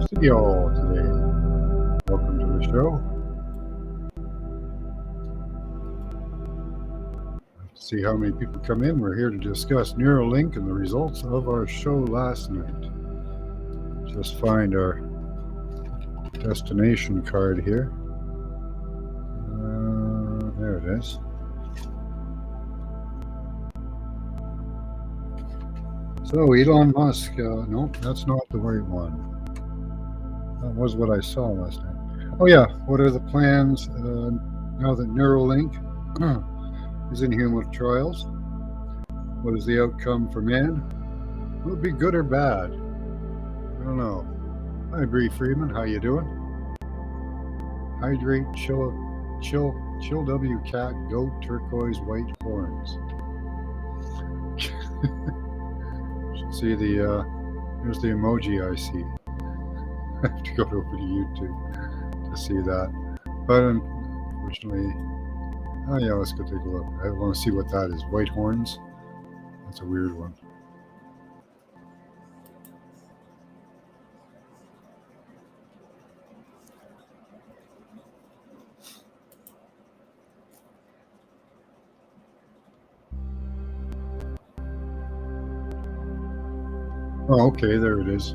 studio today. Welcome to the show. Let's see how many people come in. We're here to discuss Neuralink and the results of our show last night. Just find our destination card here. There it is. So Elon Musk, no, that's not the right one. That was what I saw last night. Oh yeah, what are the plans now that Neuralink is in human trials? What is the outcome for man? Will it be good or bad? I don't know. Hi, Bree Freeman. How you doing? Hydrate, chill, W cat, goat, turquoise, white horns. Should see the here's the emoji I see. I have to go over to YouTube to see that. But unfortunately, oh yeah, let's go take a look. I want to see what that is. White horns. That's a weird one. Oh, okay, there it is.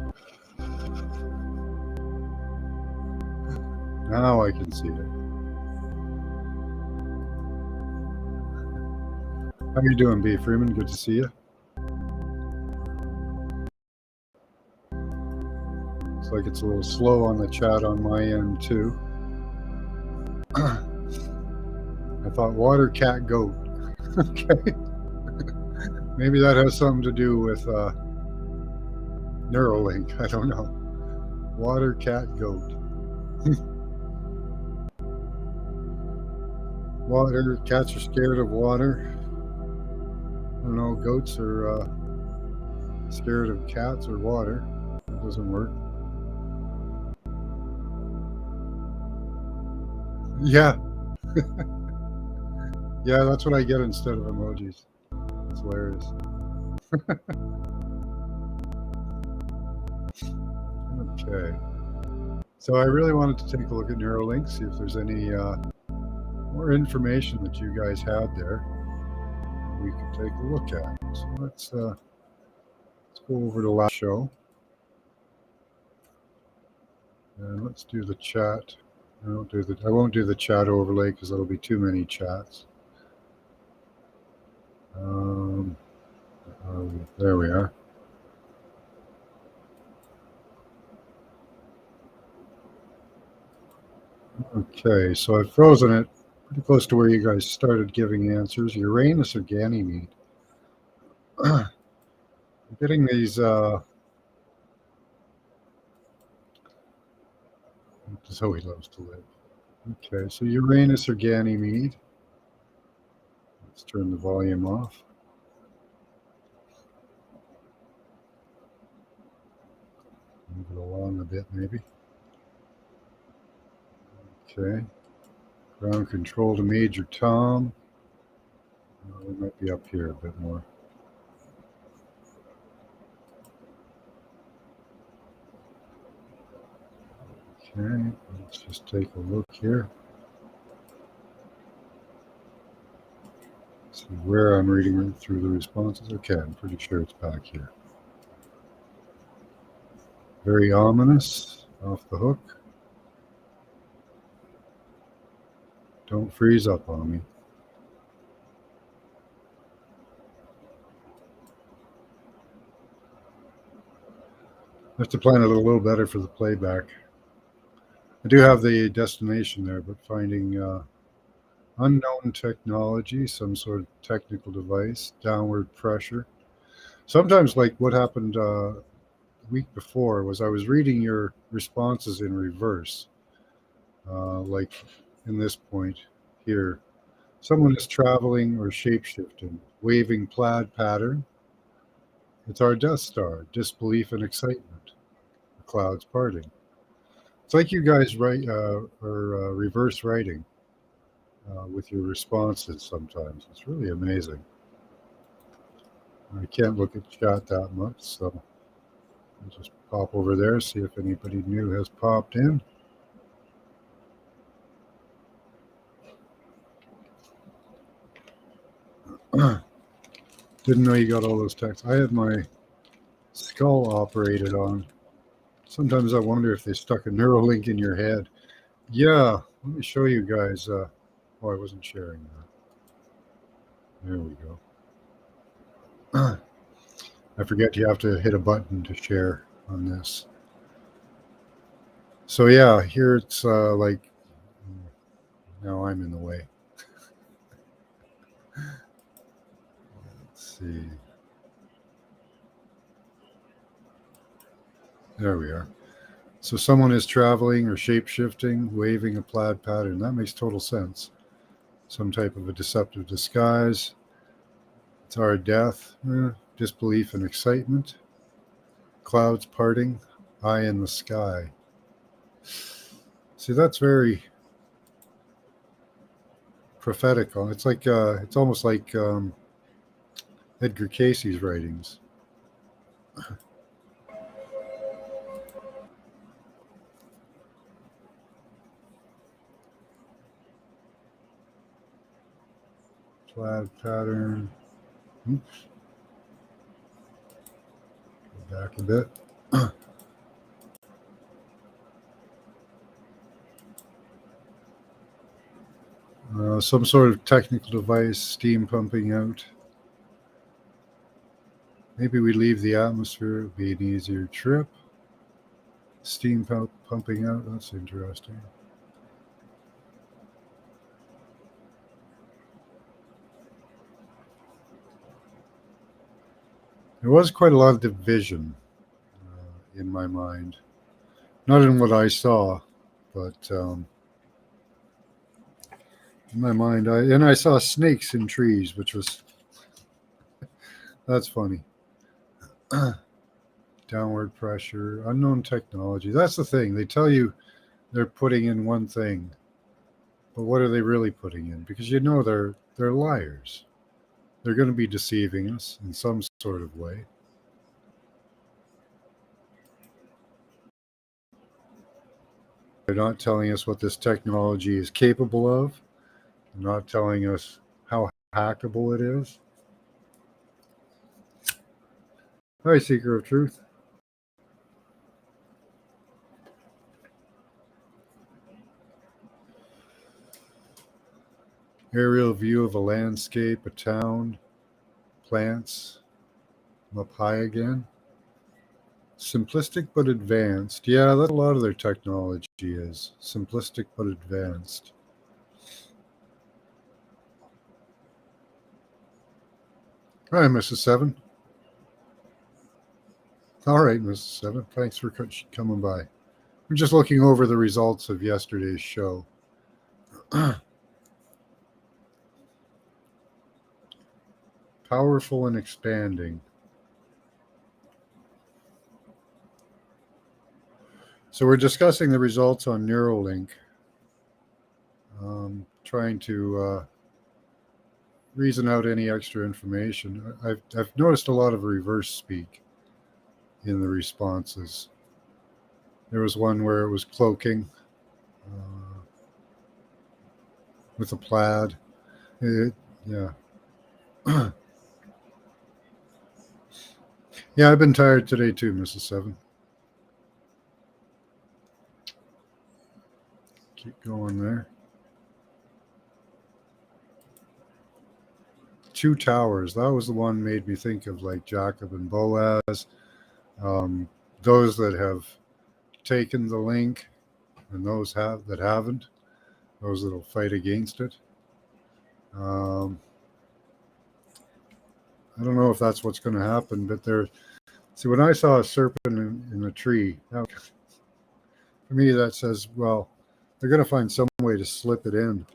Now I can see it. How you doing, B. Freeman? Good to see you. Looks like it's a little slow on the chat on my end too. I thought water, cat, goat. Okay. Maybe that has something to do with Neuralink. I don't know. Water, cat, goat. Water, cats are scared of water. I don't know, goats are scared of cats or water. That doesn't work. Yeah. Yeah, that's what I get instead of emojis. It's hilarious. Okay. So I really wanted to take a look at Neuralink, see if there's any more information that you guys had there we could take a look at. So let's go over to last show. And let's do the chat. I won't do the chat overlay because that'll be too many chats. There we are. Okay, so I've frozen it pretty close to where you guys started giving answers. Uranus or Ganymede? I'm getting these. Zoe loves to live. Okay, so Uranus or Ganymede. Let's turn the volume off. Move it along a bit, maybe. Okay. Ground control to Major Tom. We might be up here a bit more. Okay, let's just take a look here. See where I'm reading through the responses. Okay, I'm pretty sure it's back here. Very ominous, off the hook. Don't freeze up on me. I have to plan it a little better for the playback. I do have the destination there, but finding unknown technology, some sort of technical device, downward pressure. Sometimes, like what happened the week before, was I was reading your responses in reverse, like in this point here. Someone is traveling or shapeshifting, waving plaid pattern. It's our Death Star, disbelief and excitement, the clouds parting. It's like you guys write or reverse writing with your responses sometimes. It's really amazing. I can't look at chat that much, so I'll just pop over there, see if anybody new has popped in. Didn't know you got all those texts. I had my skull operated on. Sometimes I wonder if they stuck a Neuralink in your head. Yeah, let me show you guys. Oh, I wasn't sharing that. There we go. I forget you have to hit a button to share on this. So yeah, here it's like now I'm in the way. Let's see. There we are. So someone is traveling or shape shifting, waving a plaid pattern. That makes total sense. Some type of a deceptive disguise. It's our death, disbelief and excitement. Clouds parting, eye in the sky. See, that's very prophetical. It's like it's almost like Edgar Casey's writings. Plaid pattern. Oops. Go back a bit. Some sort of technical device, steam pumping out. Maybe we leave the atmosphere, it would be an easier trip. Steam pumping out, that's interesting. There was quite a lot of division in my mind. Not in what I saw, but in my mind, I saw snakes in trees, which was that's funny. Downward pressure, unknown technology. That's the thing. They tell you they're putting in one thing, but what are they really putting in? Because you know they're liars. They're going to be deceiving us in some sort of way. They're not telling us what this technology is capable of. They're not telling us how hackable it is. Hi, Seeker of Truth. Aerial view of a landscape, a town, plants. I'm up high again. Simplistic but advanced. Yeah, that's a lot of their technology is. Simplistic but advanced. Hi, Mrs. Seven. All right, Mrs. Seven. Thanks for coming by. We're just looking over the results of yesterday's show. Powerful and expanding. So we're discussing the results on Neuralink. Trying to reason out any extra information. I've noticed a lot of reverse speak in the responses. There was one where it was cloaking with a plaid. Yeah. Yeah, I've been tired today too, Mrs. Seven. Keep going there. Two Towers. That was the one made me think of like Jacob and Boaz. Those that have taken the link and those that haven't. Those that'll fight against it. I don't know if that's what's going to happen, but there. See, when I saw a serpent in a tree, now, for me that says, well, they're going to find some way to slip it in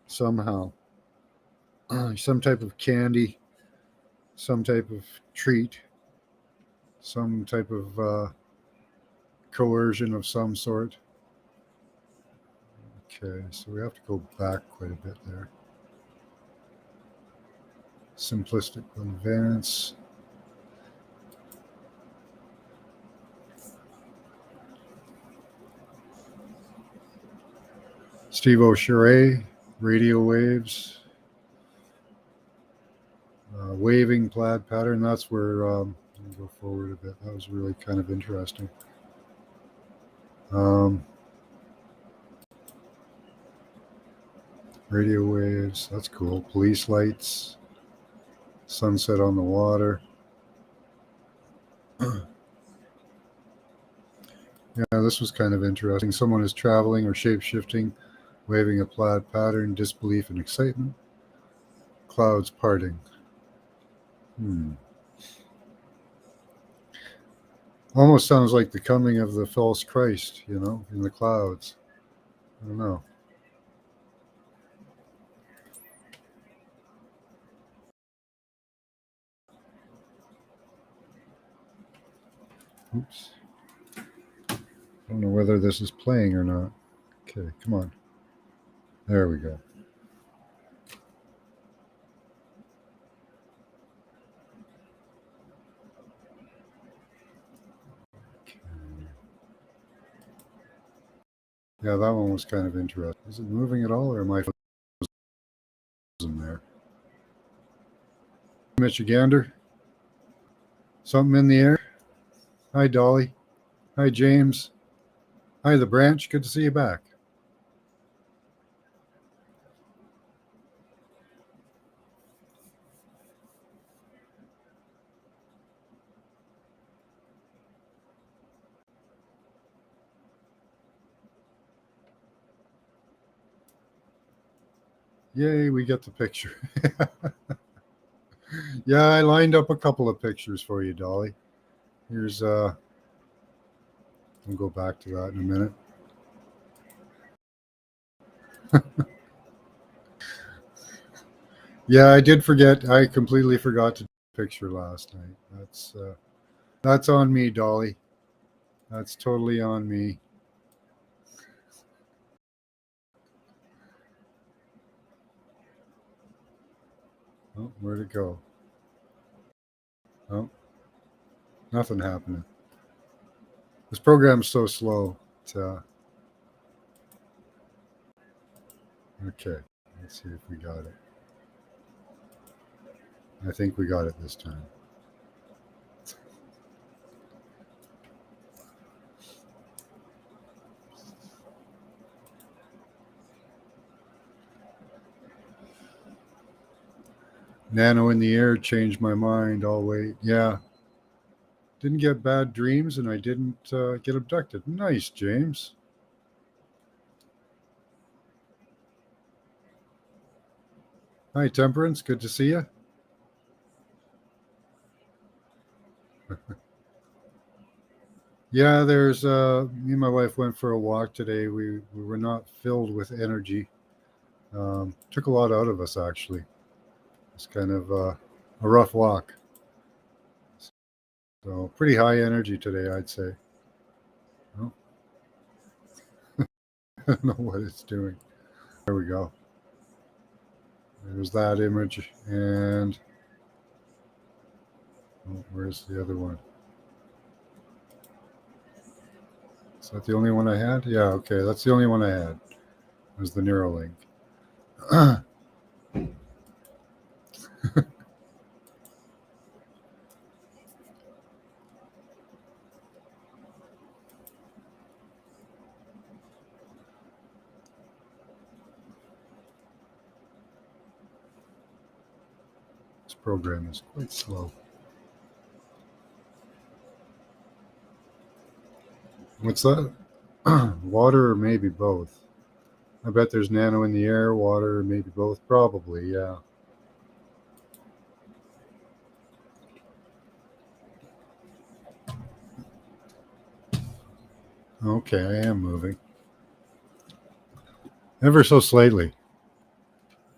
somehow. Some type of candy, some type of treat, some type of coercion of some sort. Okay, so we have to go back quite a bit there. Simplistic advance. Steve O'Shea, radio waves, waving plaid pattern. That's where, let me go forward a bit. That was really kind of interesting. Radio waves, that's cool. Police lights, sunset on the water. Yeah, this was kind of interesting. Someone is traveling or shape-shifting, waving a plaid pattern, disbelief and excitement. Clouds parting. Almost sounds like the coming of the false Christ, in the clouds. I don't know. Oops. I don't know whether this is playing or not. Okay, come on. There we go. Okay. Yeah, that one was kind of interesting. Is it moving at all, or am I frozen there? Michigander? Something in the air? Hi, Dolly. Hi, James. Hi, The Branch. Good to see you back. Yay, we get the picture. Yeah, I lined up a couple of pictures for you, Dolly. Here's, I'll go back to that in a minute. Yeah, I did forget. I completely forgot to take a picture last night. That's on me, Dolly. That's totally on me. Oh, where'd it go? Oh, nothing happening. This program's so slow. Okay, let's see if we got it. I think we got it this time. Nano in the air changed my mind. I'll wait. Yeah. Didn't get bad dreams and I didn't get abducted. Nice, James. Hi, Temperance. Good to see you. Yeah, there's me and my wife went for a walk today. We were not filled with energy. Took a lot out of us, actually. It's kind of a rough walk. So pretty high energy today, I'd say. Oh, I don't know what it's doing. There we go. There's that image. And where's the other one? Is that the only one I had? Yeah, okay. That's the only one I had. Was the Neuralink. This program is quite slow. What's that? Water or maybe both. I bet there's nano in the air, water, or maybe both. Probably, yeah. Okay, I am moving. Ever so slightly.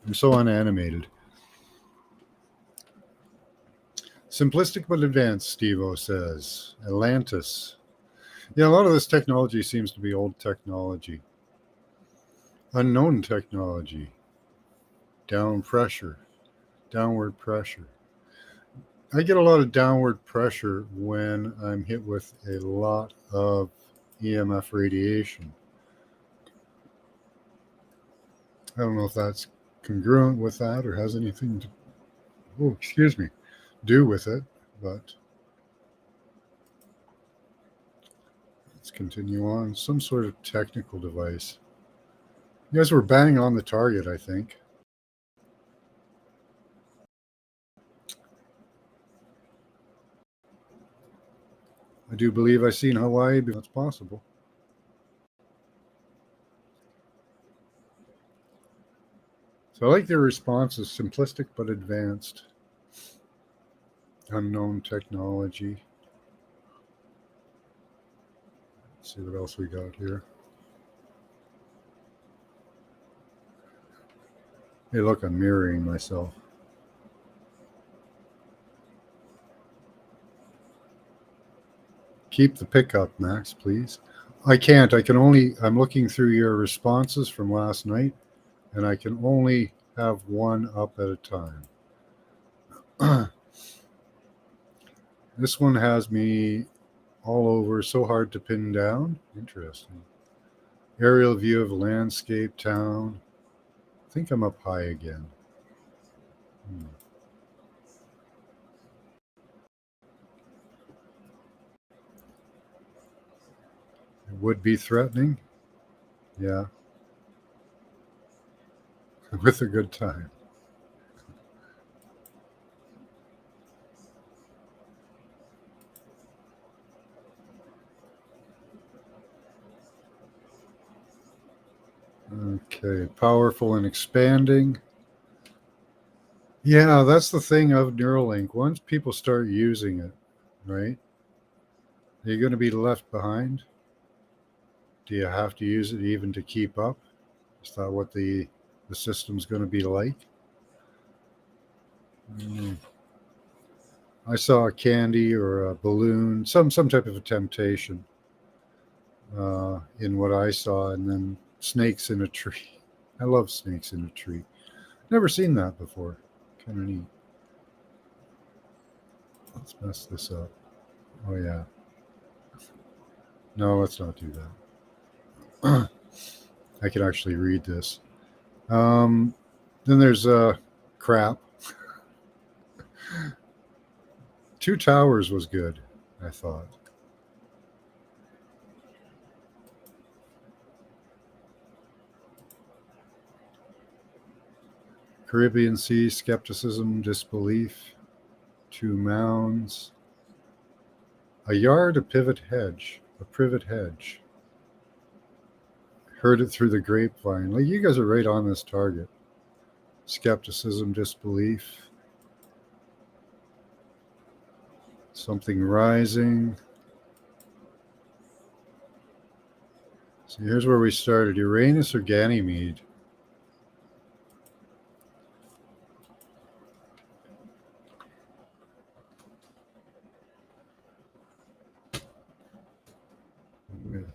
I'm so unanimated. Simplistic but advanced, Steve-O says. Atlantis. Yeah, a lot of this technology seems to be old technology. Unknown technology. Downward pressure. I get a lot of downward pressure when I'm hit with a lot of EMF radiation. I don't know if that's congruent with that or has anything to, oh, excuse me, do with it, but let's continue on. Some sort of technical device. You guys were bang on the target, I think. I do believe I've seen Hawaii, but that's possible. So I like their responses, simplistic but advanced. Unknown technology. Let's see what else we got here. Hey, look, I'm mirroring myself. Keep the pickup, Max, please. I can't. I can only, I'm looking through your responses from last night, and I can only have one up at a time. This one has me all over, so hard to pin down. Interesting. Aerial view of landscape, town. I think I'm up high again. It would be threatening. Yeah. With a good time. Okay. Powerful and expanding. Yeah, that's the thing of Neuralink. Once people start using it, right? Are you going to be left behind? Do you have to use it even to keep up? Is that what the system's going to be like? Mm. I saw a candy or a balloon, some type of a temptation in what I saw, and then snakes in a tree. I love snakes in a tree. Never seen that before. Kind of neat. Let's mess this up. Oh yeah. No, let's not do that. I can actually read this. Then there's crap. Two Towers was good, I thought. Caribbean Sea, skepticism, disbelief, two mounds, a yard, a pivot hedge, a privet hedge. Heard it through the grapevine. Like, you guys are right on this target. Skepticism, disbelief, something rising. So here's where we started. Uranus or Ganymede? With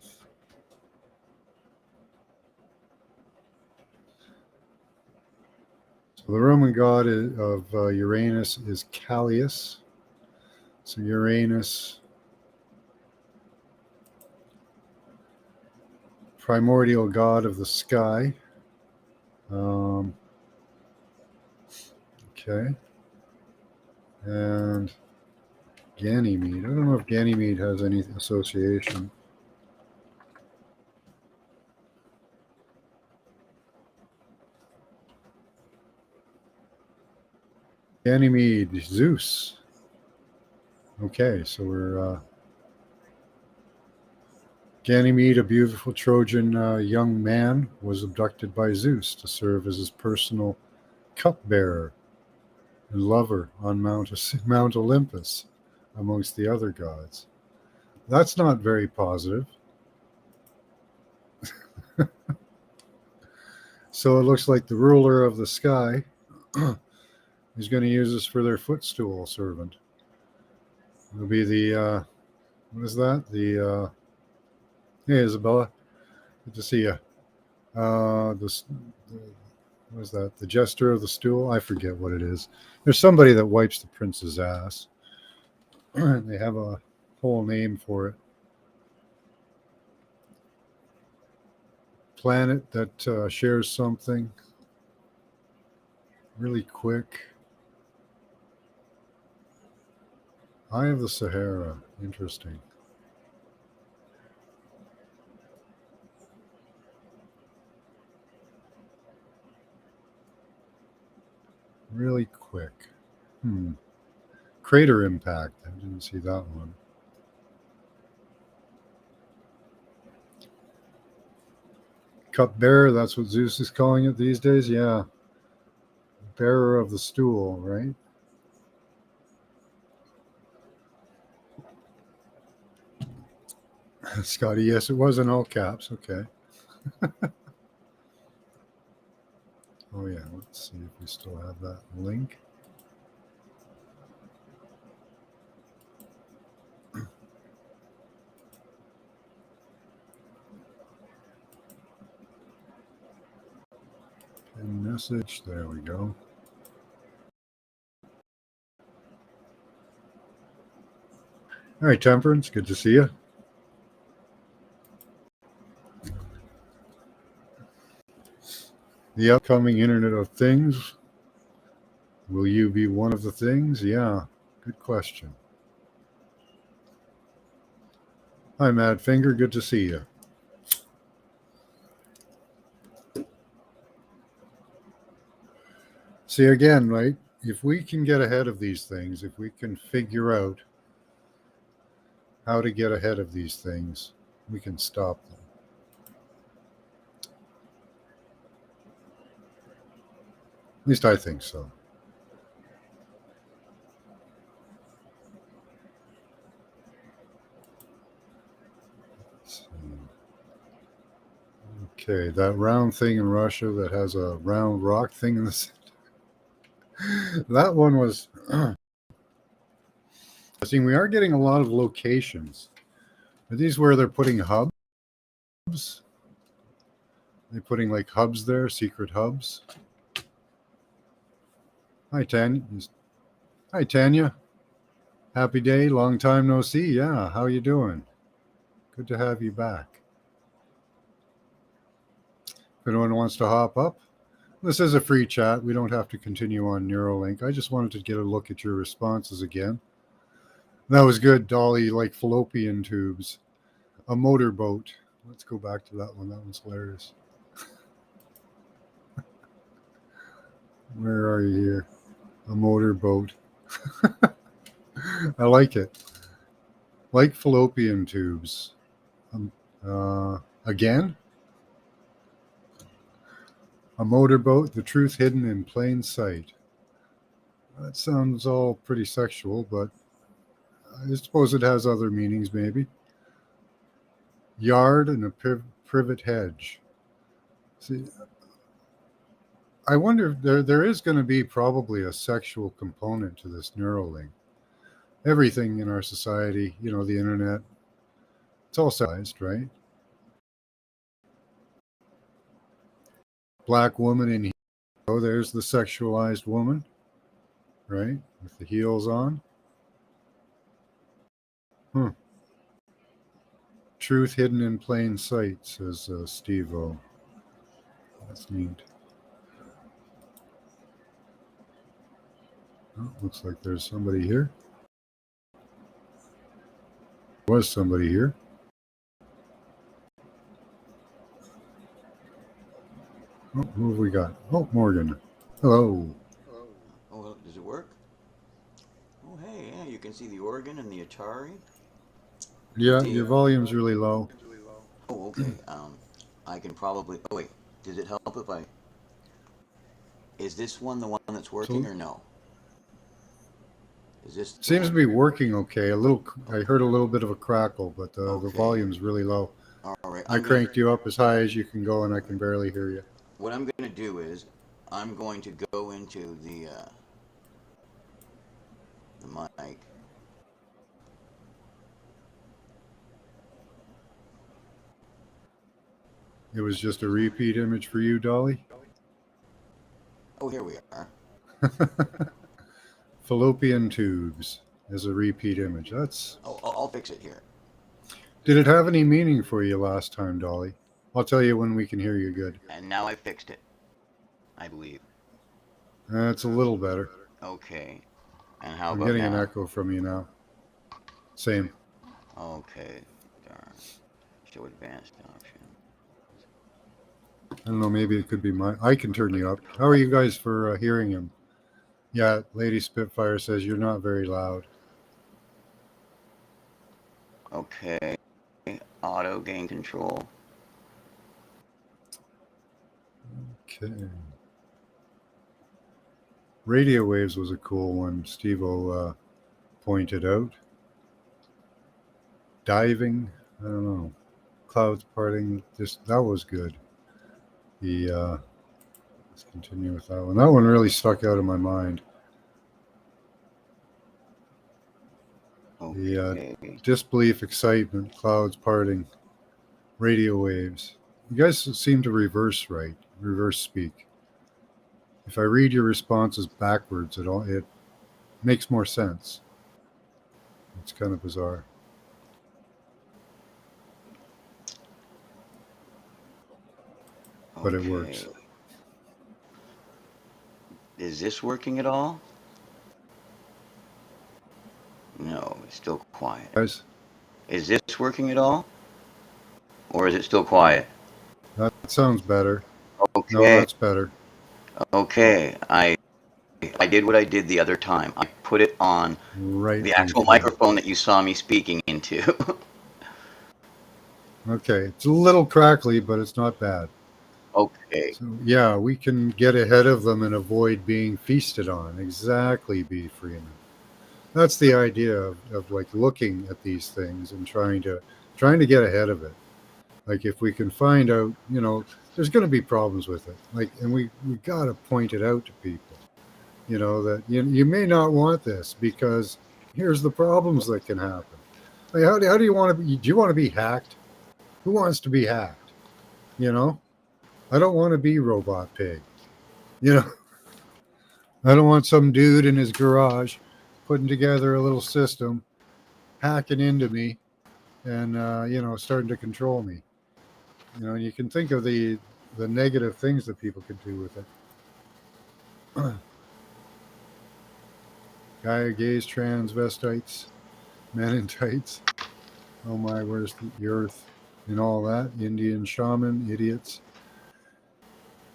so the Roman god of Uranus is Callias. So Uranus, primordial god of the sky. Okay. And Ganymede. I don't know if Ganymede has any association. Ganymede, Zeus. Okay, so we're Ganymede, a beautiful Trojan young man, was abducted by Zeus to serve as his personal cupbearer and lover on Mount Olympus, amongst the other gods. That's not very positive. So it looks like the ruler of the sky is going to use this for their footstool servant. It'll be the, what is that? Hey, Isabella, good to see you. What is that? The jester of the stool? I forget what it is. There's somebody that wipes the prince's ass. They have a whole name for it. Planet that shares something. Really quick. Eye of the Sahara. Interesting. Really quick. Crater impact. I didn't see that one. Cupbearer, that's what Zeus is calling it these days? Yeah. Bearer of the stool, right? Scotty, yes, it was in all caps. Okay. Oh, yeah. Let's see if we still have that link. Pin message. There we go. All right, Temperance. Good to see you. The upcoming Internet of Things. Will you be one of the things? Yeah. Good question. Hi, Madfinger. Good to see you. See, again, right? If we can get ahead of these things, if we can figure out how to get ahead of these things, we can stop them. At least I think so. Let's see. Okay, that round thing in Russia that has a round rock thing in the center. That one was. See, we are getting a lot of locations. Are these where they're putting hubs? They're putting like hubs there, secret hubs. Hi, Tanya. Hi, Tanya. Happy day. Long time no see. Yeah, how you doing? Good to have you back. If anyone wants to hop up, this is a free chat. We don't have to continue on Neuralink. I just wanted to get a look at your responses again. That was good, Dolly, like fallopian tubes. A motorboat. Let's go back to that one. That one's hilarious. Where are you here? A motorboat. I like it. Like fallopian tubes. Again? A motorboat, the truth hidden in plain sight. That sounds all pretty sexual, but I suppose it has other meanings, maybe. Yard and a privet hedge. See, I wonder if there is going to be probably a sexual component to this Neuralink. Everything in our society, you know, the internet, it's all sexualized, right? Black woman in heels. Oh, there's the sexualized woman, right? With the heels on. Truth hidden in plain sight, says Steve-O. That's neat. Oh, looks like there's somebody here. Was somebody here. Oh, who have we got? Oh, Morgan. Hello. Hello. Oh, well, does it work? Oh, hey, yeah, you can see the organ and the Atari. Yeah, your volume's really low. Oh, okay. I can probably. Oh, wait. Does it help if I? Is this one the one that's working So, or no? Is this the seems to one? be working okay. I heard a little bit of a crackle, but the Okay. volume's really low. All right. I cranked you up as high as you can go, and I can barely hear you. What I'm going to do is I'm going to go into the mic. It was just a repeat image for you, Dolly. Oh, here we are. Fallopian tubes is a repeat image. That's. Oh, I'll fix it here. Did it have any meaning for you last time, Dolly? I'll tell you when we can hear you good. And now I fixed it. I believe. It's a little better. Okay. And how I'm about getting an now? echo from you now. Same. Okay. Darn. Show advanced option. I don't know. Maybe it could be my. I can turn you up. How are you guys for hearing him? Yeah, Lady Spitfire says you're not very loud. Okay. Auto gain control. Okay. Radio waves was a cool one. Steve-O pointed out. Diving. I don't know. Clouds parting. Just that was good. The let's continue with that one. That one really stuck out in my mind. The Okay. disbelief, excitement, clouds parting, radio waves. You guys seem to reverse speak. If I read your responses backwards, it makes more sense. It's kind of bizarre, but it Okay. works. Is this working at all? No, it's still quiet. Guys, Is this working at all? Or is it still quiet? that sounds better. No, Okay. that's better. Okay. I did what I did the other time. I put it on Right the actual before. microphone that you saw me speaking into. Okay, it's a little crackly, but it's not bad. Okay. So yeah, we can get ahead of them and avoid being feasted on. Exactly, B. Freeman. That's the idea of like looking at these things and trying to get ahead of it. Like if we can find out, there's going to be problems with it. Like, and we got to point it out to people. That you may not want this because here's the problems that can happen. Like, how do you want to be? Do you want to be hacked? Who wants to be hacked? You know, I don't want to be robot pig. You know, I don't want some dude in his garage putting together a little system, hacking into me, and starting to control me. And you can think of the negative things that people could do with it. Gaia gays, transvestites, men in tights. Oh my, where's the earth? And all that. Indian shaman, idiots.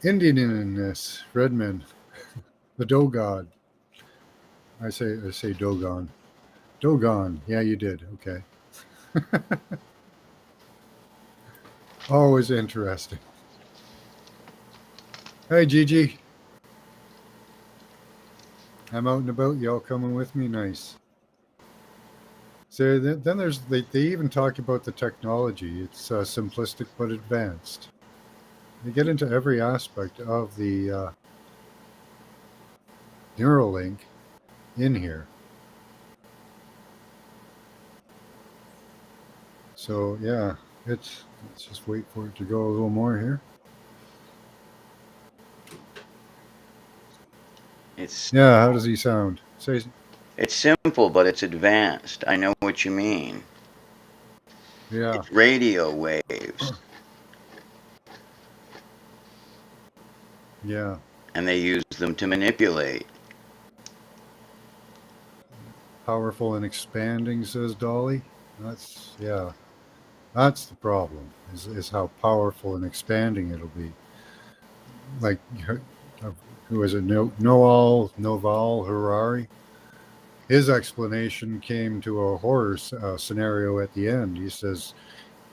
Indianness, red men, the Dogod. I say Dogon. Dogon. Yeah, you did. Okay. Always interesting. Hey, Gigi. I'm out and about. Y'all coming with me? Nice. So then they even talk about the technology. It's simplistic but advanced. They get into every aspect of the Neuralink in here. So yeah, let's just wait for it to go a little more here. It's Yeah, how does he sound? Say it's simple, but it's advanced. I know what you mean. yeah, It's radio waves, yeah. and they use them to manipulate. Powerful and expanding, says Dolly. That's yeah. That's the problem. Is how powerful and expanding it'll be. Like who is it? Noval Harari. His explanation came to a horror scenario at the end. He says,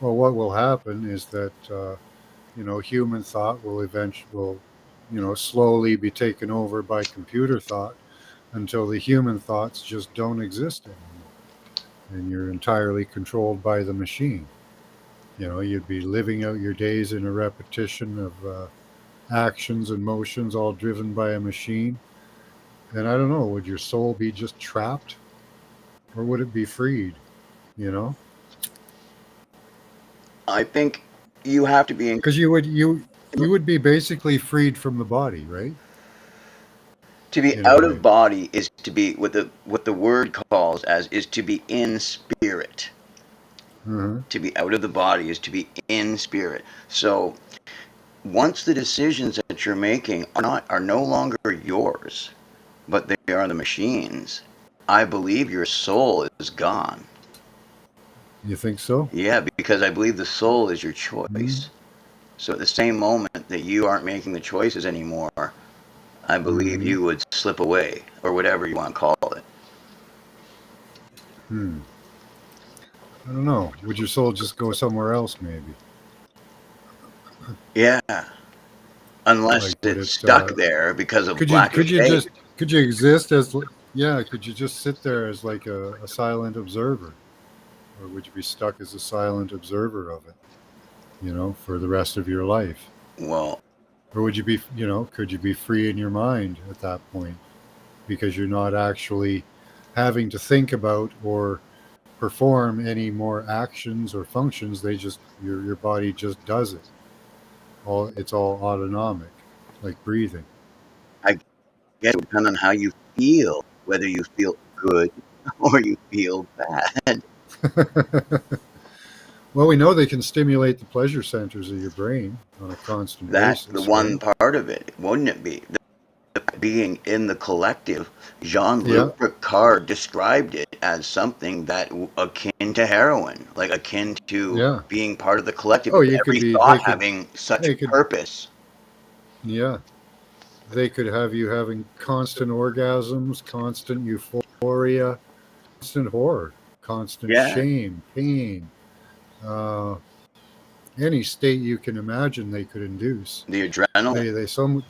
"Well, what will happen is that human thought will eventually, slowly be taken over by computer thought until the human thoughts just don't exist anymore, and you're entirely controlled by the machine. You'd be living out your days in a repetition of actions and motions, all driven by a machine. And I don't know, would your soul be just trapped, or would it be freed? You know, I think you have to be in, because you would be basically freed from the body, right? to be In a out of way. body is to be what the word calls as is to be in spirit. Uh-huh. To be out of the body is to be in spirit. So once the decisions that you're making are no longer yours, but they are the machines, I believe your soul is gone. You think so? Yeah, because I believe the soul is your Mm-hmm. choice. So at the same moment that you aren't making the choices anymore, I believe Mm-hmm. you would slip away, or whatever you want to call it. Hmm. I don't know. Would your soul just go somewhere else, maybe? Yeah, unless Like, would it's it? stuck there because of Could you? lack of Could you faith. just? Could you exist as? Yeah. Could you just sit there as like a silent observer, or would you be stuck as a silent observer of it? For the rest of your life, Well, or would you be? Could you be free in your mind at that point because you're not actually having to think about or perform any more actions or functions. They just your body just does it. It's all autonomic, like breathing. I guess it would depend on how you feel, whether you feel good or you feel bad. Well, we know they can stimulate the pleasure centers of your brain on a constant That's the basis, one right? part of it, wouldn't it be? Being in the collective, Yeah. Jean-Luc Picard described it as something that akin to heroin, like akin to Yeah. being part of the collective, Oh, with you could every be. thought having such They could. purpose. Yeah. They could have you having constant orgasms, constant euphoria, constant horror, constant Yeah, shame, pain, uh, any state you can imagine. They could induce. the adrenaline. They some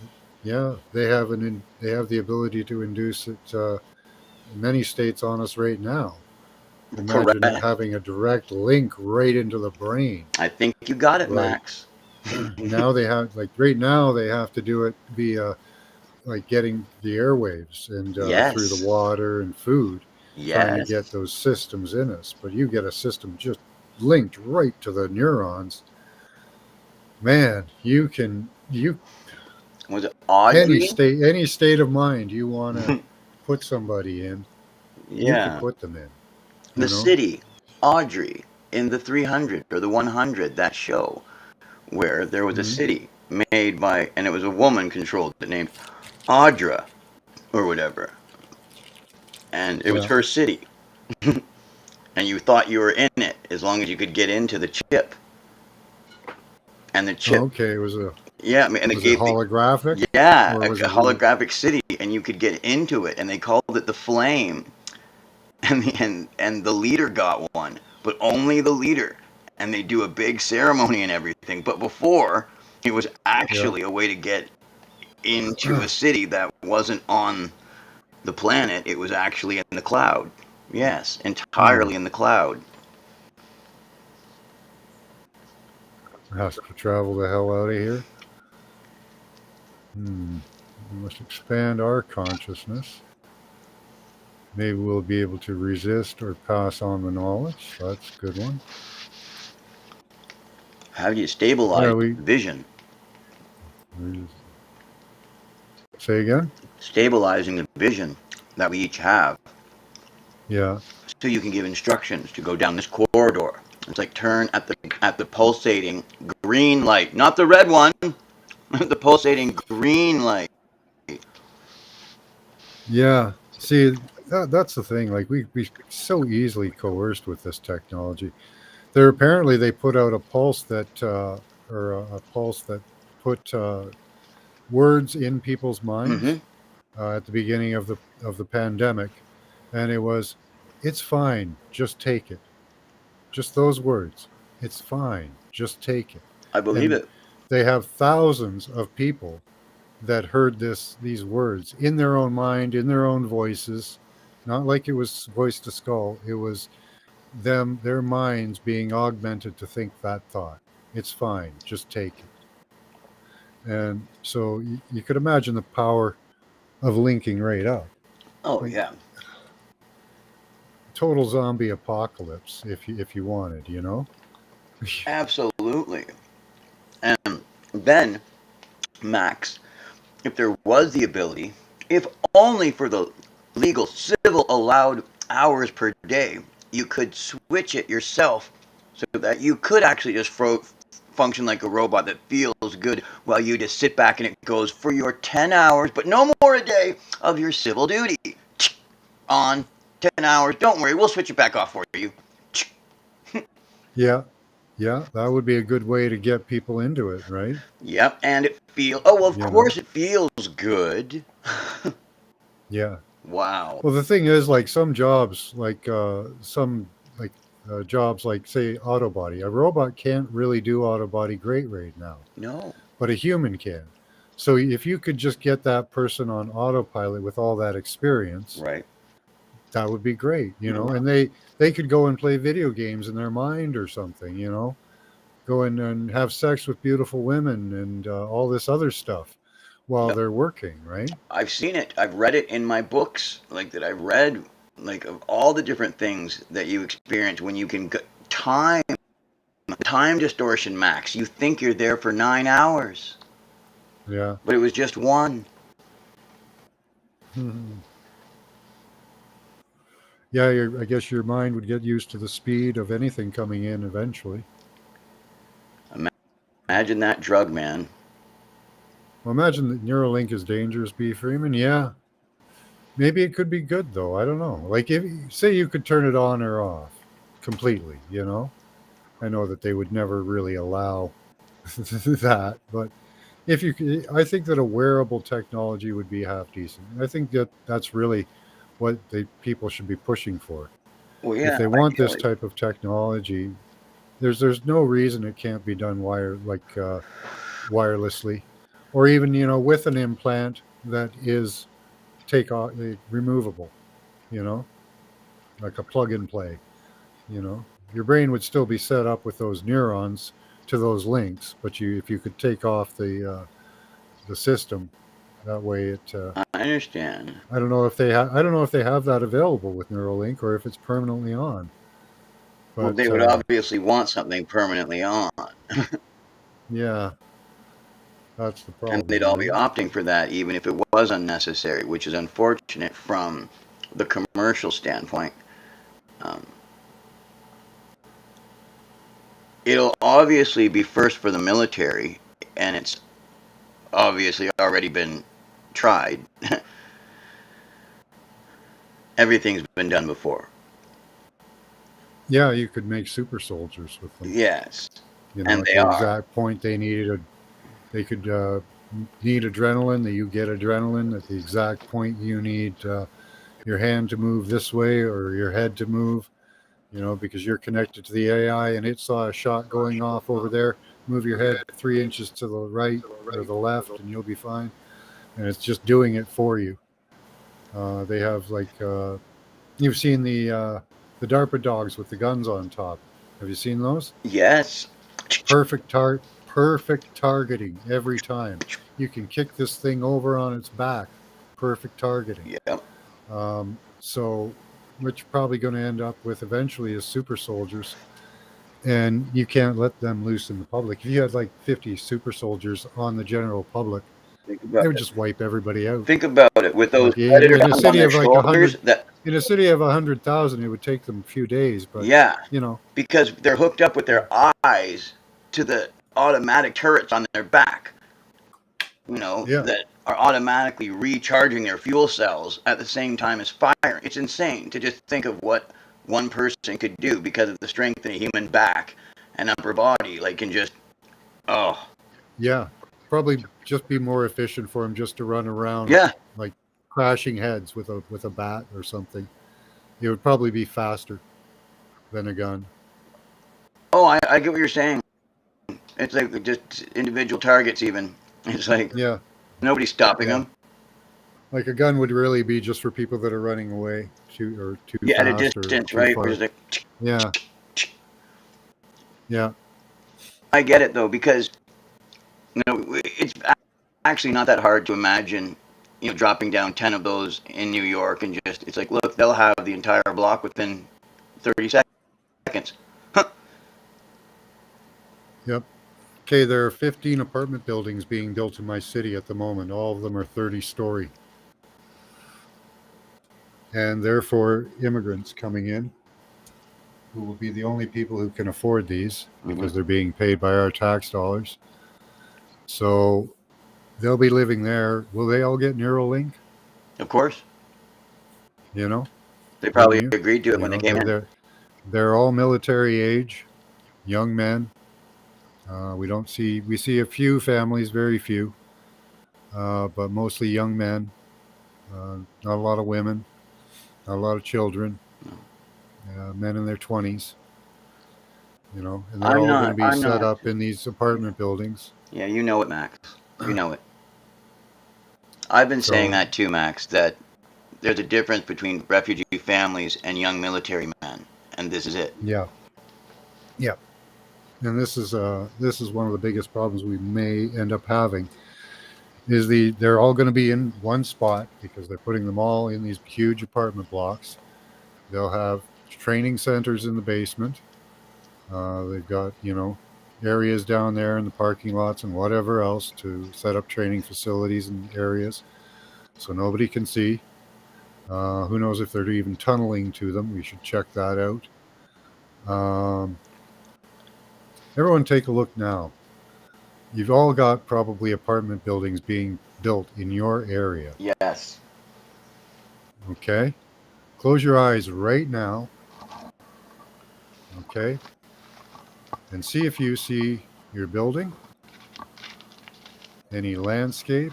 yeah, they have the ability to induce it in many states on us right now. Imagine it Correct. having a direct link right into the brain. I think you got it, Like Max. now they have like right now they have to do it via like getting the airwaves and through the Yes. water and food, trying to get Yes. those systems in us. But you get a system just linked right to the neurons, man. You Was it Audrey? any state of mind you want to put somebody in, you could Yeah. put them in. The You know. city, Audrey, in the 300 or the 100, that show, where there was a Mm-hmm. city made by, and it was a woman controlled it, named Audra or whatever, and it was Yeah. her city, and you thought you were in it as long as you could get into the chip, and the chip, Okay. yeah, I mean, and it Was it gave the, holographic yeah, or a was it real? holographic city, and you could get into it, and they called it the Flame, and the leader got one, but only the leader, and they do a big ceremony and everything. But before, it was Yeah. actually a way to get into a city that wasn't on the planet. It was actually in the cloud. Yes, Hmm. entirely in the cloud. Has to travel the hell out of here. Hmm. We must expand our consciousness. Maybe we'll be able to resist or pass on the knowledge. That's a good one. How do you stabilize Yeah, we vision? say again. Stabilizing the vision that we each have, Yeah. so you can give instructions to go down this corridor. It's like turn at the pulsating green light, not the red one, the pulsating green light. Yeah. See, that's the thing. Like we so easily coerced with this technology. There apparently they put out a pulse that or a pulse that put words in people's Mm-hmm. minds at the beginning of the pandemic, and it was, "It's fine, just take it." Just those words. It's fine, just take it. I believe And it. they have thousands of people that heard these words in their own mind, in their own voices, not like it was voice to skull. It was their minds being augmented to think that thought. It's fine, just take it. And so you could imagine the power of linking right up. Oh Like yeah, total zombie apocalypse if you wanted, you know? absolutely. And then, Max, if there was the ability, if only for the legal, civil allowed hours per day, you could switch it yourself so that you could actually just function like a robot that feels feels good while you just sit back and it goes for your 10 hours, but no more a day of your civil duty. On 10 hours. Don't worry, we'll switch it back off for you. Yeah. Yeah. That would be a good way to get people into it, right? Yep, and it feels. Oh, well, of You know? course it feels good. Yeah. Wow. Well, the thing is, like some jobs, like jobs like say auto body, a robot can't really do auto body great right now, No. but a human can. So if you could just get that person on autopilot with all that experience, Right. that would be great, you know. Wow. And they could go and play video games in their mind or something, you know, go in and have sex with beautiful women and all this other stuff while Yep. they're working, right? I've seen it. I've read it in my books, like that I've read, like of all the different things that you experience when you can time distortion max. You think you're there for 9 hours, Yeah. but it was just one. Yeah, I guess your mind would get used to the speed of anything coming in eventually. Imagine that drug, man. Well, imagine that Neuralink is dangerous, B. Freeman. Yeah, maybe it could be good though. I don't know. Like, if say you could turn it on or off completely, you know. I know that they would never really allow that, but if you could, I think that a wearable technology would be half decent. I think that that's really what the people should be pushing for. Well, If yeah, they want this ideally. type of technology, there's no reason it can't be done wirelessly, or even with an implant that is take off removable. You know, like a plug and play. Your brain would still be set up with those neurons to those links, but if you could take off the system, that way it. I understand. I don't know if they have that available with Neuralink or if it's permanently on. Well, they But would obviously want something permanently on, yeah, that's the and they'd problem, all be right? opting for that, even if it was unnecessary, which is unfortunate from the commercial standpoint. Um, it'll obviously be first for the military, and it's obviously already been tried. Everything's been done before. Yeah, you could make super soldiers with them. Yes, and At they the are. exact point they could need adrenaline. That you get adrenaline at the exact point you need your hand to move this way or your head to move. Because you're connected to the AI and it saw a shot going off over there. Move your head 3 inches to the right or the left, and you'll be fine. And it's just doing it for you. They have you've seen the DARPA dogs with the guns on top. Have you seen those? Yes. Perfect targeting every time. You can kick this thing over on its back. Perfect targeting. Yep. So what you're probably going to end up with eventually is super soldiers, and you can't let them loose in the public. If you had like 50 super soldiers on the general public, Think about they would it. just wipe everybody out. Think about it. With those Like predator in a guns on city their of like shoulders, 100, that in a city of 100,000, it would take them a few days. But yeah, you know, because they're hooked up with their eyes to the automatic turrets on their back. yeah, That are automatically recharging their fuel cells at the same time as firing. It's insane to just think of what one person could do because of the strength in a human back and upper body. Like, can just, oh, yeah, probably just be more efficient for them just to run around yeah. like crashing heads with a bat or something. It would probably be faster than a gun. Oh, I get what you're saying. It's like just individual targets, even. It's like Yeah, nobody's stopping yeah. them. Like a gun would really be just for people that are running away too Yeah, at a fast or distance, too right? Where far. it's like, Yeah, yeah, I get it though, because it's actually not that hard to imagine, dropping down 10 of those in New York and just, it's like, look, they'll have the entire block within 30 seconds. Huh. yep. Okay, there are 15 apartment buildings being built in my city at the moment. All of them are 30-story. And therefore, immigrants coming in who will be the only people who can afford these Mhm. because they're being paid by our tax dollars. So they'll be living there. Will they all get Neuralink? Of course, You know, they wouldn't probably you? agreed to it You when they know, came in. they're all military age, young men. We see a few families, very few, but mostly young men. Not a lot of women, not a lot of children. Men in their 20s. You know, and they're I'm all going to not. be I'm set not. up in these apartment buildings. Yeah, you know it, Max. You know it. I've been saying So that too, Max. That there's a difference between refugee families and young military men, and this is it. yeah, yeah. And this is one of the biggest problems we may end up having is they're all going to be in one spot because they're putting them all in these huge apartment blocks. They'll have training centers in the basement. They've got areas down there in the parking lots and whatever else to set up training facilities and areas so nobody can see. Who knows if they're even tunneling to them? We should check that out. Um, Everyone, take a look now. You've all got probably apartment buildings being built in your area. Yes. Okay, close your eyes right now. Okay, and see if you see your building, any landscape,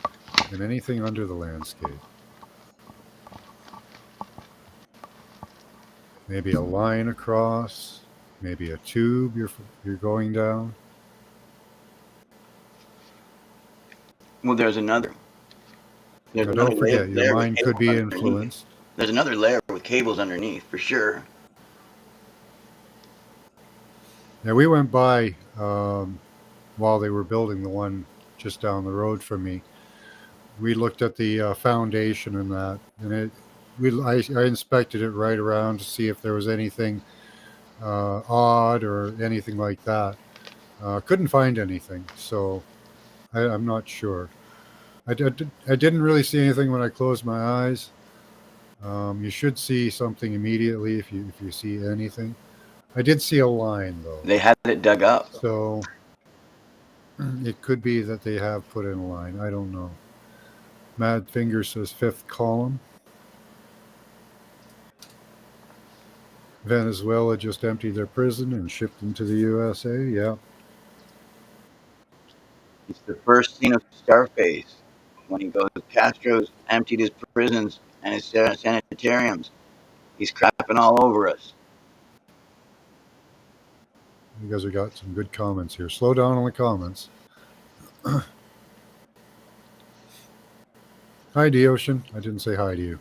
and anything under the landscape. Maybe a line across, maybe a tube you're going down. Well, there's another. There's Now, another don't layer forget, your there with mind could cables be underneath. influenced. There's another layer with cables underneath for sure. Now, we went by while they were building the one just down the road from me. We looked at the foundation and that, and I inspected it right around to see if there was anything odd or anything like that. Couldn't find anything, so I'm not sure. I didn't really see anything when I closed my eyes. You should see something immediately if you see anything. I did see a line though, They had it dug up. so it could be that they have put in a line. I don't know. Mad Finger says fifth column. Venezuela just emptied their prison and shipped them to the USA. Yeah. It's the first scene of Scarface when he goes, Castro's emptied his prisons and his sanitariums. He's crapping all over us. You guys have got some good comments here. Slow down on the comments. Hi, D Ocean. I didn't say hi to you.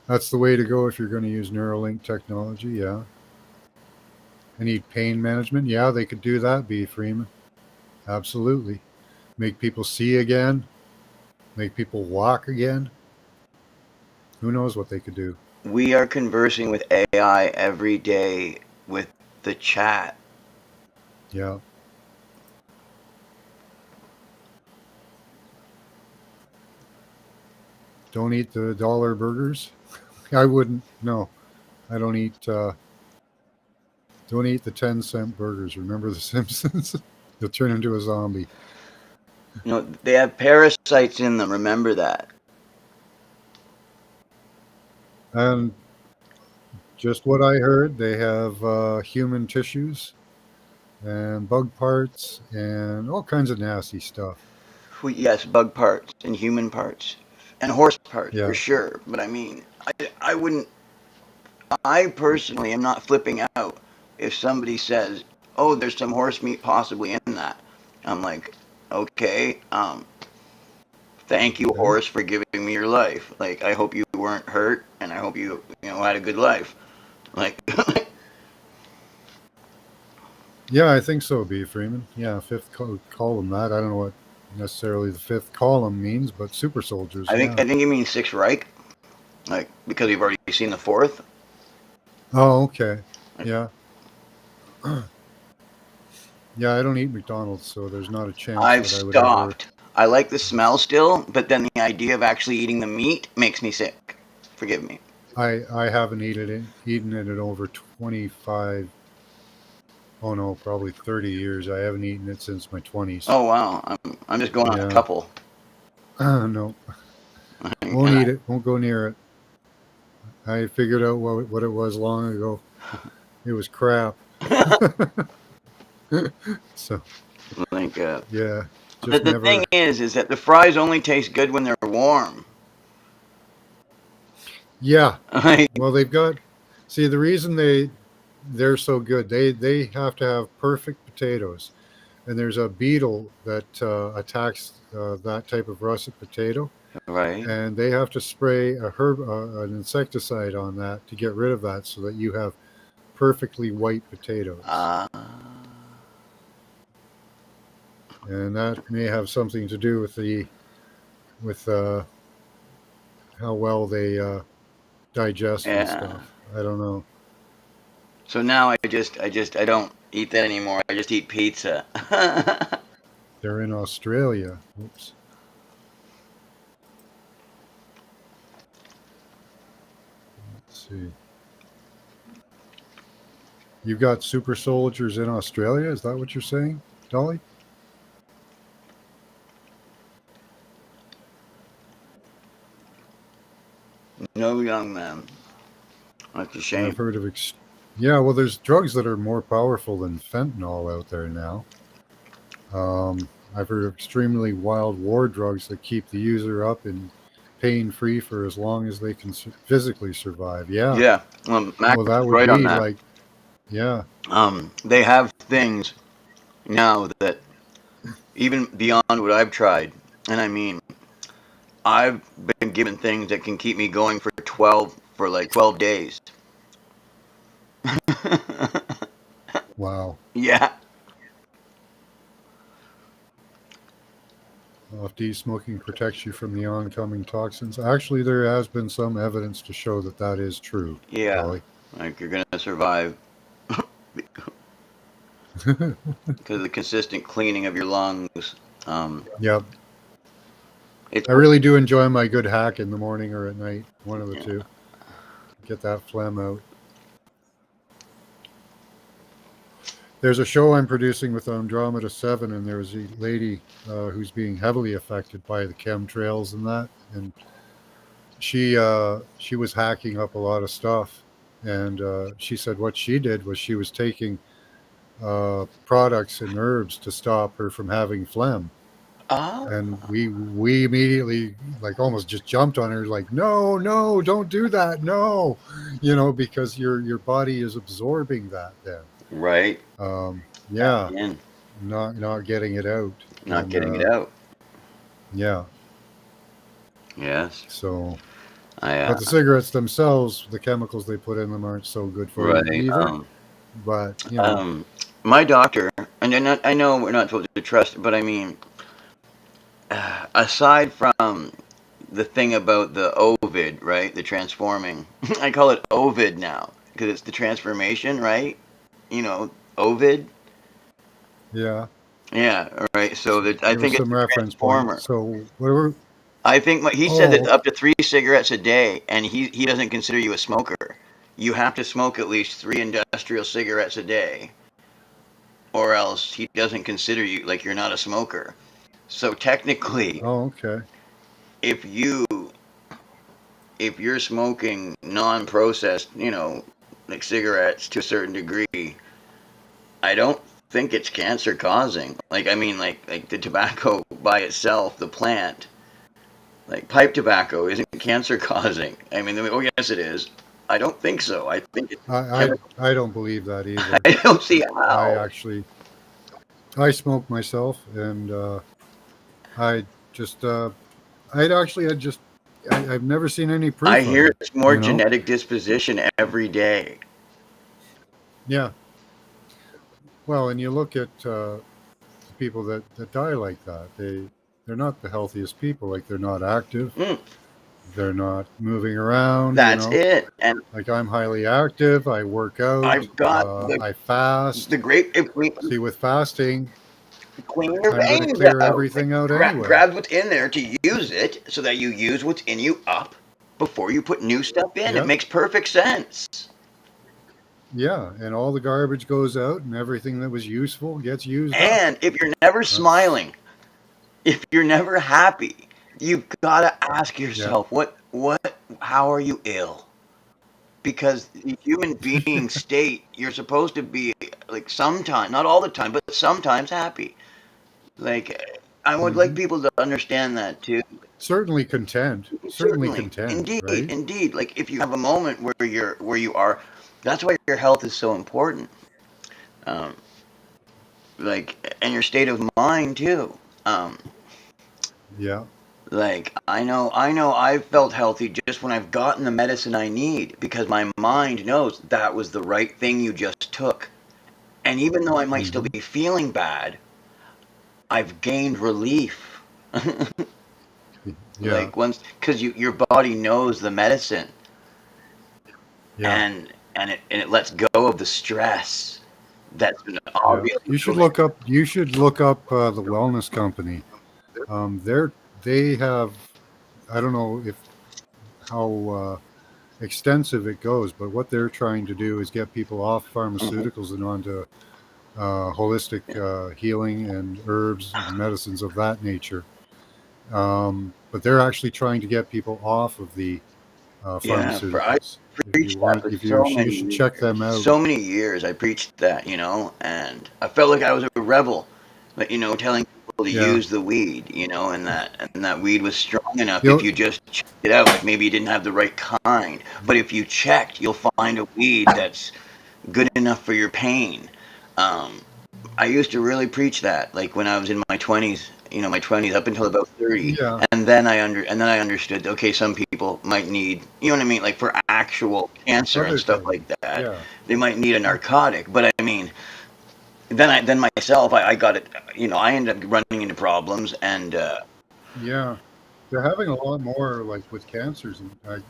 That's the way to go if you're going to use Neuralink technology. Yeah. I need pain management. Yeah, they could do that, B. Freeman. Absolutely. Make people see again, make people walk again. Who knows what they could do? We are conversing with AI every day with the chat. Yeah. Don't eat the dollar burgers. I wouldn't. No, I don't eat. Don't eat the 10-cent burgers. Remember The Simpsons? You'll turn into a zombie. You know, they have parasites in them. Remember that. And just what I heard, they have human tissues and bug parts and all kinds of nasty stuff. Yes, bug parts and human parts and horse parts for Yeah. sure. But I mean, I wouldn't. I personally am not flipping out if somebody says, "Oh, there's some horse meat possibly in that." I'm like, okay, thank you, Okay. horse, for giving me your life. Like, I hope you weren't hurt, and I hope you had a good life. Like, Yeah, I think so, B. Freeman. Yeah, column. That I don't know what necessarily the fifth column means, but super soldiers. Yeah. I think you mean Sixth Reich, like because we've already seen the fourth. Oh, okay. Like, Yeah. Yeah, I don't eat McDonald's, so there's not a chance I've that I would ever. stopped. I like the smell still, but then the idea of actually eating the meat makes me sick. Forgive me. I haven't eaten it in over 25 Oh no, probably 30 years. I haven't eaten it since my 20s. Oh wow, I'm just going on a Yeah. couple. No, And won't eat it. Won't go near it. I figured out what it was long ago. It was crap. So like yeah, just the thing never. is that the fries only taste good when they're warm. Yeah. Like, Well, they've got. See, the reason they're so good, they have to have perfect potatoes, and there's a beetle that attacks that type of russet potato, right? and they have to spray an insecticide on that to get rid of that, so that you have perfectly white potatoes. Uh, And that may have something to do with the with how well they digest and yeah. stuff. I don't know. So now I don't eat that anymore. I just eat pizza. They're in Australia. Oops. Let's see. You've got super soldiers in Australia. Is that what you're saying, Dolly? No, young man. That's a I've shame. heard of. Yeah, well, there's drugs that are more powerful than fentanyl out there now. I've heard of extremely wild war drugs that keep the user up and pain free for as long as they can physically survive. Yeah. Yeah, Max Well, is that would right on be that. like, yeah, They have things now that even beyond what I've tried, and I mean, I've been given things that can keep me going for like 12 days. wow. Yeah, Off-D smoking protects you from the oncoming toxins. Actually, there has been some evidence to show that that is true, yeah. Dolly. Like you're gonna survive because of the consistent cleaning of your lungs. Um, Yep. it's I really do enjoy my good hack in the morning or at night, one of the yeah. two. Get that phlegm out. There's a show I'm producing with Andromeda 7, and there's a lady who's being heavily affected by the chemtrails and that. And she was hacking up a lot of stuff. And she said what she did was she was taking products and herbs to stop her from having phlegm. Oh, And we immediately like almost just jumped on her like no, no, don't do that, no, because your body is absorbing that then. right. Back Yeah, in, not getting it out. not And getting it out. yeah, Yes, so I but the cigarettes themselves, the chemicals they put in them aren't so good for you right. either, but Um, my doctor, and I know we're not supposed to trust, but I mean, aside from the thing about the Ovid, right? The transforming. I call it Ovid now because it's the transformation, right? You know, Ovid. yeah, Yeah, right. So that I give us think it's some the reference points. transformer. So whatever. I think he said that Oh, up to 3 cigarettes a day, and he doesn't consider you a smoker. You have to smoke at least 3 industrial cigarettes a day, or else he doesn't consider you like you're not a smoker. So technically, oh, okay. if you if you're smoking non-processed, like cigarettes to a certain degree, I don't think it's cancer causing. Like I mean, like the tobacco by itself, the plant, like pipe tobacco, isn't cancer causing. I mean, oh yes, it is. I don't think so. I think it's chemical. I don't believe that either. I don't see I how. actually I smoke myself, and I just I'd just I've never seen any I proof of hear it. it's more You know? genetic disposition every day. Yeah. Well, and you look at the people that die like that. They're not the healthiest people. Like they're not active. Mm, They're not moving around. that's it. And Like I'm highly active. I work out. I've got I fast. the great. If we See, with fasting, clean your I'm going to veins clear out. Like, everything out anyway. grab what's in there to use it so that you use what's in you up before you put new stuff in. It Yep. makes perfect sense. Yeah, and all the garbage goes out, and everything that was useful gets used up. And if you're never That's smiling, if you're never happy, you've got to ask yeah, yourself, how are you ill? Because the human being state, you're supposed to be like sometimes, not all the time, but sometimes happy. Like I would like hmm people to understand that too. certainly content, certainly Certainly, content, indeed, right? indeed. Like if you have a moment where you are, that's why your health is so important. Um, like and your state of mind too. Um, Yeah, like I know I've felt healthy just when I've gotten the medicine I need because my mind knows that was the right thing you just took. And even though I might still hmm be feeling bad, I've gained relief. yeah, Like once, because your body knows the medicine, yeah, and it lets go of the stress that's been yeah. obviously You should building. look up. You should look up the wellness company. They have. I don't know if how extensive it goes, but what they're trying to do is get people off Mhm. pharmaceuticals and onto holistic healing and herbs and medicines of that nature. But they're actually trying to get people off of the Yeah, I pharmaceuticals. If you preached that want, for if so you many should check years. them out. So many years I preached that, and I felt like I was a rebel, but telling people to Yeah, use the weed, and that weed was strong enough if you you just checked it out. Like maybe you didn't have the right kind, but if you checked, you'll find a weed that's good enough for your pain. Um, I used to really preach that, like when I was in my 20s, my 20s up until about 30, yeah, and then I understood. Okay, some people might need, you know what I mean, like for actual cancer and other stuff like things. that, Yeah, they might need a narcotic. But I mean, then myself, I got it. I ended up running into problems, and yeah. They're having a lot more like with cancers, and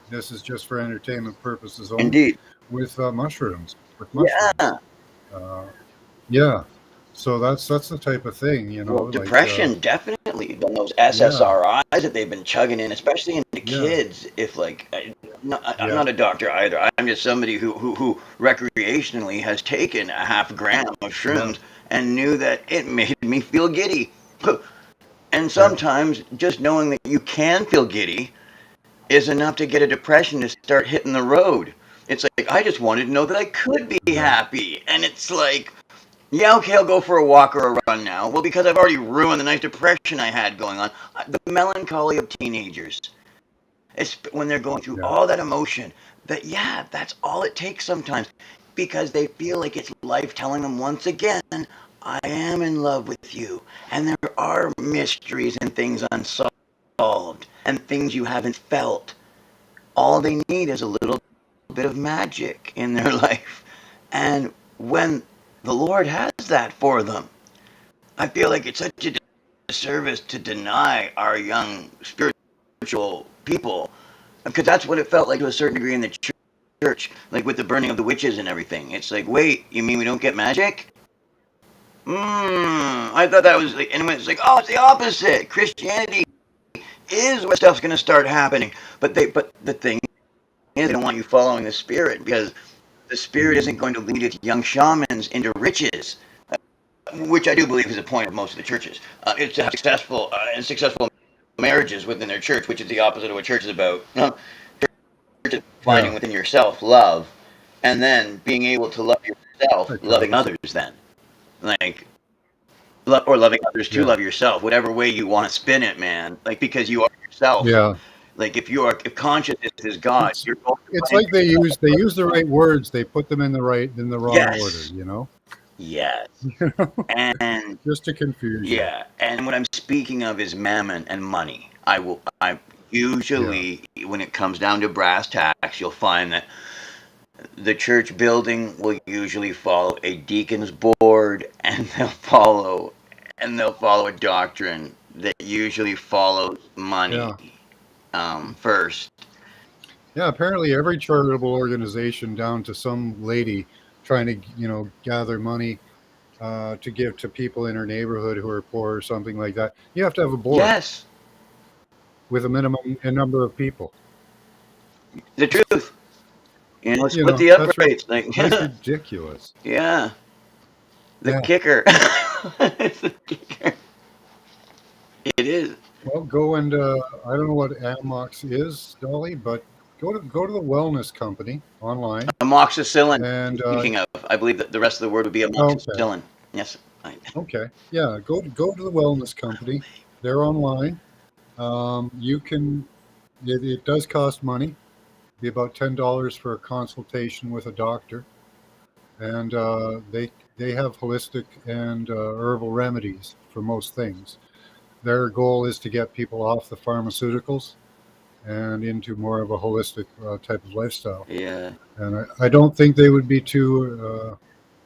this is just for entertainment purposes only. indeed, With mushrooms, with mushrooms. yeah. Uh, yeah. So that's the type of thing, Well, like depression definitely. Then those yeah, SSRIs that they've been chugging in, especially into yeah, kids. If like, I'm yeah, not a doctor either. I'm just somebody who recreationally has taken a half gram of yeah, shrooms and knew that it made me feel giddy. And yeah, sometimes just knowing that you can feel giddy is enough to get a depression to start hitting the road. It's like I just wanted to know that I could be yeah, happy, and it's like yeah, okay, I'll go for a walk or a run now. Well, because I've already ruined the nice depression I had going on. The melancholy of teenagers, it's when they're going through yeah, all that emotion, yeah, that's all it takes sometimes because they feel like it's life telling them once again, I am in love with you. And there are mysteries and things unsolved and things you haven't felt. All they need is a little bit of magic in their life. And when the Lord has that for them, I feel like it's such a disservice to deny our young spiritual people because that's what it felt like to a certain degree in the church, like with the burning of the witches and everything. It's like, wait, you mean we don't get magic? I thought that was like, and it's like, oh, it's the opposite. Christianity is where stuff's going to start happening, but the thing is, they don't want you following the spirit because the spirit hmm isn't going to lead its young shamans into riches, which I do believe is the point of most of the churches. It's to have successful marriages within their church, which is the opposite of what church is about. Church is finding yeah. within yourself love, and then being able to love yourself, It loving helps. others. Then, like, or loving others to Yeah, love yourself, whatever way you want to spin it, man. Like, because you are yourself. yeah. Like, if consciousness is God, It's you're going to it's find like yourself. they use the right words. They put them in the wrong order. Yes, You know, yes, and just to confuse you. yeah, and what I'm speaking of is mammon and money. I Yeah, usually, when it comes down to brass tacks, you'll find that the church building will usually follow a deacon's board, and they'll follow a doctrine that usually follows money yeah, first. yeah. Apparently, every charitable organization, down to some lady trying to gather money to give to people in her neighborhood who are poor or something like that. You have to have a board Yes, with a minimum a number of people. the truth. You know, You split know, the uprights. Like, that's ridiculous. yeah, the Yeah. kicker. It's the kicker. It is. Well, go and I don't know what Amox is, Dolly, but go to the wellness company online Amoxicillin. and Speaking of, I believe that the rest of the word would be okay, amoxicillin. Yes. okay, yeah, go to the wellness company. They're online. You can. It does cost money. Be about $10 for a consultation with a doctor, and they have holistic and herbal remedies for most things. Their goal is to get people off the pharmaceuticals and into more of a holistic type of lifestyle. Yeah. And I don't think they would be too,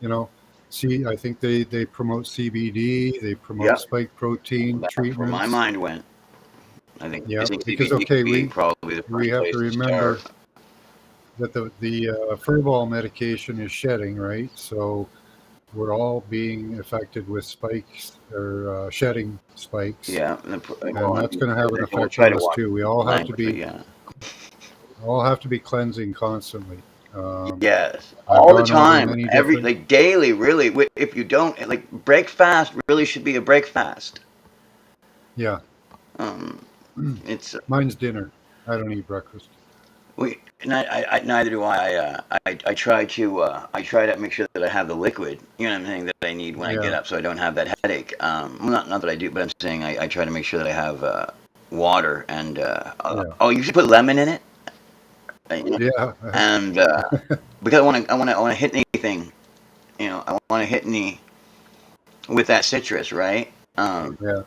you know, see, I think they promote CBD, they promote Yep. spike protein That's where my treatments. mind went. I think Yeah, using because CBD okay, being probably the we first have to place to start. remember that the furball medication is shedding, right? So we're all being affected with spikes or shedding spikes, Yeah. and Well, that's going to have an and we'll effect try on to us watch too. We language, but yeah. all have to be cleansing constantly. Um, Yes, I've all the gone over time, many every different. like daily, really. If you don't like break fast, really should be a break fast. Yeah, Um, it's mine's dinner. I don't eat breakfast. we neither do I. I try to make sure that I have the liquid, you know what I'm saying, that I need when I get Yeah, up, so I don't have that headache. Well, not that I do, but I'm saying I try to make sure that I have water and yeah, oh, you should put lemon in it, you know, yeah, and because I want to hit anything, you know, I want to hit any with that citrus, right? yeah,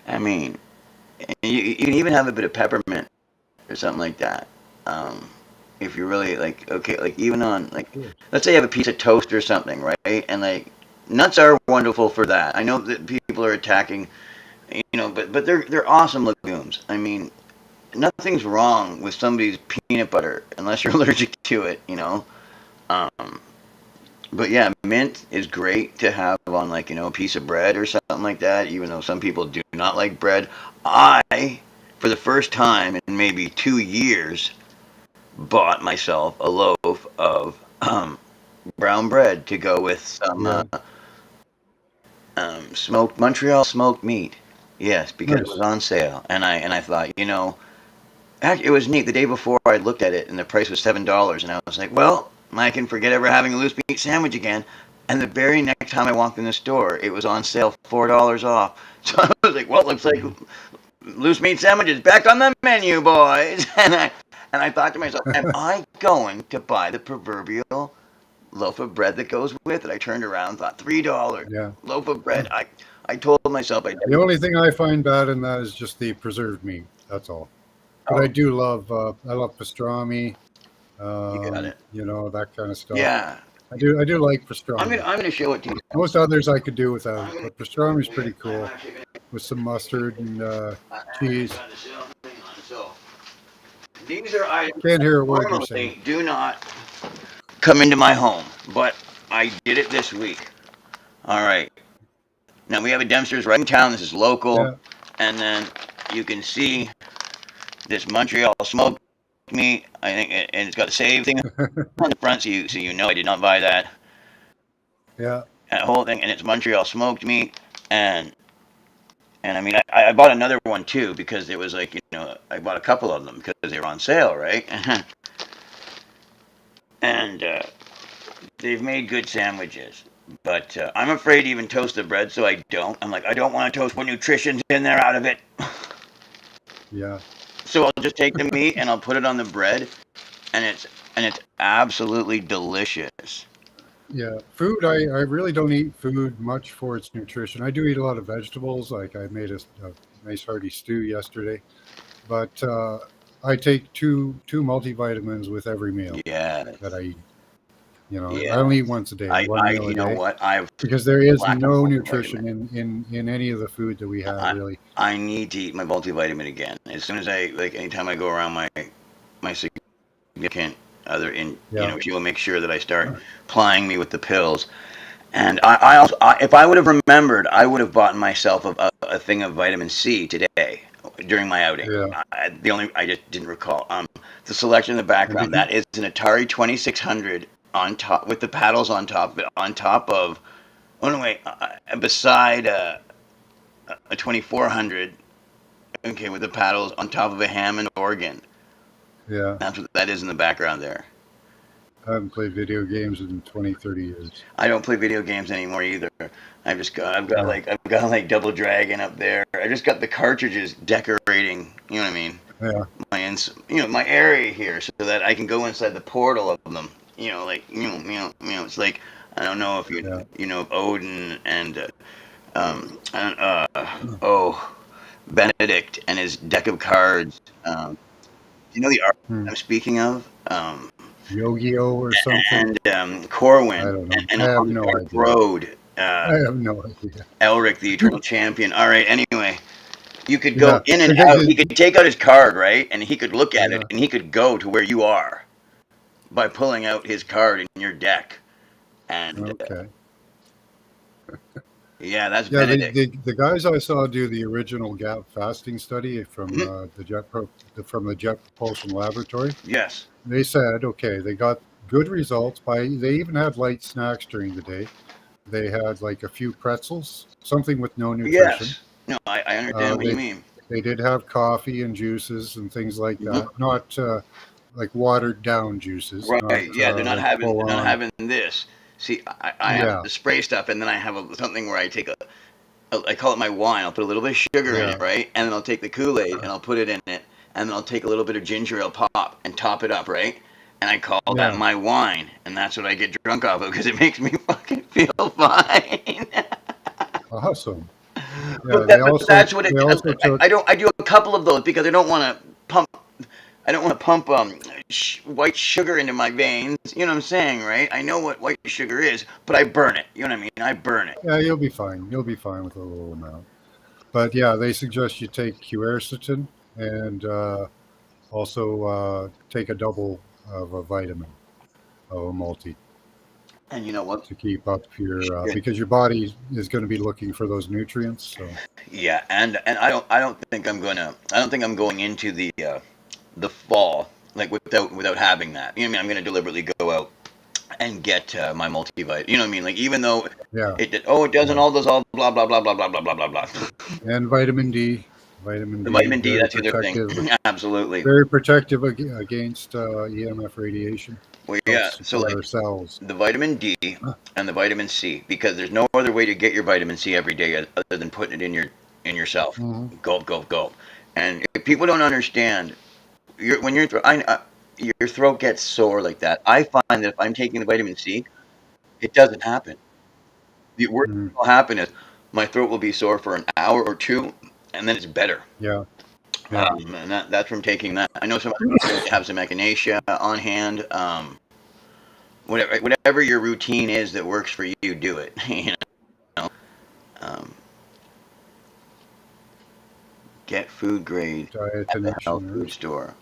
I mean, you can even have a bit of peppermint or something like that. Um, if you really like, okay, like even on like, of course. let's say you have a piece of toast or something, right? And like, nuts are wonderful for that. I know that people are attacking, you know, but they're awesome legumes. I mean, nothing's wrong with somebody's peanut butter unless you're allergic to it, you know. Um, but yeah, mint is great to have on like, you know, a piece of bread or something like that, even though some people do not like bread. I, for the first time in maybe 2 years, bought myself a loaf of brown bread to go with some Yeah, smoked Montreal smoked meat. Yes, because it was nice. on sale, and I thought, you know, actually, it was neat. The day before, I looked at it, and the price was $7, and I was like, "Well, I can forget ever having a loose meat sandwich again." And the very next time I walked in the store, it was on sale, $4 off. So I was like, "Well, looks like Mhm. loose meat sandwiches back on the menu, boys." And I thought to myself, "Am I going to buy the proverbial loaf of bread that goes with it?" I turned around, and thought, $3 Yeah. loaf of bread. I told myself I The never. only thing I find bad in that is just the preserved meat. That's all. But I Oh, do love. I love pastrami. you got it. You know, that kind of stuff. Yeah, I do like I'm gonna pastrami. I'm gonna show it to you. Most others I could do without I'm it, gonna but show pastrami is it to you. pretty I'm cool actually gonna. with some mustard and I actually cheese. got the sale thing on. So these are items Can't that hear a word you're saying. normally do not come into my home, but I did it this week. All right. Now we have a Dempster's right in town. This is local, Yeah, and then you can see this Montreal smoked meat. I think, and it's got the same thing on the front, so you know I did not buy that yeah, that whole thing. And it's Montreal smoked meat, and I mean I bought another one too because it was like, you know, I bought a couple of them because they were on sale, right? And they've made good sandwiches. But I'm afraid to even toast the bread, so I don't. I'm like, I don't want to toast what nutrition's in there out of it. yeah, So I'll just take the meat and I'll put it on the bread, and it's absolutely delicious. yeah. Food. I really don't eat food much for its nutrition. I do eat a lot of vegetables. Like I made a nice hearty stew yesterday, but I take two multivitamins with every meal that Yes, I eat. You know, I yeah. only eat once a day, one meal a You know day, what? I have because there is lack of no multivitamin. nutrition in any of the food that we have I really. I need to eat my multivitamin again. As soon as anytime I go around my significant other, in, you Yeah, know, she will make sure that I start plying me with the pills. And I also, if I would have remembered, I would have bought myself a thing of vitamin C today. during my outing. Yeah. I just didn't recall. The selection in the And did background, you? that is an Atari 2600 on top with the paddles on top, but on top of, oh no wait, beside a 2400. Okay, with the paddles on top of a Hammond organ. Yeah. That's what that is in the background there. I haven't played video games in 20, 30 years. I don't play video games anymore either. Yeah. I've got like Double Dragon up there. I just got the cartridges decorating. You know what I mean? Yeah. My area here so that I can go inside the portal of them. It's like I don't know if Yeah. you know Odin and oh, Benedict and his deck of cards. Do you know the art Hmm. I'm speaking of? Yu-Gi-Oh or something. And I Corwin don't know. and I have along the no Dark idea. Road, I have no idea. Elric, the Eternal Champion. All right, anyway, you could go Yeah. in and The guy out. He did. could take out his card, right? And he could look at it Yeah. and he could go to where you are by pulling out his card in your deck. And Okay. yeah, that's Yeah. The, Benedict. the the guys I saw do the original gap fasting study from Mhm. from the Jet Propulsion Laboratory. Yes. They said, okay, they got good results by. They even had light snacks during the day. They had like a few pretzels, something with no nutrition. Yes. No, I understand what you They mean. they did have coffee and juices and things like Mhm. that. Not like watered down juices, not Right. Yeah, like full they're not on. having this. See, I have Yeah, the spray stuff, and then I have something where I call it my wine. I'll put a little bit of sugar in yeah, it, right? And then I'll take the Kool-Aid and I'll put it in it, and then I'll take a little bit of ginger ale pop and top it up, right? And I call that yeah. my wine, and that's what I get drunk off of because it makes me fucking feel fine. Awesome. Yeah, they But also that's what they it. also took. I do a couple of those because I don't want to pump. I don't want to pump white sugar into my veins. You know what I'm saying, right? I know what white sugar is, but I burn it. You know what I mean? I burn it. Yeah, you'll be fine. You'll be fine with a little amount. But yeah, they suggest you take quercetin and also take a double of a vitamin of a multi And you know what? to keep up your because your body is going to be looking for those nutrients. So Yeah, and I don't think I don't think I'm going into the fall like without having that. You know what I mean? I'm going to deliberately go out and get my multivitamin. You know what I mean? Like even though yeah, it doesn't yeah, all does all blah blah blah blah blah blah blah blah blah. and vitamin D. Vitamin The D, vitamin D, that's the other thing. Absolutely. very protective against EMF radiation. Well, yeah. Helps So for like our cells. the vitamin D and the vitamin C because there's no other way to get your vitamin C every day other than putting it in yourself. Hmm. Gulp, gulp, gulp. And if people don't understand, when your throat gets sore like that, I find that if I'm taking the vitamin C, it doesn't happen. The worst Hmm. thing will happen is my throat will be sore for an hour or two, and then it's better. Yeah, yeah. And that's from taking that. I know some other people have some echinacea on hand. Whatever your routine is that works for you, do it. You know, um, get food grade at the health Diatonation. food store.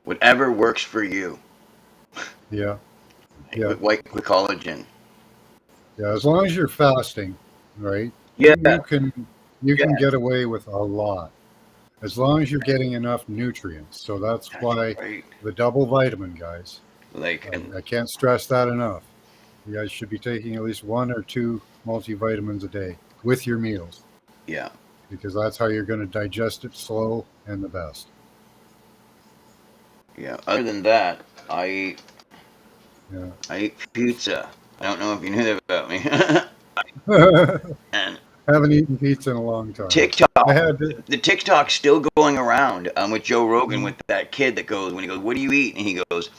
Whatever works for you. Yeah, yeah, With collagen. yeah. As long as you're fasting, right? Yeah, You yeah, can get away with a lot as long as you're getting enough nutrients. So that's that's why right. the double vitamin, guys. Like, and I can't stress that enough. You guys should be taking at least one or two multivitamins a day with your meals yeah, because that's how you're going to digest it slow and the best. yeah. Other than that, Yeah. I eat pizza. I don't know if you knew that about me. And Haven't eaten pizza in a long time. I TikTok, had, the TikTok's still going around with Joe Rogan mm, with that kid that goes when he goes, "What do you eat?" And he goes,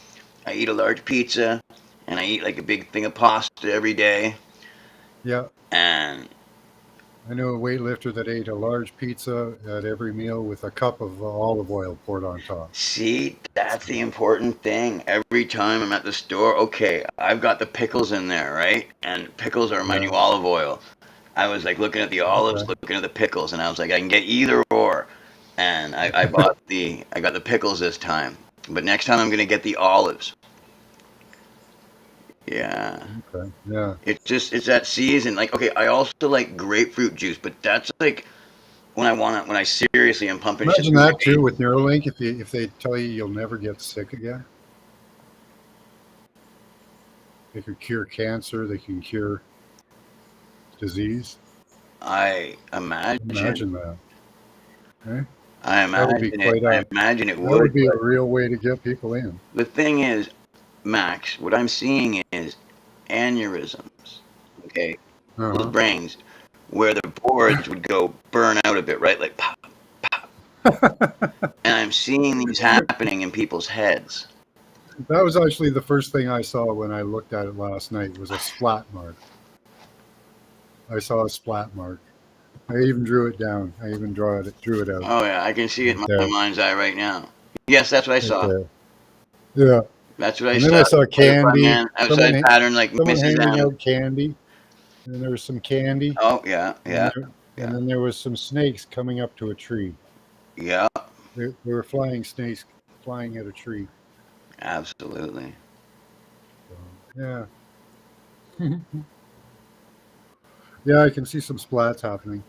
"I eat a large pizza, and I eat like a big thing of pasta every day." yeah, And I knew a weightlifter that ate a large pizza at every meal with a cup of olive oil poured on top. see, that's the important thing. Every time I'm at the store, okay, I've got the pickles in there, right? And pickles are my new Yeah. olive oil. I was like looking at the olives, Okay. looking at the pickles, and I was like, I can get either or. And I got the pickles this time. But next time I'm gonna get the olives. Yeah. Okay. Yeah. It's that season. Like, okay, I also like grapefruit juice, but that's like when I seriously am pumping shit Imagine through my that too veins. with Neuralink. If they tell you you'll never get sick again, they could cure cancer. They can cure disease. I imagine. Imagine that. Eh? I That would be imagine it. quite I a. imagine it That would. would be a But real way to get people in. the thing is, Max, what I'm seeing is aneurysms. Okay, little Uh brains where the boards would go burn out a bit, right? Like pop, pop. huh. And I'm seeing these happening in people's heads. That was actually the first thing I saw when I looked at it last night. Was a splat mark. I saw a splat mark. I even drew it down. I even drew it out Oh yeah, I can see it right in my there, mind's eye right now. Yes, that's what I right saw. there. Yeah. That's what I And then I saw. saw Butterfly candy. man, outside pattern like Someone Mrs. handing Adams. out candy, and then there was some candy, Oh yeah, and yeah, and yeah, then there was some snakes coming up to a tree. yeah. There were flying snakes flying at a tree. Absolutely. So, yeah, yeah, I can see some splats happening.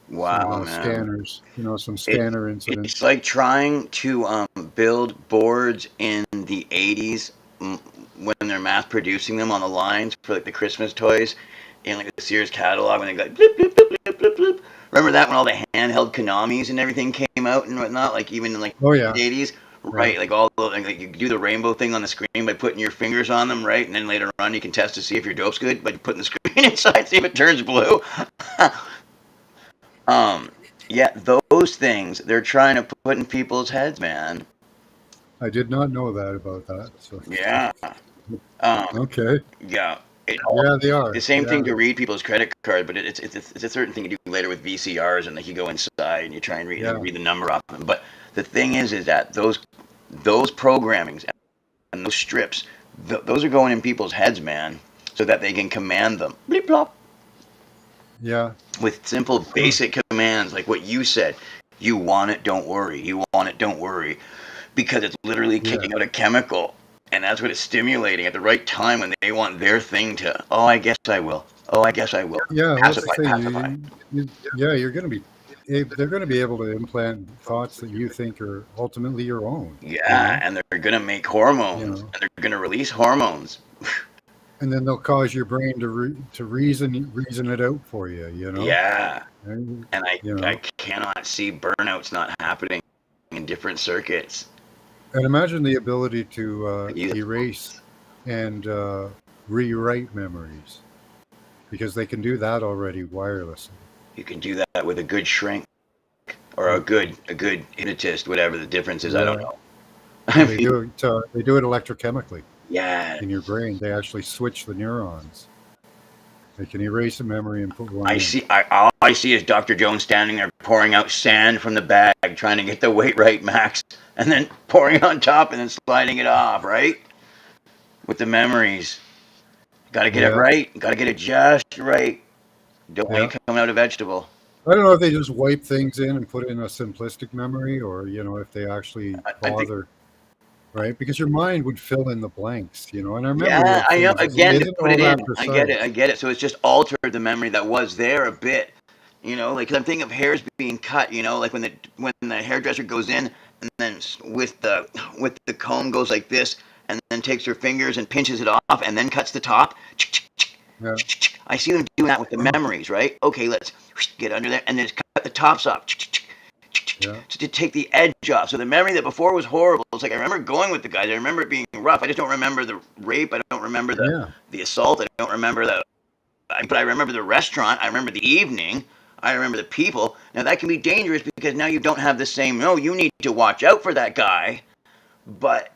Some Wow, man. scanners, some It scanner it's incidents. like trying to build boards in the 80s when they're mass producing them on the lines for like the Christmas toys in like the Sears catalog when they got blip, blip, blip, blip, blip, blip. Remember that when all the handheld Konamis and everything came out and whatnot, like even in like Oh the yeah, 80s, yeah, right? Like all the, like you do the rainbow thing on the screen by putting your fingers on them, right? And then later on you can test to see if your dope's good by putting the screen inside, see if it turns blue. um, yeah, those things they're trying to put in people's heads, man. I did not know that about that. So Yeah. Um, okay, yeah. It all, yeah, they the are. same thing Yeah, to read people's credit card, but it's a certain thing you do later with VCRs, and like you go inside and you try and yeah, read the number off them. But the thing is that those programmings and those strips, those are going in people's heads, man, so that they can command them. Bleep blop. yeah, With simple basic commands like what you said. You want it, don't worry. You want it, don't worry. Because it's literally yeah. kicking out a chemical. And that's what it's stimulating at the right time when they want their thing to, oh, I guess I will. Oh, I guess I will. Yeah, that's the Pacify, thing. pacify. Yeah, you're going to be. They're going to be able to implant thoughts that you think are ultimately your own. You Yeah, know, and they're going to make you hormones know, and they're going to release hormones. and then they'll cause your brain to reason it out for you. Yeah. And, And you I know, cannot see burnouts not happening in different circuits. and imagine the ability to You, erase and rewrite memories because they can do that already wirelessly. you can do that with a good shrink or Yeah, a good hypnotist, whatever the difference is. I don't yeah. know. And I mean, they do it electrochemically yeah. in your brain. They actually switch the neurons. They can erase a memory and put one I in. see. All I see is Dr. Jones standing there pouring out sand from the bag, trying to get the weight right, Max, and then pouring on top and then sliding it off, right? With the memories. Got to get it Yeah, right. Got to get it just right. Don't want yeah. you coming out a vegetable. I don't know if they just wipe things in and put in a simplistic memory, or if they actually I think. bother, right? Because your mind would fill in the blanks, and our memory Yeah, of I know. things Again, to isn't put it all that in, I get it. I precise. get it. So it's just altered the memory that was there a bit. Like 'cause I'm thinking of hairs being cut. Like when the hairdresser goes in and then with the comb goes like this and then takes her fingers and pinches it off and then cuts the top. Yeah, I see them doing that with the memories, right? Okay, let's get under there and then cut the tops off yeah, to take the edge off. So the memory that before was horrible, it's like I remember going with the guys. I remember it being rough. I just don't remember the rape. I don't remember yeah, the assault. I don't remember but I remember the restaurant. I remember the evening. I remember the people. Now that can be dangerous because now you don't have the same. No, you need to watch out for that guy. But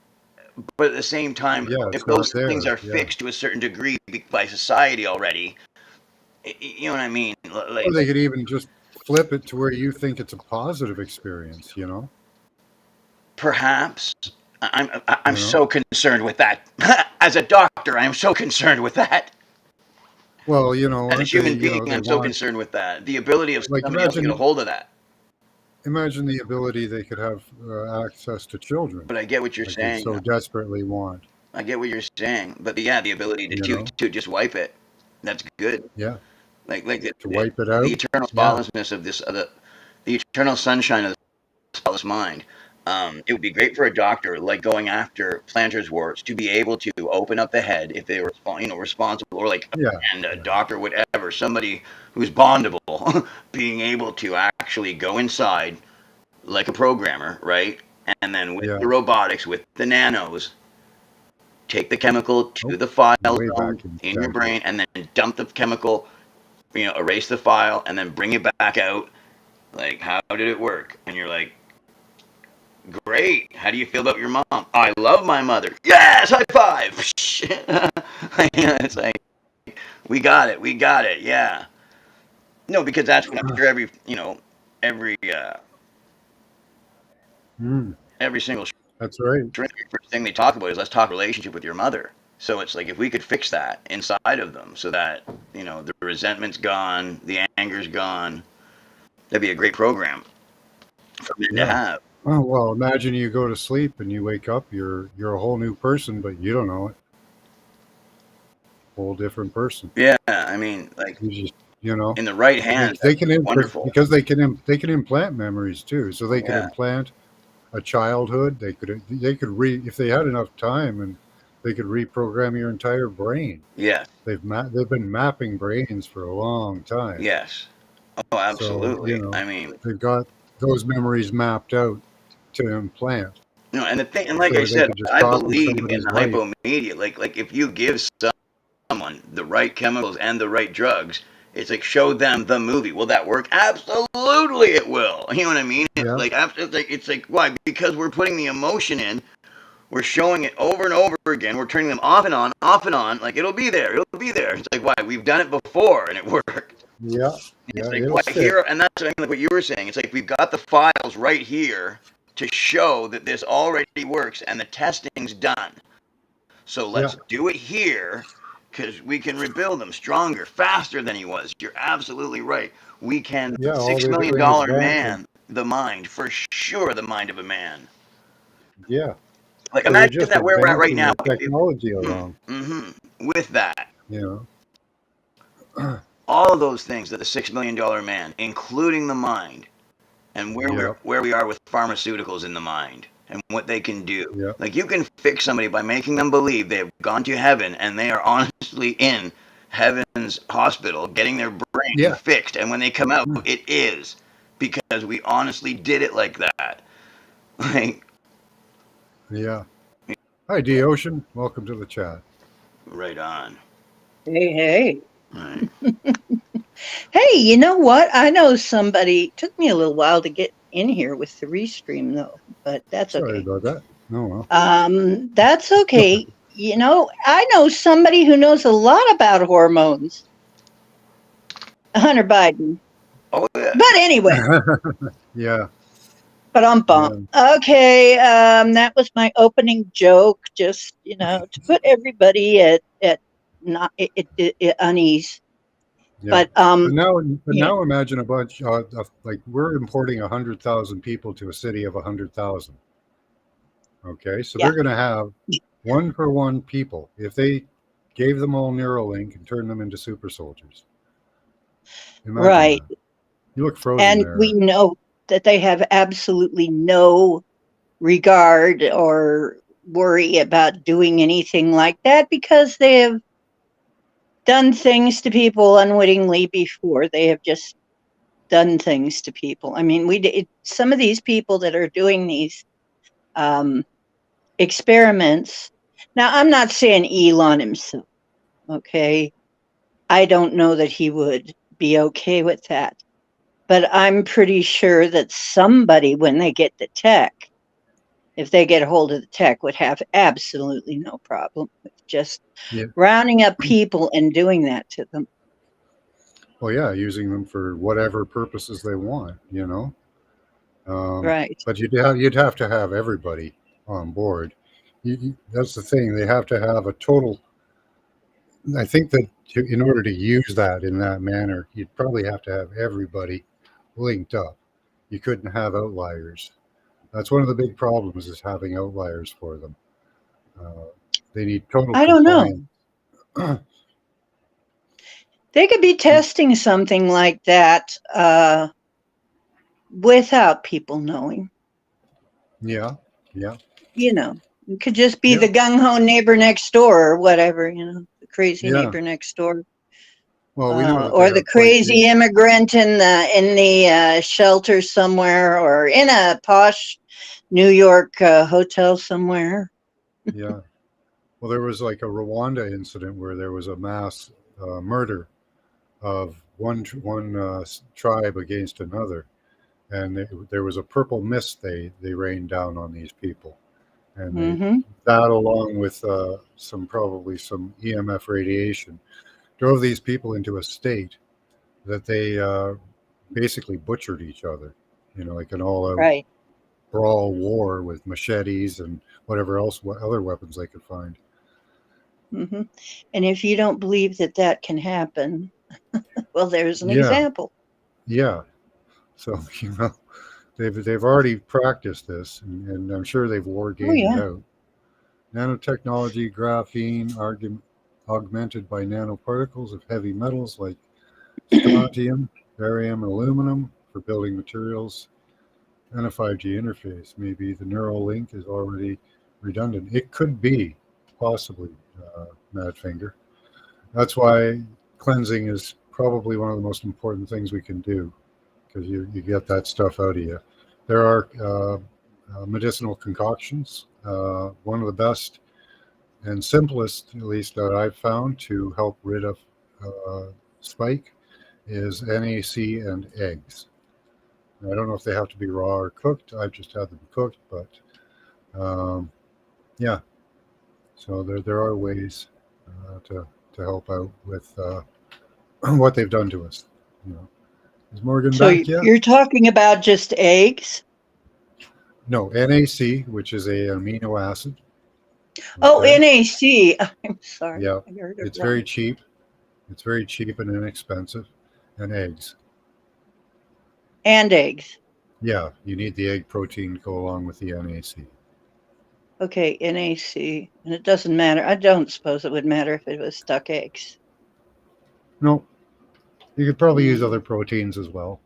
at the same time, yeah. if It's not those things there. are Yeah. fixed to a certain degree by society already, you know what I mean? Or they could even just flip it to where you think it's a positive experience. Perhaps I'm You know. so concerned with that. As a doctor, I am so concerned with that. Well, As a aren't they? human being, They I'm so want concerned with that. The ability of like somebody else to get a hold of that. imagine the ability they could have access to children But I get what you're like they saying. so desperately want. I get what you're saying. But yeah, the ability You know. to just wipe it. That's good. Yeah. like to wipe it out. the eternal Yeah, spotlessness of this the eternal sunshine of the spotless mind. It would be great for a doctor, like going after plantar's warts, to be able to open up the head if they were, responsible, or like yeah, and a yeah, doctor, whatever, somebody who's bondable, being able to actually go inside like a programmer, right? And then with yeah. the robotics, with the nanos, take the chemical Oh, to the file way back zone in in your Stanford. brain, and then dump the chemical, erase the file, and then bring it back out. Like, how did it work? And you're like, great. How do you feel about your mom? I love my mother. Yes, high five. It's like, we got it. We got it. Yeah. No, because that's what after every Mm, every single that's right. shrink, the first thing they talk about is, let's talk relationship with your mother. So it's like, if we could fix that inside of them, so that the resentment's gone, the anger's gone, that'd be a great program for men to Yeah. have. Oh, well, imagine you go to sleep and you wake up, you're a whole new person, but you don't know it. Whole different person. Yeah, I mean, like, You just, you know, in the right hands, they that'd can be wonderful. because they can implant memories too. So they could Yeah, implant a childhood. They could if they had enough time, and they could reprogram your entire brain. yes, They've been mapping brains for a long time. yes. Oh, So, absolutely. I mean, they've got those memories mapped out to implant. and the thing, and like I So they said, could just I copy believe in somebody's the life. hypomedia. Like if you give someone the right chemicals and the right drugs, it's like, show them the movie. Will that work? Absolutely, it will. You know what I mean? It's Yeah, like, it's like why? Because we're putting the emotion in. We're showing it over and over again. We're turning them off and on, off and on. Like, it'll be there. It'll be there. It's like, why? We've done it before and it worked. yeah, It's yeah. like, It'll why stick. here? And that's what I mean, like what you were saying. It's like, we've got the files right here to show that this already works and the testing's done. So Yeah, let's do it here, because we can rebuild him stronger, faster than he was. You're absolutely right. We can yeah. All six they're million doing is dollar man, the mind, for sure, the mind of a man. yeah. Like, So they're imagine just that where we're at right advancing now. the technology Mm, along. with that, You know. all of those things that the $6 million man, including the mind, and Yeah, where we are with pharmaceuticals in the mind and what they can do. yeah, Like, you can fix somebody by making them believe they have gone to heaven, and they are honestly in heaven's hospital getting their brain yeah, fixed, and when they come out, mm, it is, because we honestly did it like that. Like, yeah. Hi, D Ocean. Welcome to the chat. right on. Hey, hey. Right. Hey, you know what? I know somebody, it took me a little while to get in here with the restream though, but that's Sorry okay. about that. Oh well. That's okay. I know somebody who knows a lot about hormones. Hunter Biden. Oh yeah. But anyway, Yeah, but I'm yeah, bummed. Okay, that was my opening joke, just, to put everybody at not at unease. yeah. But But yeah, now imagine a bunch of, like, we're importing 100,000 people to a city of 100,000. Okay, so yeah, they're going to have one for one people if they gave them all Neuralink and turned them into super soldiers. Imagine right. that. You look frozen And we there. know that they have absolutely no regard or worry about doing anything like that because they have done things to people unwittingly before. They have just done things to people. I mean, some of these people that are doing these um, experiments. Now, I'm not saying Elon himself, okay? I don't know that he would be okay with that. But I'm pretty sure that somebody, when they get the tech, if they get a hold of the tech, would have absolutely no problem with just Yeah. rounding up people and doing that to them. Well, yeah, using them for whatever purposes they want. Right. But you'd have to have everybody on board. That's the thing. They have to have a total. I think that in order to use that in that manner, you'd probably have to have everybody linked up. You couldn't have outliers. That's one of the big problems, is having outliers for them. Uh, they need total I don't know. compliance. They could be testing something like that without people knowing. Yeah, yeah, It could just be yeah, the gung-ho neighbor next door or whatever, the crazy yeah. neighbor next door. Well, we know that they Or the are quite crazy immigrant in the shelter somewhere, or in a posh New York hotel somewhere. yeah. Well, there was like a Rwanda incident where there was a mass murder of one tribe against another, and there was a purple mist they rained down on these people, and Mm-hmm. that along with probably some EMF radiation drove these people into a state that they basically butchered each other, like an all-out Right. brawl war with machetes and whatever else, what other weapons they could find. Mm-hmm. And if you don't believe that can happen, well, there's an Yeah, example. yeah. So they've already practiced this, and I'm sure they've war Oh, gamed it yeah. out. Nanotechnology, graphene, augmented by nanoparticles of heavy metals like strontium, barium, and aluminum for building materials, and a 5G interface. Maybe the neural link is already redundant. It could be, possibly, Madfinger. That's why cleansing is probably one of the most important things we can do, because you get that stuff out of you. There are medicinal concoctions. One of the best and simplest, at least that I've found, to help rid of spike is NAC and eggs. I don't know if they have to be raw or cooked. I've just had them cooked, but yeah. So there are ways to help out with what they've done to us. Is Morgan So back yet? you're talking about just eggs? No, NAC, which is a amino acid. Oh, Okay. NAC. I'm sorry. Yeah, I heard it it's wrong. very cheap. It's very cheap and inexpensive. And eggs. And eggs. Yeah, you need the egg protein to go along with the NAC. Okay, NAC. And it doesn't matter. I don't suppose it would matter if it was stuck eggs. No, you could probably use Mm. other proteins as well.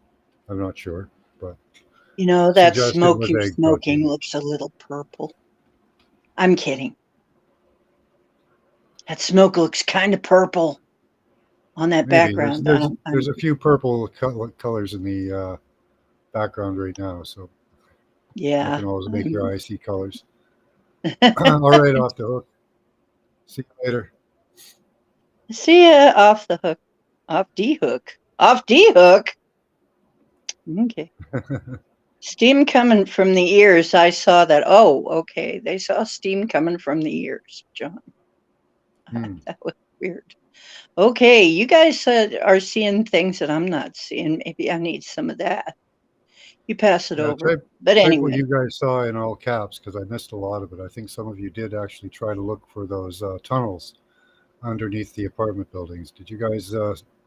I'm not sure, but That suggestion smoke was you're egg smoking protein. looks a little purple. I'm kidding. That smoke looks kind of purple on that Maybe there's background. there's there's a few purple colors in the background right now, so that Yeah. can always make your eyes see colors. All right, off the hook. See you later. See ya off the hook. Off D hook. Off D hook. Okay. Steam coming from the ears. I saw that. Oh, okay. They saw steam coming from the ears, John. That was weird. Okay, you guys are seeing things that I'm not seeing. Maybe I need some of that. You pass it Yeah, over. type But type what anyway, you guys saw in all caps because I missed a lot of it. I think some of you did actually try to look for those tunnels underneath the apartment buildings. Did you guys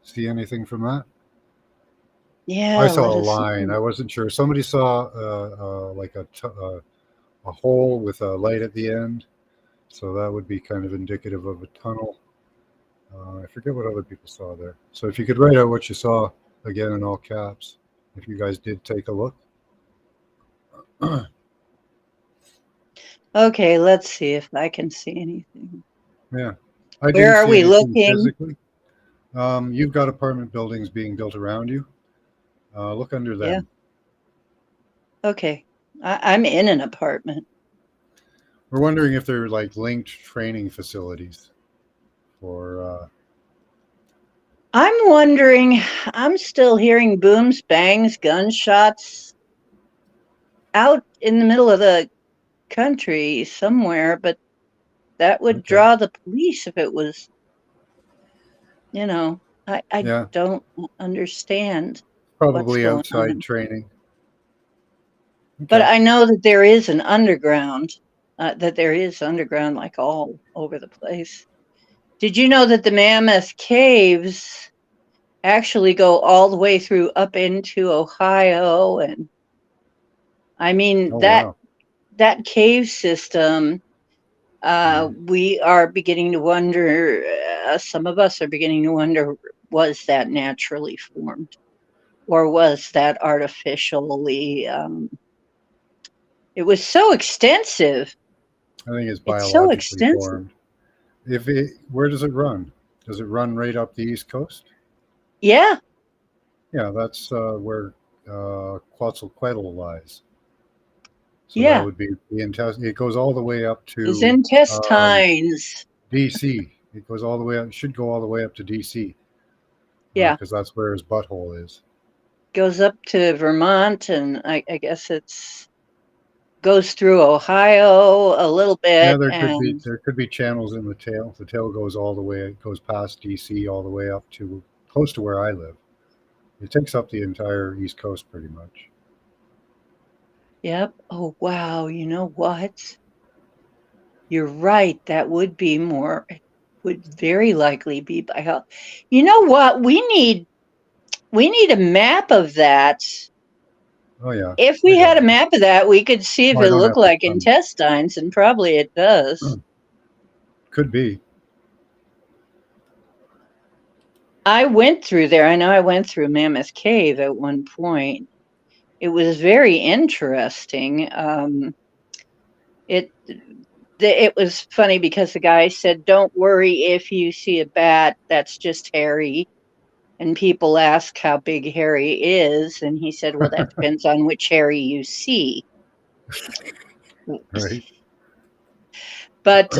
see anything from that? I yeah, saw let a us line. know. I wasn't sure. Somebody saw like a hole with a light at the end, so that would be kind of indicative of a tunnel. I forget what other people saw there. So if you could write out what you saw again in all caps, if you guys did take a look. Okay, let's see if I can see anything. Yeah, I Where didn't are see we anything looking? physically. You've got apartment buildings being built around you. Look under Yeah, them. okay. I'm in an apartment. We're wondering if they're like linked training facilities for. I'm wondering, I'm still hearing booms, bangs, gunshots out in the middle of the country somewhere, but that would Okay. draw the police if it was, I Yeah, don't understand what's probably going outside on. training. But Okay. I know that there is an underground, like all over the place. Did you know that the Mammoth Caves actually go all the way through up into Ohio? And I mean, Oh that wow. that cave system, Mhm. we are beginning to wonder, some of us are beginning to wonder was that naturally formed? Or was that artificially? It was so extensive. I think it's It's so biologically extensive. formed. Where does it run? Does it run right up the East Coast? Yeah, Yeah, that's where Quetzalcoatl lies. So that yeah. would be the intestine. It goes all the way up His to intestines. D.C. It goes all the way up. It should go all the way up to D.C. Yeah, Because that's where his butthole is. goes up to Vermont, and I guess it's goes through Ohio a little Yeah, bit, and there could be channels in the tail. The tail goes all the way. It goes past D.C. all the way up to close to where I live. It takes up the entire East Coast pretty much. yep. Oh wow, you know what? You're right. That would be more. It would very likely be by health. You know what? We need a map of that. Oh yeah, If I we got had a one. map of that, we could see if Well, I it don't looked have to like come. intestines, and probably it does. Could be. I went through there. I know I went through Mammoth Cave at one point. It was very interesting. It it was funny because the guy said, "Don't worry if you see a bat. That's just Harry." And people ask how big Harry is, and he said, "Well, that depends on which Harry you see." Right. But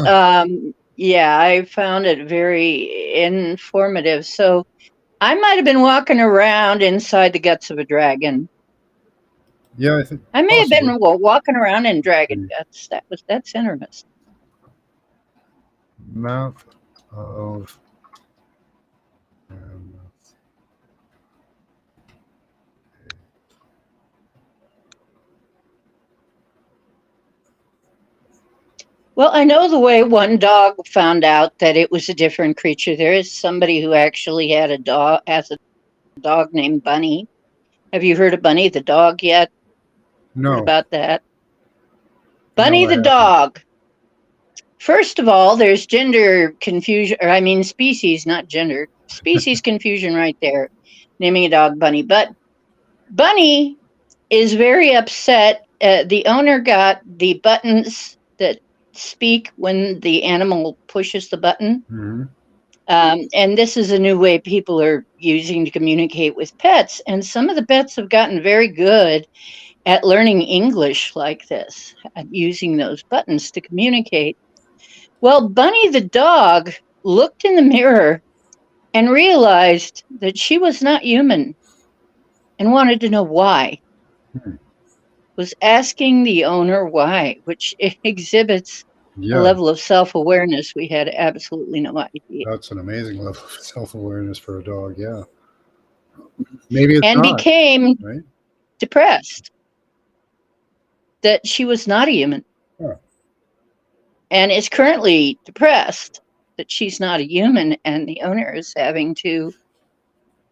yeah, I found it very informative. So I might have been walking around inside the guts of a dragon. Yeah, I think I may have possibly. been walking around in dragon The guts. That's interesting. map of um, Well, I know the way one dog found out that it was a different creature. There is somebody who actually had a dog, has a dog named Bunny. Have you heard of Bunny the dog yet? Heard no, about that? no, Bunny I the haven't. dog. First of all, there's gender confusion, or I mean species, not gender. Species confusion right there, naming a dog Bunny. But Bunny is very upset. The owner got the buttons that speak when the animal pushes the button. Hmm. And this is a new way people are using to communicate with pets. And some of the pets have gotten very good at learning English like this, at using those buttons to communicate. Well, Bunny the dog looked in the mirror and realized that she was not human and wanted to know why. Hmm. Was asking the owner why, which exhibits a Yeah, level of self awareness we had absolutely no idea. that's an amazing level of self awareness for a dog. Yeah, maybe it's And not became right. depressed that she was not a human Huh. and is currently depressed that she's not a human, and the owner is having to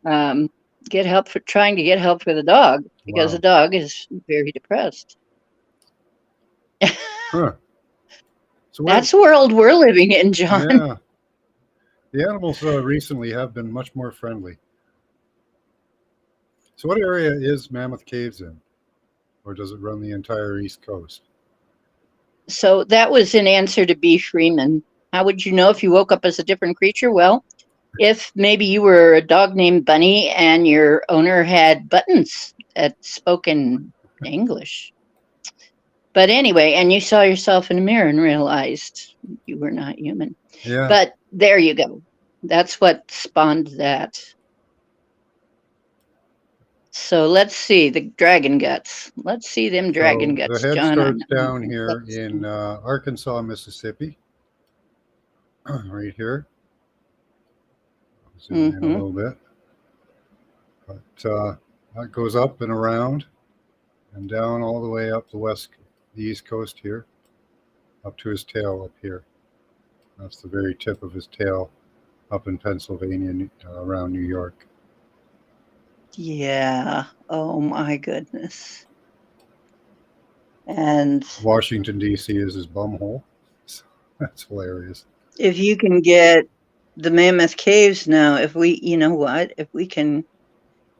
um, get help for trying to get help for the dog because the Wow. dog is very depressed. Huh. So where? That's the world we're living in, John. Yeah, the animals recently have been much more friendly. So what area is Mammoth Caves in, or does it run the entire East Coast? So that was an answer to B. Freeman. How would you know if you woke up as a different creature? Well, if maybe you were a dog named Bunny and your owner had buttons that spoke in English. But anyway, and you saw yourself in a mirror and realized you were not human. Yeah. But there you go. That's what spawned that. So let's see the dragon guts. Let's see them dragon So the guts, head John. starts down here in Arkansas, Mississippi, right here. Zoom in a little bit. But that goes up and around and down all the way up the east coast here, up to his tail up here. That's the very tip of his tail up in Pennsylvania, around New York. Yeah. Oh my goodness. And Washington, D.C. is his bum hole. So that's hilarious. if you can get the Mammoth Caves now. If we, you know what, if we can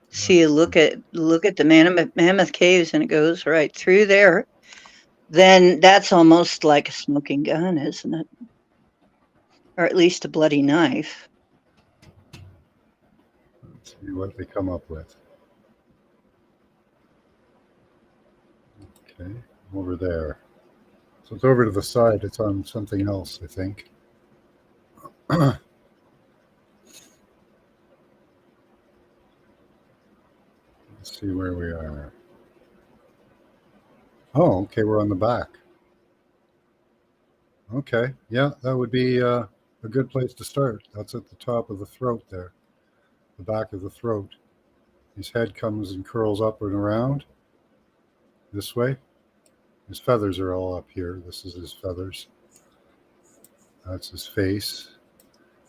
see a look at the Mammoth Caves and it goes right through there, then that's almost like a smoking gun, isn't it? Or at least a bloody knife. Let's see what they come up with. Okay, over there. So it's over to the side. It's on something else, I think. Let's see where we are. Oh, okay, we're on the back. Okay, yeah, that would be a good place to start. That's at the top of the throat there, the back of the throat. His head comes and curls up and around this way. His feathers are all up here. This is his feathers. That's his face.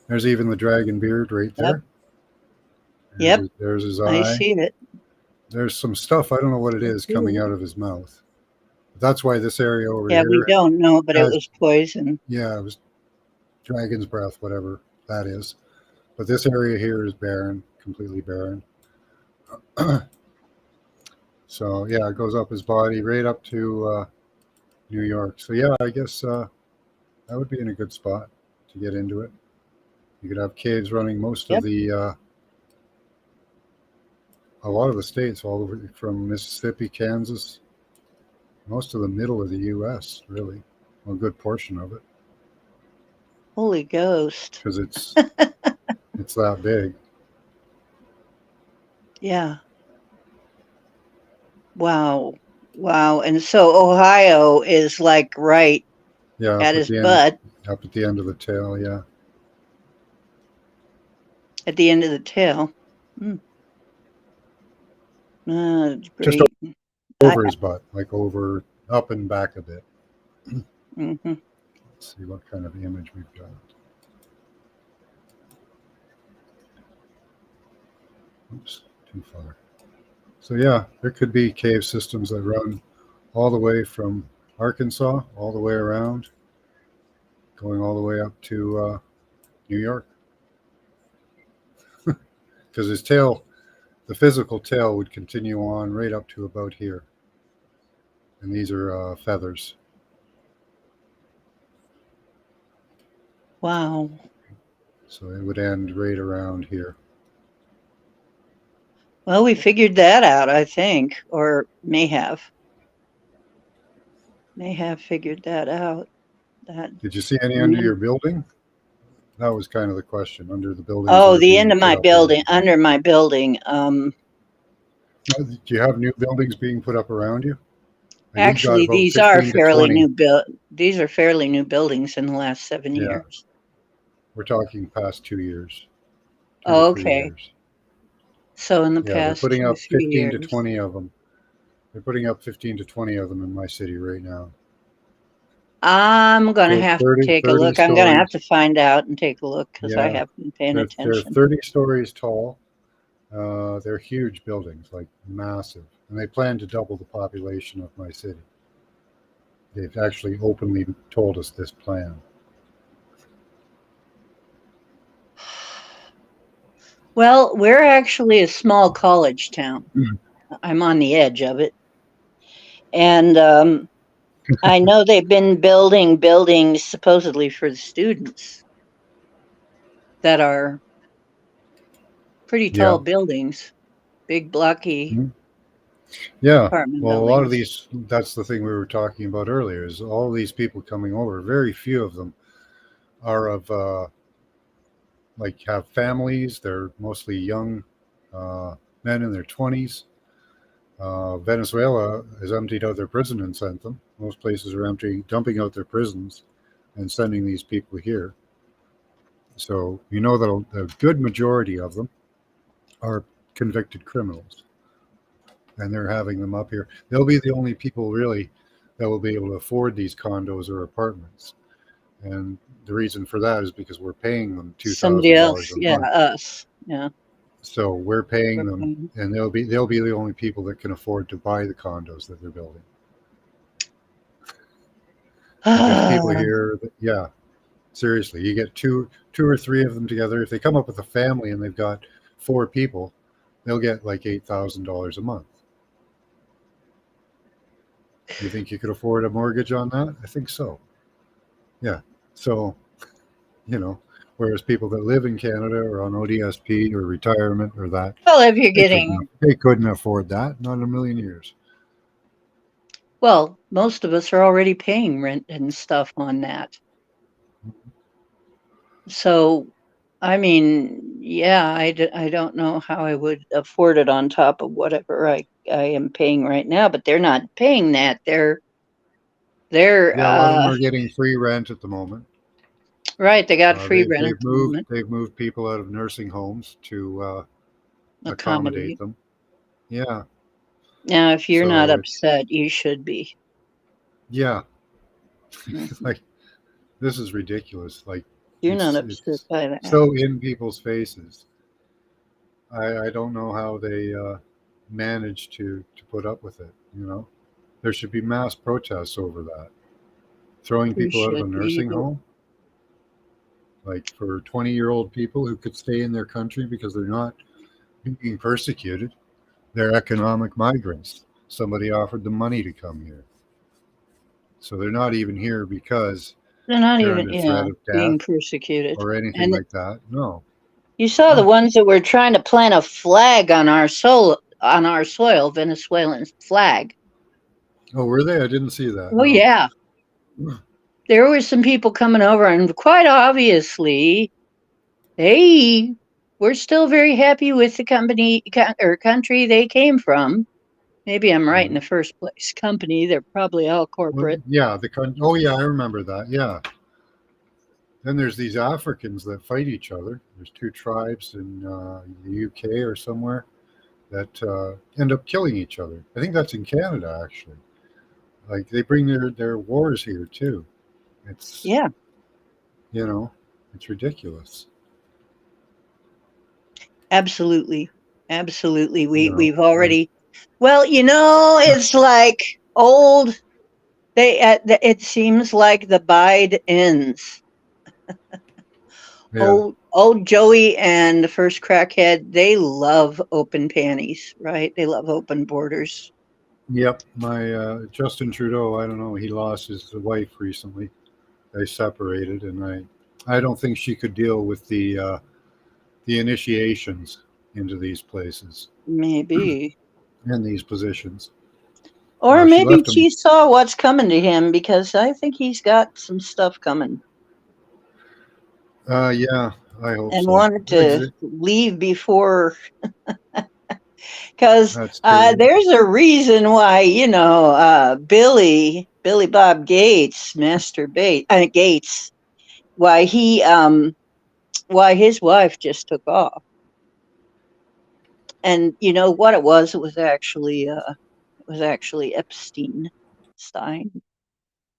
There's even the dragon beard right there. Yep. There's his I eye. see it. There's some stuff, I don't know what it is, coming out of his mouth. But that's why this area over Yeah, here. we don't know, but it has- was poison. Yeah, it was dragon's breath, whatever that is. But this area here is barren, completely barren. So yeah, it goes up his body right up to New York. So yeah, I guess that would be in a good spot to get into it. You could have caves running most Yep. of the a lot of the states, all over from Mississippi, Kansas, most of the middle of the U.S. Really, a good portion of it, Holy Ghost. because it's it's that big. Yeah. Wow. Wow. And so Ohio is like right Yeah, at his butt, up at the end of the tail. Yeah, at the end of the tail. Great. just over his butt, like over, up and back a bit. Mhm. Let's see what kind of image we've got. Oops, too far. So yeah, there could be cave systems that run all the way from Arkansas, all the way around, going all the way up to New York. Because his tail, the physical tail, would continue on right up to about here. And these are feathers. Wow. So it would end right around here. Well, we figured that out, I think, or may have figured that out. That. Did you see any under your building? That was kind of the question. Under the buildings. Oh, the end of my building, under my building. Do you have new buildings being put up around you? Actually, these are fairly new These are fairly new buildings in the last 7 years. We're talking past 2 years. Oh, okay. Years. So in the they're past putting 2 up 3 15 years. to 20 of them. They're putting up 15 to 20 of them in my city right now. I'm going to have to take a look. I'm going to have to find out and take a look because I haven't been paying attention. They're 30 stories tall. They're huge buildings, like massive. And they plan to double the population of my city. They've actually openly told us this plan. Well, we're actually a small college town. I'm on the edge of it. And I know they've been building buildings supposedly for the students that are pretty tall buildings, big blocky apartment well, buildings. a lot of these, that's the thing we were talking about earlier, is all these people coming over, very few of them are of like have families. They're mostly young men in their 20s. Venezuela has emptied out their prison and sent them. Most places are dumping out their prisons and sending these people here. So you know that a good majority of them are convicted criminals, and they're having them up here. They'll be the only people really that will be able to afford these condos or apartments. And the reason for that is because we're paying them $2,000 a month. Yeah, us. Yeah. So we're paying them, and they'll be the only people that can afford to buy the condos that they're building. Because people here, Seriously, you get two or three of them together. If they come up with a family and they've got 4 people, they'll get like $8,000 a month. You think you could afford a mortgage on that? I think so. Yeah. So, you know, whereas people that live in Canada or on ODSP or retirement or that, Well, if you're getting, they couldn't afford that. Not in a million years. well, most of us are already paying rent and stuff on that. So, I mean, yeah, I don't know how I would afford it on top of whatever I am paying right now, but they're not paying that. They're Yeah, a lot of them are getting free rent at the moment. right. They got free rent at They've the moved moment. they've moved people out of nursing homes to accommodate Accommodate. them. Yeah. Now, if you're not So it's upset, you should be. yeah, Mhm. like this is ridiculous. Like You're not upset it's by that. so in people's faces. I don't know how they manage to put up with it. You know, there should be mass protests over that. Throwing There people out of a should be, nursing but home, like for 20-year-old people who could stay in their country because they're not being persecuted. They're economic migrants. Somebody offered them money to come here. So they're not even here because they're not they're even, under threat yeah, of death being persecuted. or anything And like that. No. you saw the ones that were trying to plant a flag on our soil, Venezuelan flag. Oh, were they? I didn't see that. Oh No. yeah, there were some people coming over, and quite obviously, they were still very happy with the company or country they came from. Maybe I'm right in the first place. Company, they're probably all Well, corporate. yeah, oh yeah, I remember that. Yeah. Then there's these Africans that fight each other. There's two tribes in the UK or somewhere that end up killing each other. I think that's in Canada actually. Like they bring their wars here too. It's Yeah, you know, it's ridiculous. absolutely, absolutely. You know, We've already. Well, it's like old. It seems like the bide ends. yeah. Old Joey and the first crackhead, they love open panties, right? They love open borders. Yep, my Justin Trudeau. I don't know. He lost his wife recently. They separated, and I don't think she could deal with the initiations into these places Maybe. and these positions. Or She maybe left him. she saw what's coming to him because I think he's got some stuff coming Yeah, I hope and so. wanted to leave before. Because That's true. there's a reason why, Billy Bob Gates, Gates, why why his wife just took off. And you know what it was? It was actually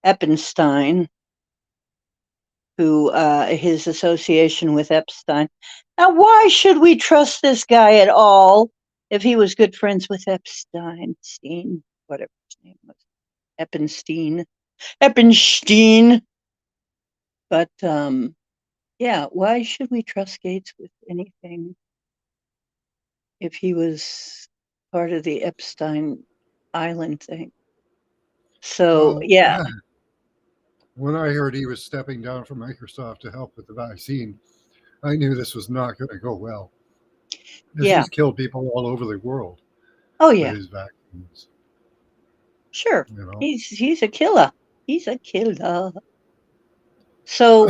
Eppenstein, who his association with Epstein. Now, why should we trust this guy at all if he was good friends with Epstein, whatever his name was, Eppenstein? But yeah, why should we trust Gates with anything if he was part of the Epstein Island thing? So Well, yeah, when I heard he was stepping down from Microsoft to help with the vaccine, I knew this was not going to go well because yeah, he's killed people all over the world oh with yeah, his vaccines. sure. You know. He's a killer. He's a killer. So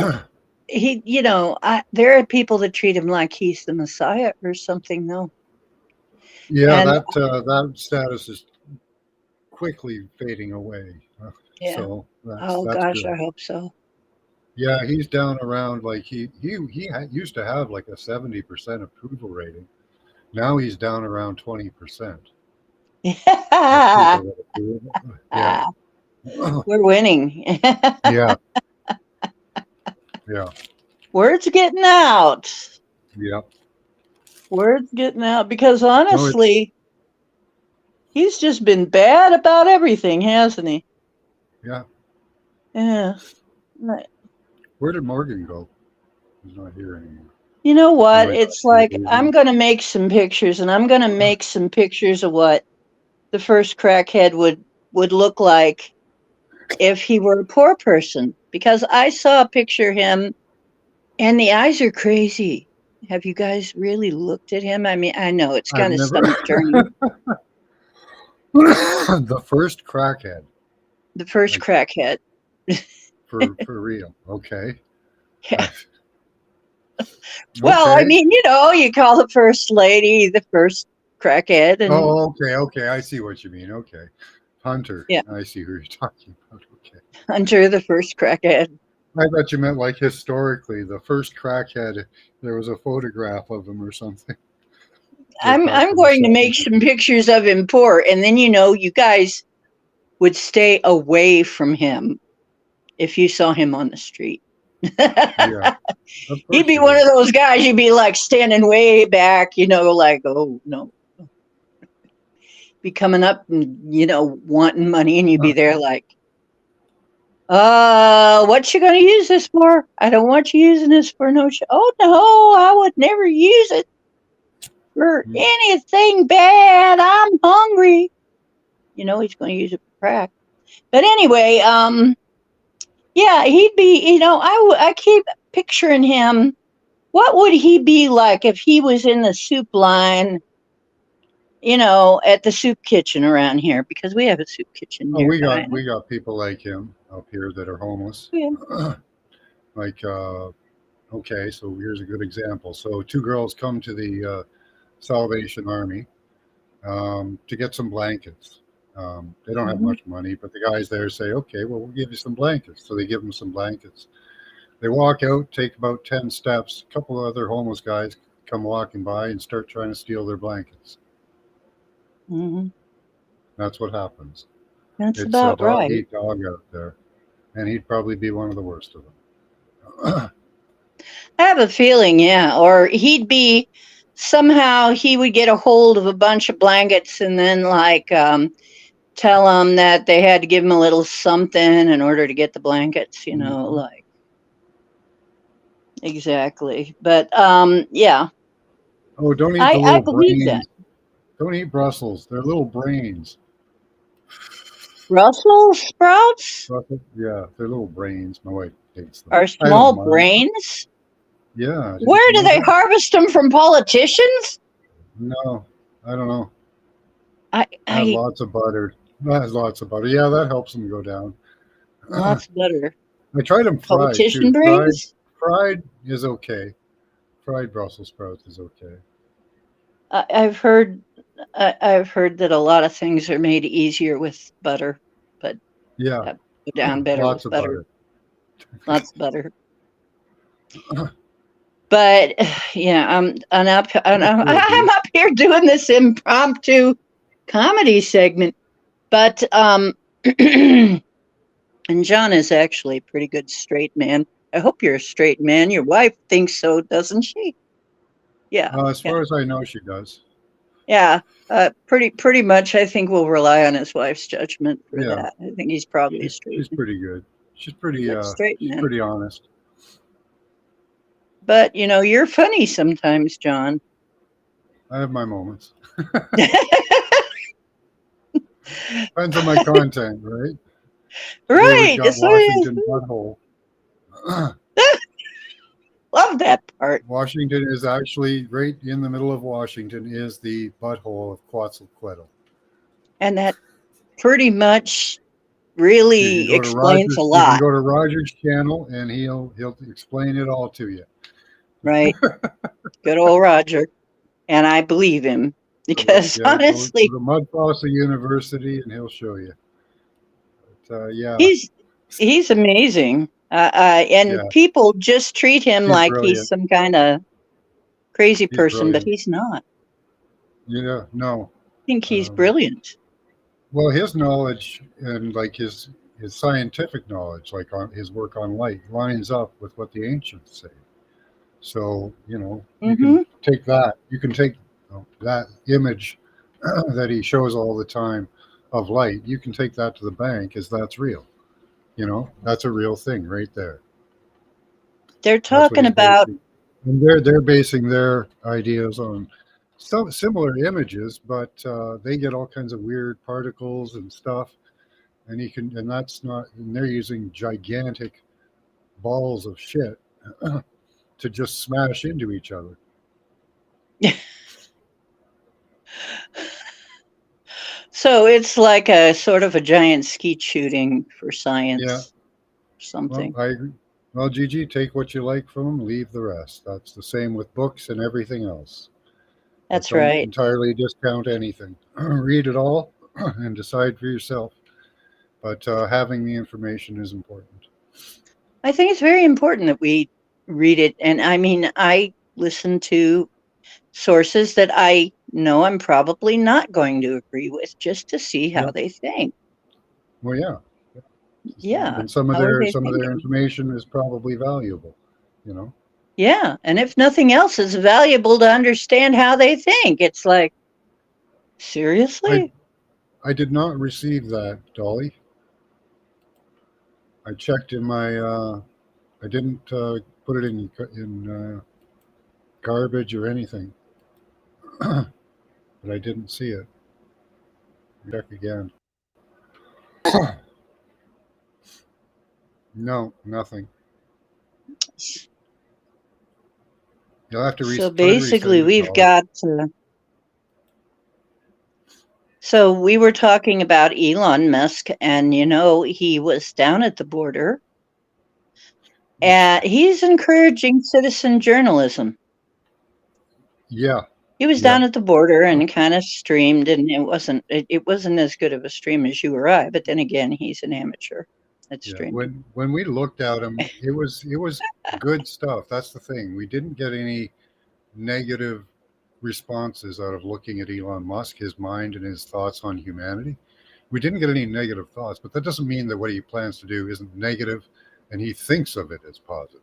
there are people that treat him like he's the Messiah or something, though. Yeah, And that status is quickly fading away. yeah, So oh that's gosh, good. I hope so. Yeah, he's down around like used to have like a 70% approval rating. Now he's down around 20% of Yeah, people that approve. Yeah. we're winning. Yeah. Yeah. Word's getting out. Yeah. Word's getting out because No, it's honestly, he's just been bad about everything, hasn't he? yeah. Yeah. Right. Where did Morgan go? He's not here anymore. You know Oh, what? I It's thought like he was I'm going to make some pictures, and I'm going to make some pictures of what the first crackhead would look like if he were a poor person. Because I saw a picture of him, and the eyes are crazy. Have you guys really looked at him? I mean, I know it's I've kind of never. stomach turning. The first crackhead, The first like crackhead. for real. Okay. Yeah. I- Well, I okay. mean, you call the first lady the first crackhead, and Oh, okay. Okay. I see what you mean. Okay. Hunter. yeah, I see who you're talking about. Okay. Hunter the first crackhead. I thought you meant like historically, the first crackhead. There was a photograph of him or something. Like back I'm in the going to make some 70s. pictures of him poor, and then you guys would stay away from him if you saw him on the street. Yeah. Of He'd course be you one would. of those guys. You'd be like standing way back, like, oh no, be coming up and wanting money, and you'd be there like, what you gonna use this for? I don't want you using this for no. Oh no, I would never use it for anything bad. I'm hungry. He's going to use it for crack. But anyway, yeah, he'd be. I keep picturing him. What would he be like if he was in the soup line? At the soup kitchen around here, because we have a soup kitchen Oh, nearby. we got people like him up here that are homeless. Yeah. Like, okay, so here's a good example. So two girls come to the Salvation Army to get some blankets. They don't have Mhm. much money, but the guys there say, okay, well, we'll give you some blankets. So they give them some blankets. They walk out, take about 10 steps. A couple of other homeless guys come walking by and start trying to steal their blankets. Mhm. That's what happens. That's It's a about dog right. eat dog out there, and he'd probably be one of the worst of them. I have a feeling, yeah. Or somehow he would get a hold of a bunch of blankets and then like tell them that they had to give him a little something in order to get the blankets. Mhm. Like exactly. But yeah, Oh, don't eat the I little believe that. brains. Don't eat Brussels. They're little brains. Brussels sprouts Brussels? Yeah, they're little brains. My wife hates them. are I don't small mind. brains. Yeah, didn't Where you do know they that? harvest them from? Politicians? No, I don't know. I Add I lots of butter. That has lots of butter. Yeah, that helps them go down. lots better. I tried them fried Politician too. brains? Fried is okay. Fried Brussels sprouts is okay. I've heard I've heard that a lot of things are made easier with butter, but Yeah, go down better lots with of butter. butter. Lots of butter. But yeah, I'm Maybe. up here doing this impromptu comedy segment. But and John is actually a pretty good straight man. I hope you're a straight man. Your wife thinks so, doesn't she? Yeah, As yeah, far as I know, she does. yeah. Pretty much. I think we'll rely on his wife's judgment for Yeah, that. I think he's probably a straight she's pretty good. good straight She's man. pretty honest. But you're funny sometimes, John. I have my moments. Depends on my content, right? Today we've Right. got Washington butthole. Love that part. Washington is actually right in the middle of Washington is the butthole of Quetzalcoatl. And that pretty much You can really go to explains a Rogers. You can lot, go to Rogers' channel, and he'll explain it all to you. right? Good old Roger. And I believe him because Yeah, go honestly, to Mudfossil University, and he'll show you. But, yeah, he's he's amazing. And yeah, people just treat him he's like he's brilliant. some kind of crazy He's person, but brilliant. he's not. Yeah, no. I think he's Um, brilliant. well, his knowledge and like his scientific knowledge, like on his work on light, lines up with what the ancients say. So you can Hmm. take that. You can take that image that he shows all the time of light. You can take that to the bank as that's real. That's a real thing right there. They're That's what talking he's about, basing. And they're basing their ideas on some similar images, but they get all kinds of weird particles and stuff. And that's not, and they're using gigantic balls of shit to just smash into each other. so it's like a sort of a giant skeet shooting for Yeah. science or Well, something. I agree. Well, Gigi, take what you like from them, leave the rest. That's the same with books and everything else. But That's don't right. entirely discount anything. Read it all and decide for yourself. But having the information is important. I think it's very important that we read it. And I mean, I listen to sources that I know I'm probably not going to agree with just to see how Yeah. they think. Well, yeah. Yeah. And How are they some of their thinking? information is probably valuable. You know. Yeah. And if nothing else, it's valuable to understand how they think. It's like, I seriously? I did not receive that, Dolly. I checked in my. I didn't put it in garbage or anything, but I didn't see it. Check again. No, nothing. You'll have to So try to basically, resend it, we've Dolly. got. So we were talking about Elon Musk, and he was down at the border. He's encouraging citizen journalism. Yeah, He was yeah, down at the border and kind of streamed, and it wasn't as good of a stream as you or I. But then again, he's an amateur at yeah. streaming. When we looked at him, it was good stuff. That's the thing. We didn't get any negative responses out of looking at Elon Musk, his mind and his thoughts on humanity. We didn't get any negative thoughts, but that doesn't mean that what he plans to do isn't negative, and he thinks of it as positive,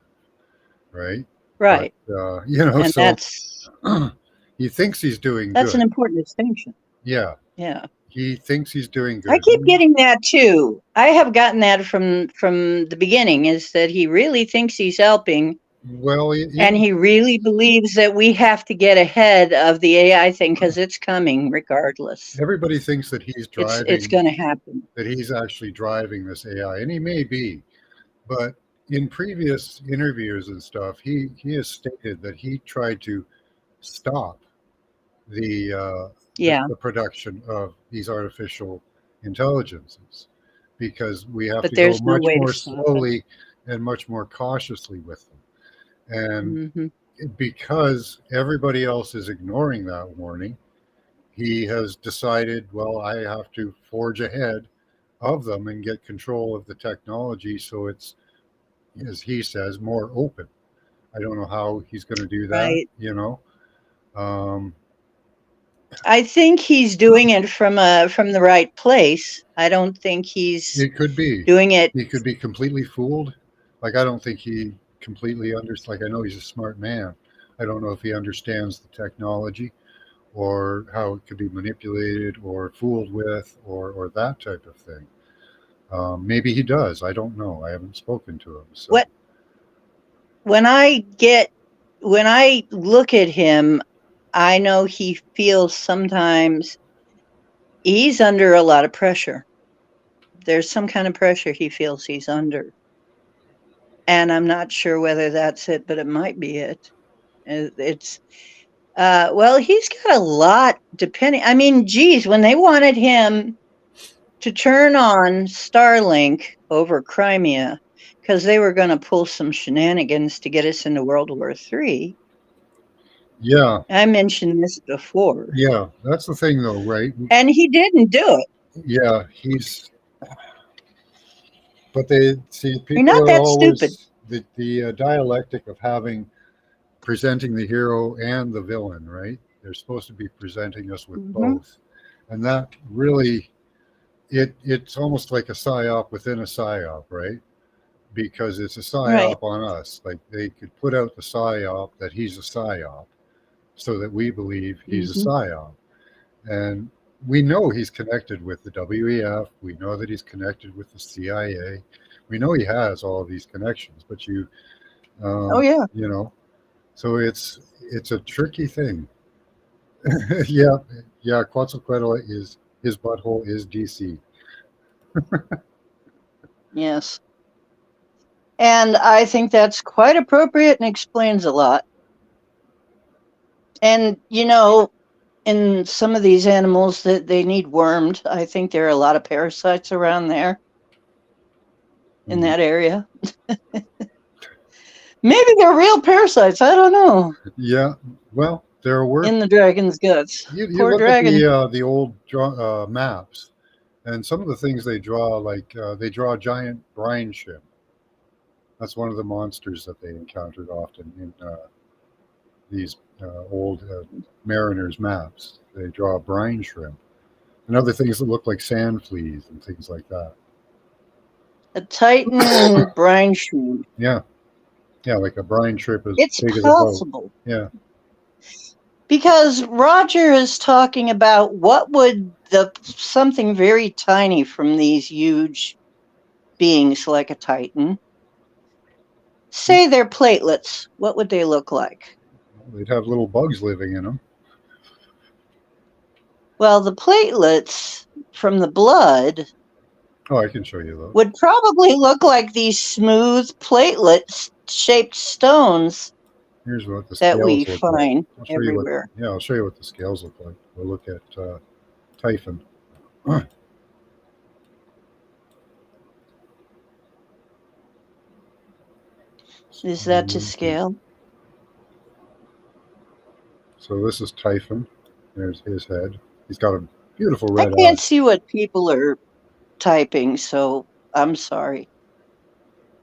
right? But Right, and so he thinks he's doing that's an good. important distinction. Yeah, Yeah. he thinks he's doing I good. keep getting that too. I have gotten that from the beginning, is that he really thinks he's helping, Well, and he really believes that we have to get ahead of the AI thing because it's coming regardless. everybody thinks that he's It's driving, going to happen. that he's actually driving this AI, and he may be. But in previous interviews and stuff, he has stated that he tried to stop the Yeah, the production of these artificial intelligences because we have but to go there's no much way to more stop it. slowly and much more cautiously with them. And Hmm. because everybody else is ignoring that warning, he has decided, well, I have to forge ahead of them and get control of the technology so it's, as he says, more open. I don't know how he's going to do that, Right. Um, I think he's doing it from the right place. I don't think he's it could be. doing it. He could be completely fooled. Like, I don't think he completely understands. Like, I know he's a smart man. I don't know if he understands the technology or how it could be manipulated or fooled with or that type of thing. Maybe he does. I don't know. I haven't spoken to him. So, What when I look at him, I know he feels sometimes he's under a lot of pressure. There's some kind of pressure he feels he's under. And I'm not sure whether that's it, but it might be it. It's well, he's got a lot depending. I mean, geez, when they wanted him to turn on Starlink over Crimea because they were going to pull some shenanigans to get us into World War III. yeah, I mentioned this before. yeah, that's the thing, though, right? And he didn't do it. Yeah, he's. But they see You're people not are that stupid. always the dialectic of having presenting the hero and the villain, right? They're supposed to be presenting us with Mm-hmm. both, and that really it's almost like a psyop within a psyop, right? Because it's a Right. psyop on us. Like they could put out the psyop that he's a psyop, so that we believe he's a Mm-hmm. psyop, and we know he's connected with the WEF. We know that he's connected with the CIA. We know he has all of these connections, but Oh yeah. You know, so it's a tricky thing. Yeah, yeah. Quetzalcoatl is his butthole is DC. Yes. And I think that's quite appropriate and explains a lot. And in some of these animals that they need wormed, I think there are a lot of parasites around there in that area. Maybe they're real parasites. I don't know. Yeah. Well, there were. In the dragon's guts. You Poor look at dragon. the old maps, and some of the things they draw, like they draw a giant brine ship. That's one of the monsters that they encountered often in these old mariners' maps. They draw a brine shrimp and other things that look like sand fleas and things like that. A Titan brine shrimp. Yeah, yeah, like a brine shrimp as It's big as a boat. possible. Yeah, Because Roger is talking about what would something very tiny from these huge beings like a Titan, say they're platelets, what would they look like? they'd have little bugs living in them. Well, the platelets from the blood Oh, I can show you those. would probably look like these smooth platelet-shaped stones Here's what the that we scales look find like. everywhere. I'll show you what the scales look like. We'll look at Typhon. Is that to scale? So this is Typhon. There's his head. He's got a beautiful I red eye. can't see what people are typing, so I'm sorry.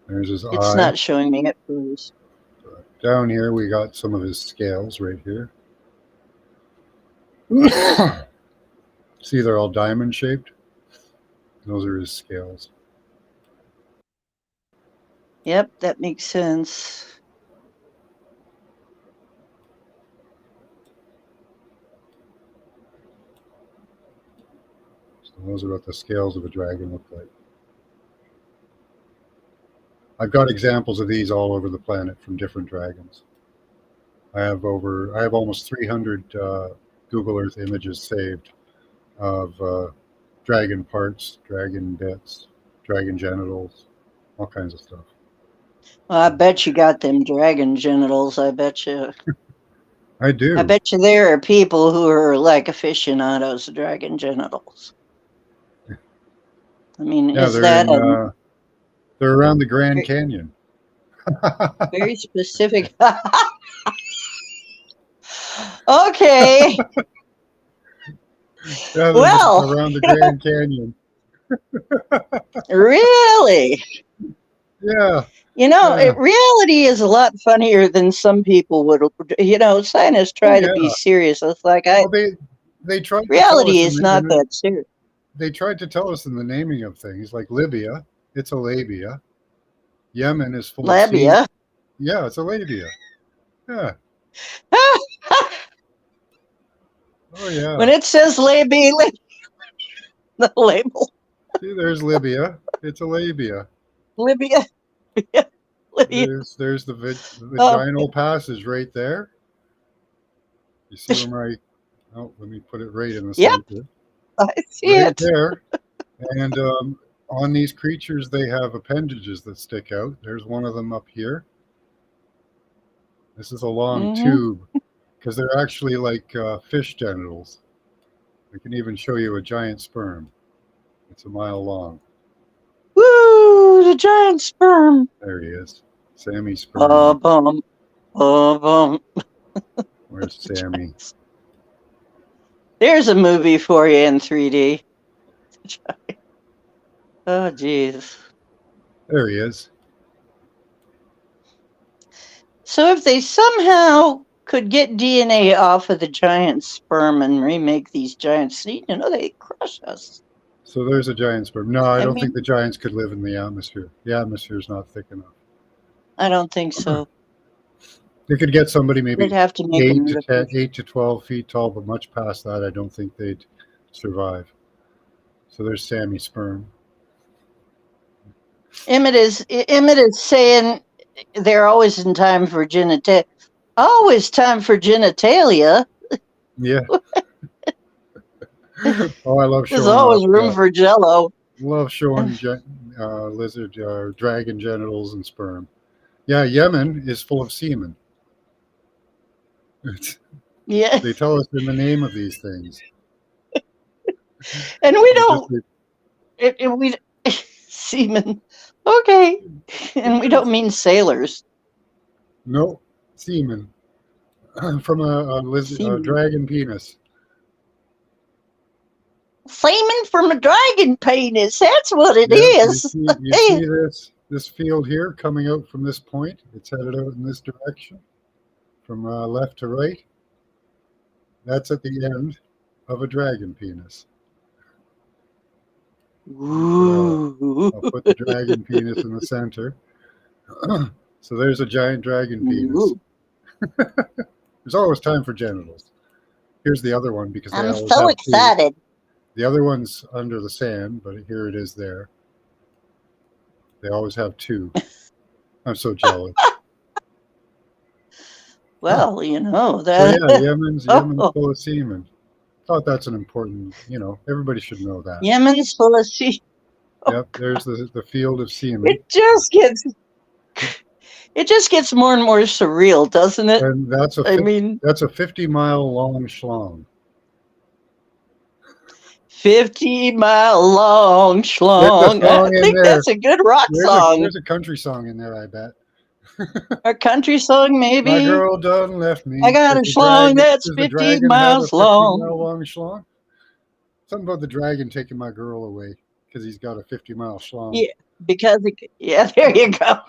There's his It's eye. not showing me at first. Down here we got some of his scales right here. See, they're all diamond shaped. Those are his scales. Yep, that makes sense. So those are what the scales of a dragon look like. I've got examples of these all over the planet from different dragons. I have almost 300 Google Earth images saved of dragon parts, dragon bits, dragon genitals, all kinds of stuff. Well, I bet you got them dragon genitals. I bet you. I do. I bet you there are people who are like aficionados of dragon genitals. I mean, Yeah, is that they're around the Grand Canyon. very specific? Okay. Yeah, Well, around the Grand Canyon. Really? Yeah. Reality is a lot funnier than some people would. Scientists try to be serious. It's like they tried. Reality is not that serious. They tried to tell us in the naming of things, like Libya, it's a labia. Yemen is full of sea. Yeah, it's a labia. Yeah. Oh yeah. When it says labia, the label. See, there's Libya. It's a labia. Libya. There's the vaginal passage right there. You see where let me put it right in the center. I see right it. There. And on these creatures, they have appendages that stick out. There's one of them up here. This is a long tube because they're actually like fish genitals. I can even show you a giant sperm. It's a mile long. Woo! The giant sperm. There he is. Sammy Sperm. Where's Sammy? There's a movie for you in 3D. Oh, geez. There he is. So if they somehow could get DNA off of the giant sperm and remake these giants, they'd crush us. So there's a giant sperm. No, I don't think the giants could live in the atmosphere. The atmosphere's not thick enough. I don't think so. They could get somebody maybe they'd have to make 8 to 12 feet tall, but much past that, I don't think they'd survive. So there's Sammy Sperm. Emmett is saying they're always in time for genitalia. Always time for genitalia. Yeah. Oh, I love There's showing off. always room for Jello. Love showing lizard, dragon genitals and sperm. Yeah, Yemen is full of semen. Yeah, They tell us in the name of these things. and we They just don't. We seamen. Okay, and we don't mean sailors. no semen from a Semen. dragon penis. Semen from a dragon penis. That's what it Yeah, is. you see this field here coming out from this point. It's headed out in this direction from left to right. That's at the end of a dragon penis. Ooh. I'll put the dragon penis in the center. So there's a giant dragon penis. Ooh. There's always time for genitals. Here's the other one because they I'm always so have two. excited. The other one's under the sand, but here it is there. They always have two. I'm so jealous. Well, you know So that. yeah, Yemen's Oh, full of semen. Thought that's an important, everybody should know that. Yemen's full of sea. Yep, there's the field of semen. It just gets more and more surreal, doesn't it? And that's I mean, a 50-mile long schlong. 50-mile long There's a schlong. I song in think there. that's a good rock song. There's a country song in there, I bet. A country song, My maybe. girl done left me. I got a schlong that's Does the 50 dragon have a miles 50-mile long. long schlong? Something about the dragon taking my girl away because he's got a 50-mile schlong. Yeah, because there you go.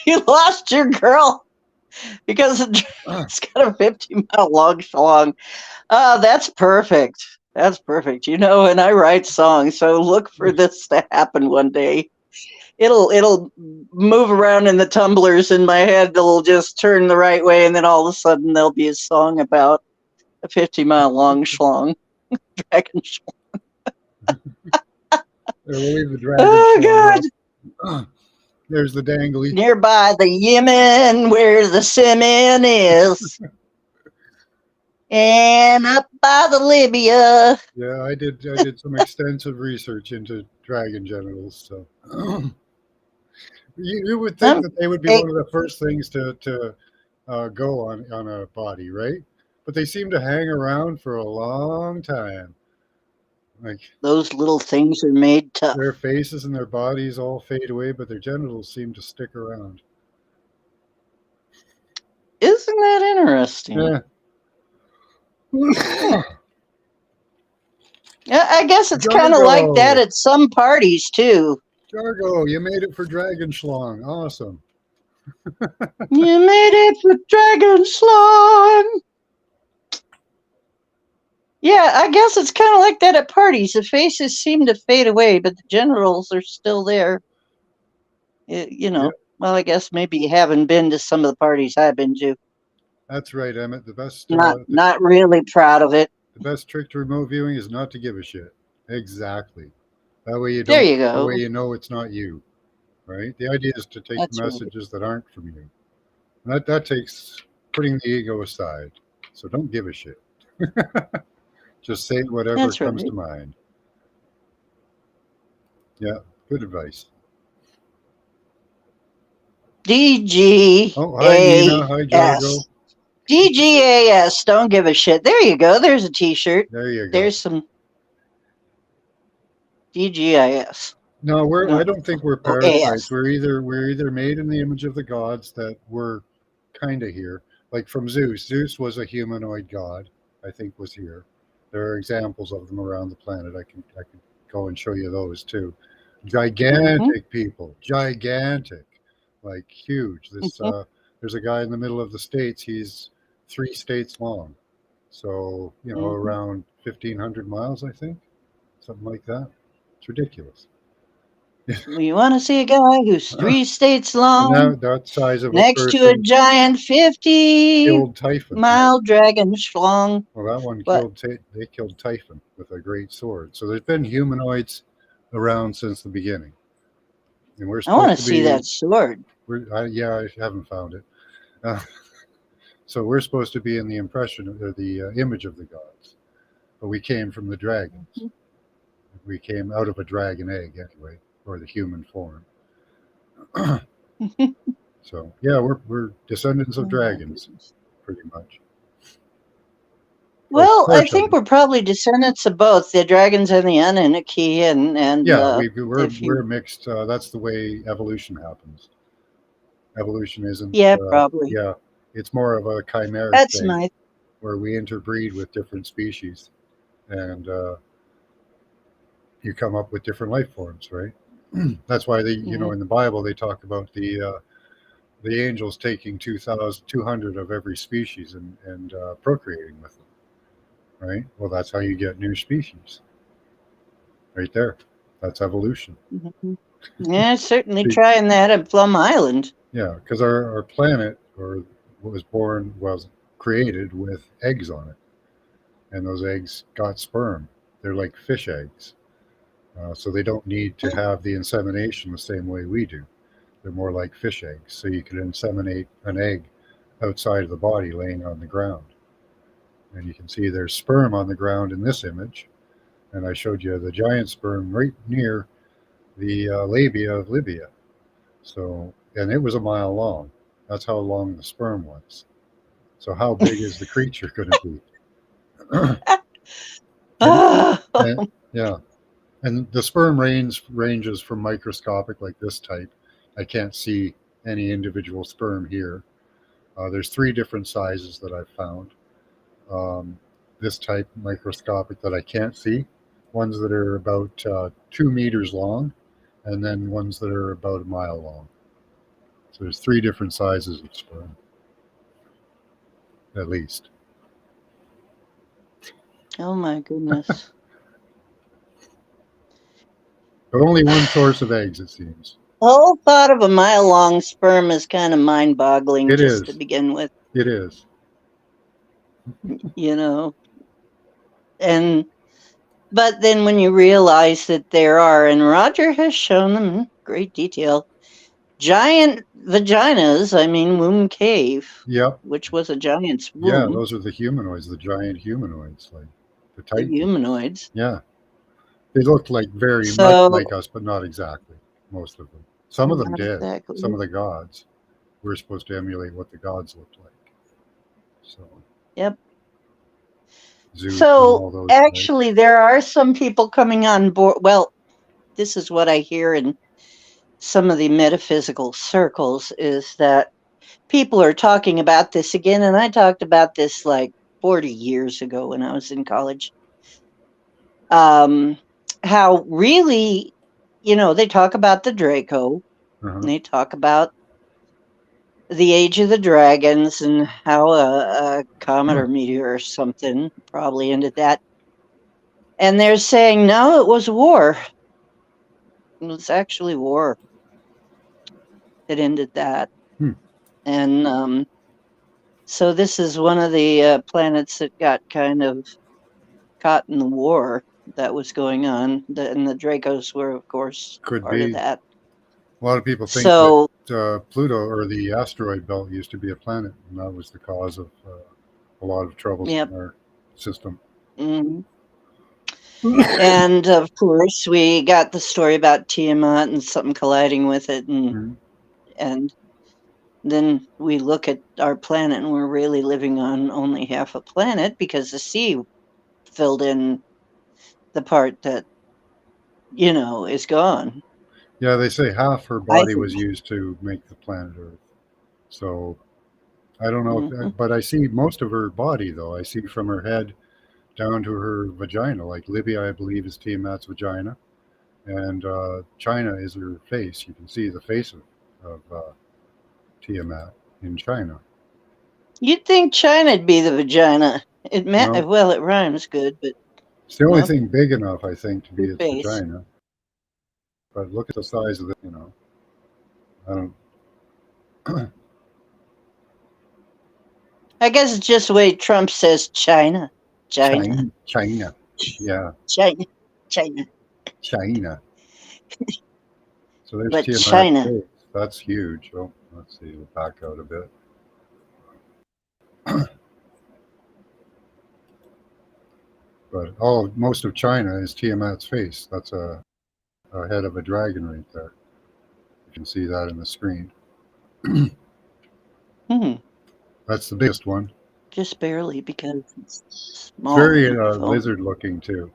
You lost your girl because the dragon's got a 50-mile long schlong. That's perfect. That's perfect. You know, and I write songs, so look for this to happen one day. It'll move around in the tumblers in my head. It'll just turn the right way, and then all of a sudden there'll be a song about a 50-mile long schlong, dragon schlong. We'll leave the dragon Oh schlong God! up. There's the dangly. Nearby the Yemen, where the semen is, and up by the Libya. Yeah, I did some extensive research into dragon genitals. So you would think that they would be one of the first things to go on a body, right? But they seem to hang around for a long time. Like those little things are made tough. Their faces and their bodies all fade away, but their genitals seem to stick around. Isn't that interesting? Yeah. Yeah, I guess it's kind of like that at some parties too. Jargo, you made it for Dragon Schlong. Awesome. You made it for Dragon Schlong. Yeah, I guess it's kind of like that at parties. The faces seem to fade away, but the genitals are still there. Well, I guess maybe you haven't been to some of the parties I've been to. That's right, Emmett. The best. Not really proud of it. The best trick to remote viewing is not to give a shit. Exactly. That way you don't. There you go. That way you know it's not you, right? The idea is to take messages that aren't from you. And that takes putting the ego aside. So don't give a shit. Just say whatever comes to mind. Yeah, good advice. DGAS. Oh, hi Nina. Hi Jargo. DGAS. Don't give a shit. There you go. There's a T-shirt. There you go. There's some DGIS. No, I don't think we're parasites. We're either made in the image of the gods that were kind of here, like from Zeus. Zeus was a humanoid god. I think was here. There are examples of them around the planet. I could go and show you those too. Gigantic people, gigantic, like huge. There's a guy in the middle of the states. He's 3 states long, so around 1,500 miles, I think, something like that. It's ridiculous. You want to see a guy who's 3 states long, that size of next to a giant 50-mile dragon schlong? Well, that one they killed Typhon with a great sword. So there's been humanoids around since the beginning. and we're I want supposed to to see be. that sword. Yeah, I haven't found it. Uh, so we're supposed to be in the impression or the image of the gods, but we came from the dragons. We came out of a dragon egg anyway, or the human form. So yeah, we're descendants of Oh my dragons, goodness. pretty much. Or Well, I think partially. we're probably descendants of both the dragons and the Anunnaki, and Yeah, we're if we're you, mixed. That's the way evolution happens. Evolution isn't. yeah, probably. Yeah, it's more of a chimeric That's thing nice. where we interbreed with different species, and you come up with different life forms, right? That's why Hmm. in the Bible they talk about the angels taking 2,200 of every species and procreating with them, right? Well, that's how you get new species, right there. That's evolution. Hmm. Yeah, certainly See, trying that at Plum Island. yeah, because our planet or was created with eggs on it, and those eggs got sperm. They're like fish eggs, so they don't need to have the insemination the same way we do. They're more like fish eggs, so you can inseminate an egg outside of the body laying on the ground. And you can see there's sperm on the ground in this image. And I showed you the giant sperm right near the labia of Libya. So, and it was a mile long. That's how long the sperm was. So, how big is the creature going to be? and, Oh, and yeah, and the sperm ranges from microscopic, like this type. I can't see any individual sperm here. There's three different sizes that I've found. Um, this type microscopic that I can't see, ones that are about 2 meters long, and then ones that are about a mile long. So there's three different sizes of sperm, at least. oh my goodness. But only one source of eggs, it seems. The whole thought of a mile long sperm is kind of mind boggling It just to is. begin with, It is. you know. And but then when you realize that there are, and Roger has shown them in great detail, giant vaginas, I mean, womb cave, Yep. which was a giant's Yeah, womb, those are the humanoids, the giant humanoids, like the the Titans. humanoids. Yeah. They looked like very much So, like us, but not exactly. Most of them. Some of them not did. Some exactly. of the gods. We're supposed to emulate what the gods looked like. So Yep. Zeus and So, all those guys. actually, there are some people coming on board. Well, this is what I hear in some of the metaphysical circles is that people are talking about this again. And I talked about this like 40 years ago when I was in college. Um, how really, they talk about the Draco, and Uh-huh. they talk about the age of the dragons and how a comet or meteor or something probably ended that. And they're saying, no, it was war. It was actually war that ended that. Hmm. And so this is one of the planets that got kind of caught in the war that was going on. And the Dracos were, of course, Could part of be. that. A lot of people think that So, Pluto or the asteroid belt used to be a planet, and that was the cause of a lot of troubles yep. in our system. Mhm. And of course, we got the story about Tiamat and something colliding with it, Mhm. and then we look at our planet, and we're really living on only half a planet because the sea filled in the part that is gone. Yeah, they say half her I body think. was used to make the planet Earth. So I don't know, Hmm. but I see most of her body though. I see from her head down to her vagina. Like Libya, I believe, is Tiamat's vagina, and China is her face. You can see the face of Tiamat in China. You'd think China'd be the vagina. No, Well, it rhymes good, but it's the only no, thing big enough, I think, to be her its face. vagina. But look at the size of it. I don't. I guess it's just the way Trump says China, China, China. Yeah, China, China. China. So there's But Tiamat's China, face. That's huge. Oh, let's see. We'll back out a bit. But most of China is Tiamat's face. That's a head of a dragon right there. You can see that in the screen. That's the biggest one. just barely because it's It's small very on your phone. lizard looking too.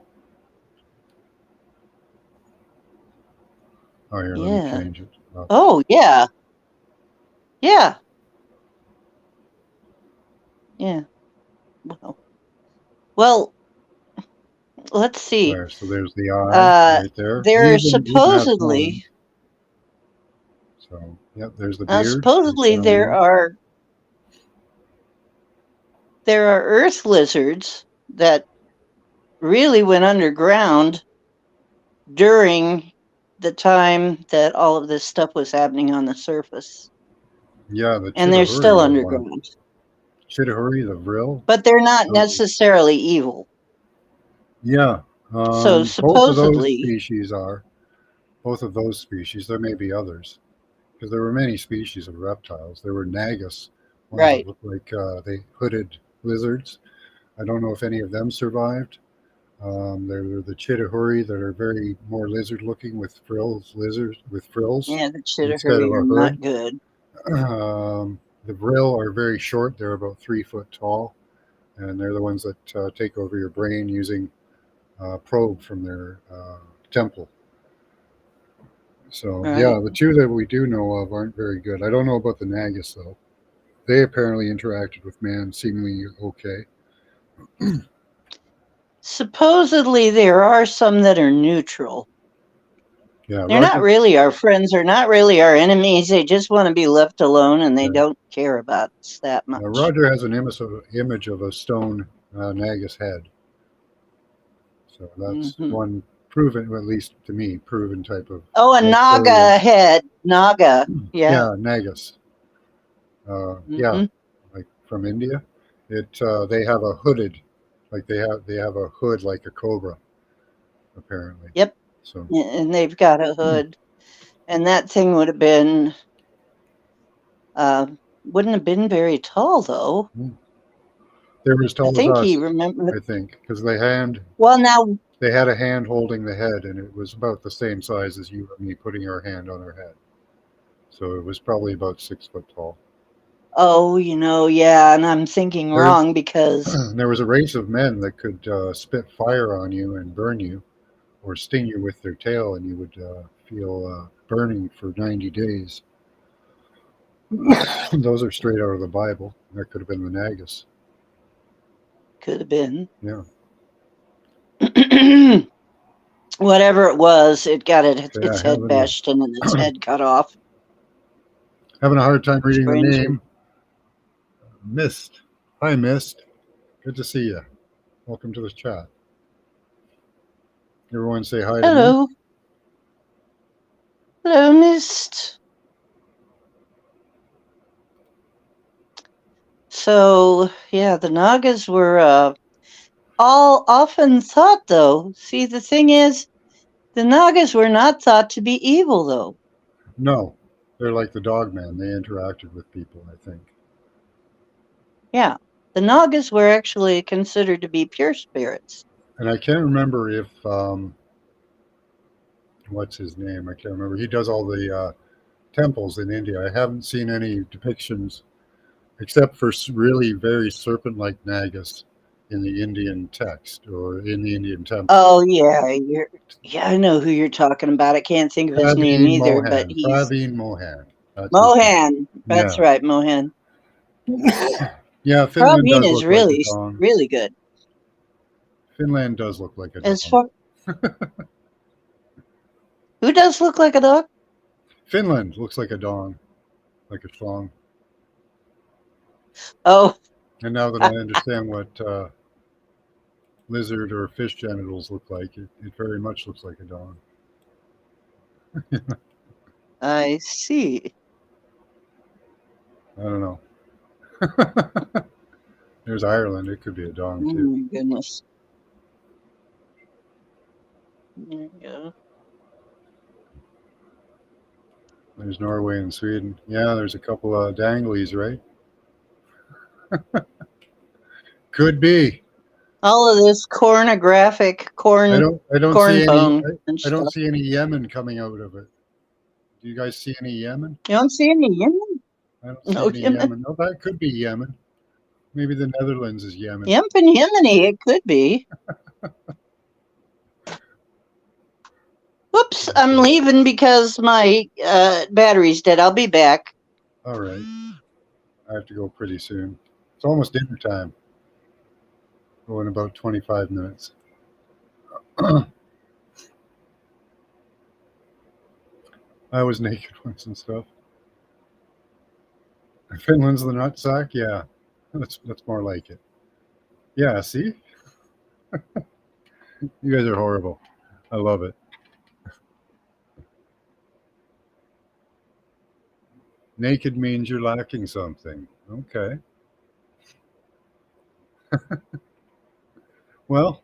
Oh, here, let me Yeah. change it. Oh, yeah. Yeah. Yeah. Well, let's see. There, so there's the eye right there. There are Even has horns. supposedly, So, yep, there's the beard. there are earth lizards that really went underground during the time that all of this stuff was happening on the surface. Yeah, the And they're still Chitahuri one. underground. Chitahuri, the vril. But they're not necessarily evil. Yeah. So Both of those supposedly, species are. Both of those species. There may be others. Because there were many species of reptiles. There were nagus, ones that right. looked like they hooded lizards. I don't know if any of them survived. There were the Chitahuri that are very more lizard looking with frills, lizards with frills Yeah, the instead of Chitahuri a are hood. not good. The vril are very short. They're about 3 foot tall. And they're the ones that take over your brain using probe from their temple. So, Right. yeah, the two that we do know of aren't very good. I don't know about the nagus, though. They apparently interacted with man seemingly okay. Supposedly, there are some that are neutral. Yeah, They're not Roger. really our friends. They're not really our enemies. They just want to be left alone and they don't care about us that much. Roger has an image of a stone nagus head. So that's one proven, at least to me, proven type of. Oh, a Naga head. Naga. Yeah. Yeah, nagus. Yeah, like from India. They have a hooded, like they have a hood like a cobra, apparently. Yep. So. And they've got a hood. And that thing would have been, wouldn't have been very tall, though. They were as tall as us, I think, because they had a hand holding the head, and it was about the same size as you and me putting our hand on our head. So it was probably about 6 foot tall. Oh, yeah, and I'm thinking wrong because there was a race of men that could spit fire on you and burn you, or sting you with their tail, and you would feel burning for 90 days. Those are straight out of the Bible. That could have been the nagus. Could have been. Yeah. Whatever it was, it got its head bashed in and its head cut off. Having a hard time reading the name. Mist. Hi, Mist. Good to see you. Welcome to the chat. Everyone say hi to me. Hello, Mist. So, yeah, the Nagas were all often thought, though. See, the thing is, the Nagas were not thought to be evil, though. No, they're like the dogman. They interacted with people, I think. Yeah, the Nagas were actually considered to be pure spirits. And I can't remember if, what's his name? I can't remember. He does all the temples in India. I haven't seen any depictions except for really very serpent-like nagas in the Indian text or in the Indian temple. Oh yeah, I know who you're talking about. I can't think of his name either, but he's Praveen Mohan. Mohan. That's right, Mohan. Yeah, Finland Praveen does is look like a dong. really good. Finland does look like a dog. Who does look like a dog? Finland looks like a dong, like a schlong. Oh. And now that I understand what lizard or fish genitals look like, it very much looks like a dong. I see. I don't know. There's Ireland. It could be a dong, too. Oh, my goodness. There you go. There's Norway and Sweden. Yeah, there's a couple of danglies, right? Could be. All of this cornographic I corn don't see corn any. pone and I don't stuff. see any Yemen coming out of it. Do you guys see any Yemen? You don't see any Yemen? I don't see No any Yemen. Yemen. No, that could be Yemen. Maybe the Netherlands is Yemen. Yemp and Yemeni, it could be. Whoops, I'm leaving because my battery's dead. I'll be back. All right. I have to go pretty soon. It's almost dinner time. Oh, in about 25 minutes. I was naked once and stuff. Finland's the nutsack? Yeah. That's more like it. Yeah, see? You guys are horrible. I love it. Naked means you're lacking something. Okay. Well,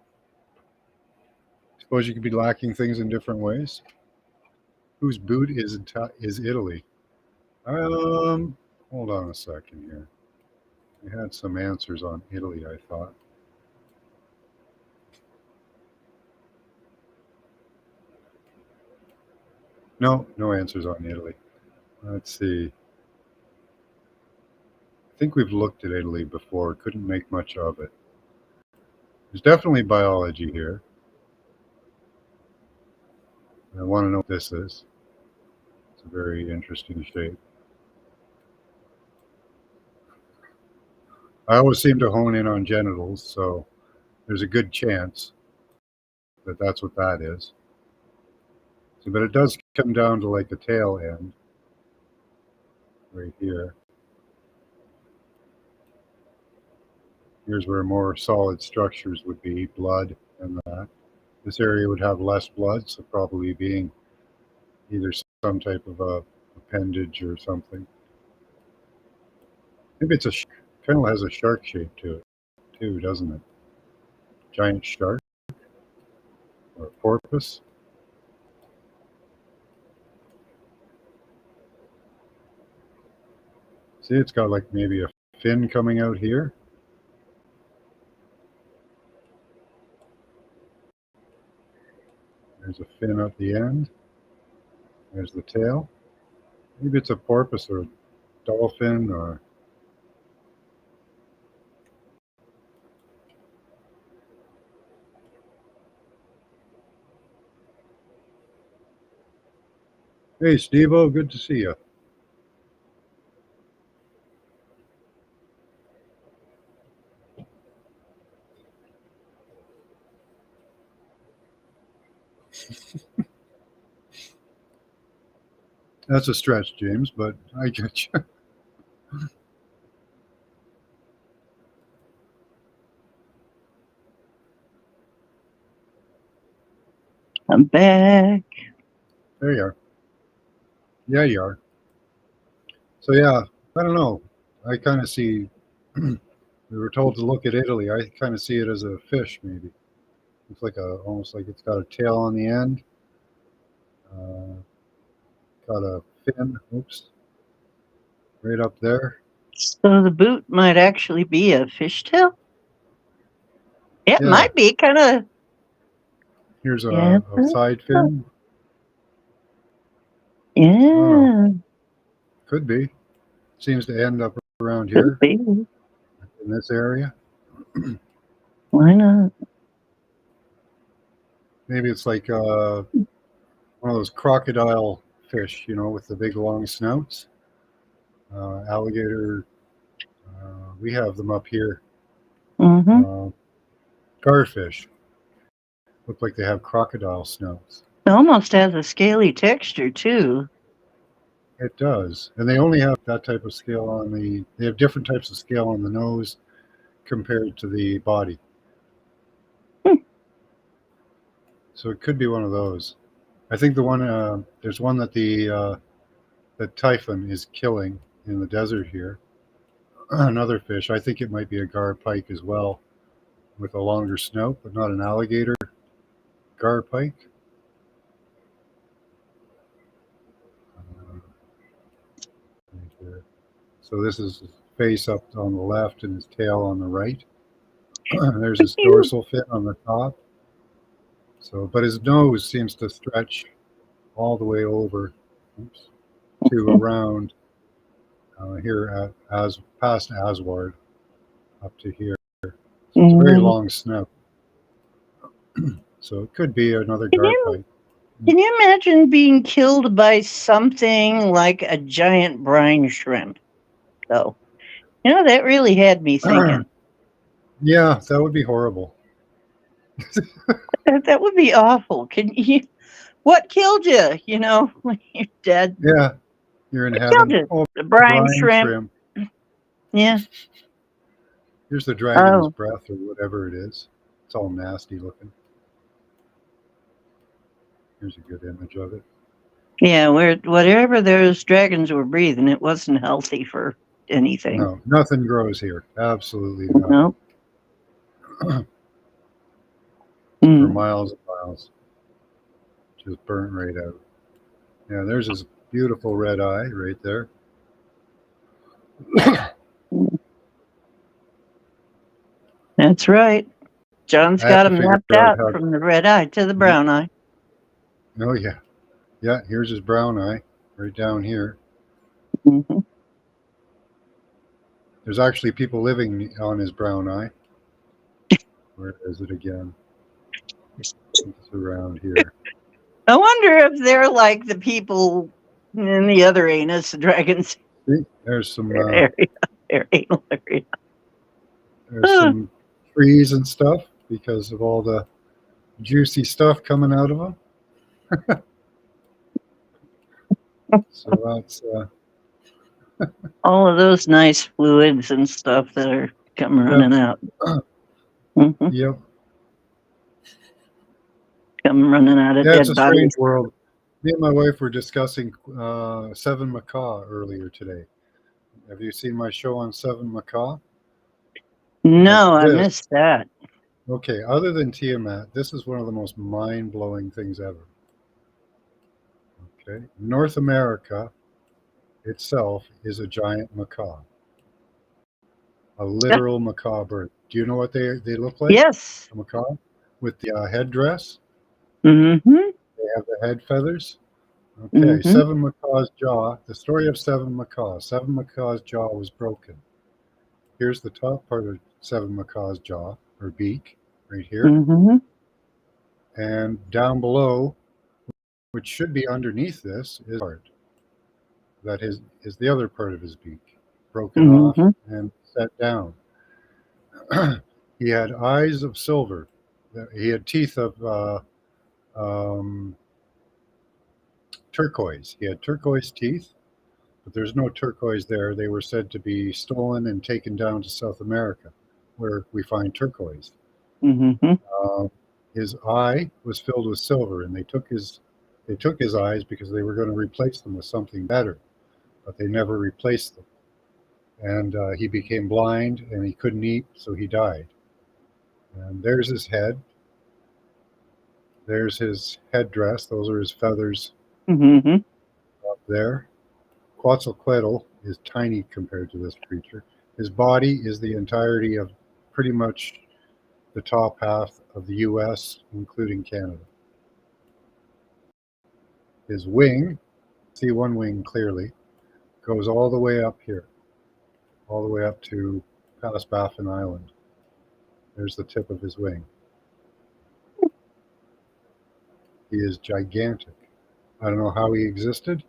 suppose you could be lacking things in different ways. Whose boot is Italy? Hold on a second here. We had some answers on Italy, I thought. No, no answers on Italy. Let's see. I think we've looked at Italy before. Couldn't make much of it. There's definitely biology here. I want to know what this is. It's a very interesting shape. I always seem to hone in on genitals, so there's a good chance that that's what that is. So, but it does come down to like the tail end right here. Here's where more solid structures would be, blood and that. This area would have less blood, so probably being either some type of a appendage or something. Maybe it's kind of has a shark shape to it too, doesn't it? Giant shark or porpoise. See, it's got like maybe a fin coming out here. There's a fin at the end. There's the tail. Maybe it's a porpoise or a dolphin or. Hey, Steve-O, good to see you. That's a stretch, James, but I get you. I'm back. There you are. Yeah, you are. So yeah, I don't know. I kind of see. We were told to look at Italy. I kind of see it as a fish, maybe. It's like almost like it's got a tail on the end. Uh, got a fin. Oops, right up there. So the boot might actually be a fishtail? It Yeah. might be kind of. Here's Yeah. a side fin. Yeah. Could be. Seems to end up around Could here be. in this area. Why not? Maybe it's like one of those crocodile fish, with the big long snouts. Alligator. We have them up here. Mm-hmm. Garfish look like they have crocodile snouts. It almost has a scaly texture too. It does, and they only have that type of scale on the. They have different types of scale on the nose compared to the body. So it could be one of those. I think there's one that that typhon is killing in the desert here. Another fish. I think it might be a gar pike as well, with a longer snout, but not an alligator gar pike. So this is his face up on the left and his tail on the right. There's his dorsal fin on the top. So, but his nose seems to stretch all the way over, oops, to around here at as past Asward up to here. So it's a very long snout. So it could be another garpite. Can you imagine being killed by something like a giant brine shrimp? Though, that really had me thinking. Yeah, that would be horrible. That would be awful. What killed you? When you're dead. Yeah, you're in What heaven. killed you? Oh, The brine brine shrimp. Yeah. Here's the dragon's Oh. breath or whatever it is. It's all nasty looking. Here's a good image of it. Yeah, whatever those dragons were breathing, it wasn't healthy for anything. No, nothing grows here. Absolutely nothing. No. For miles and miles. Just burnt right out. Yeah, there's his beautiful red eye right there. That's right. John's I have got to him figure mapped out out how. from the red eye to the brown eye. Oh yeah, yeah. Here's his brown eye right down here. Mm-hmm. There's actually people living on his brown eye. Where is it again? It's around here. I wonder if they're like the people in the other anus, the dragons See, there's some area, their anal area. there's some trees and stuff because of all the juicy stuff coming out of them. So that's all of those nice fluids and stuff that are coming running out. Mm-hmm. Yep. Coming running out of Yeah, dead it's a bodies. strange world. Me and my wife were discussing Seven Macaw earlier today. Have you seen my show on Seven Macaw? No, I missed that. Okay, other than Tiamat, this is one of the most mind-blowing things ever. Okay, North America itself is a giant macaw, a literal macaw bird. Do you know what they look like? Yes. A macaw with the headdress. Mm-hmm. They have the head feathers. Okay, Seven Macaw's jaw. The story of Seven Macaw. Seven Macaw's jaw was broken. Here's the top part of Seven Macaw's jaw or beak, right here. Mm-hmm. And down below, which should be underneath this, is part that is the other part of his beak, broken off and set down. He had eyes of silver. He had teeth of turquoise. He had turquoise teeth, but there's no turquoise there. They were said to be stolen and taken down to South America, where we find turquoise. His eye was filled with silver, and they took his eyes because they were going to replace them with something better, but they never replaced them. And he became blind, and he couldn't eat, so he died. And there's his head. There's his headdress. Those are his feathers up there. Quetzalcoatl is tiny compared to this creature. His body is the entirety of pretty much the top half of the U.S., including Canada. His wing, see one wing clearly, goes all the way up here, all the way up to past Baffin Island. There's the tip of his wing. He is gigantic. I don't know how he existed,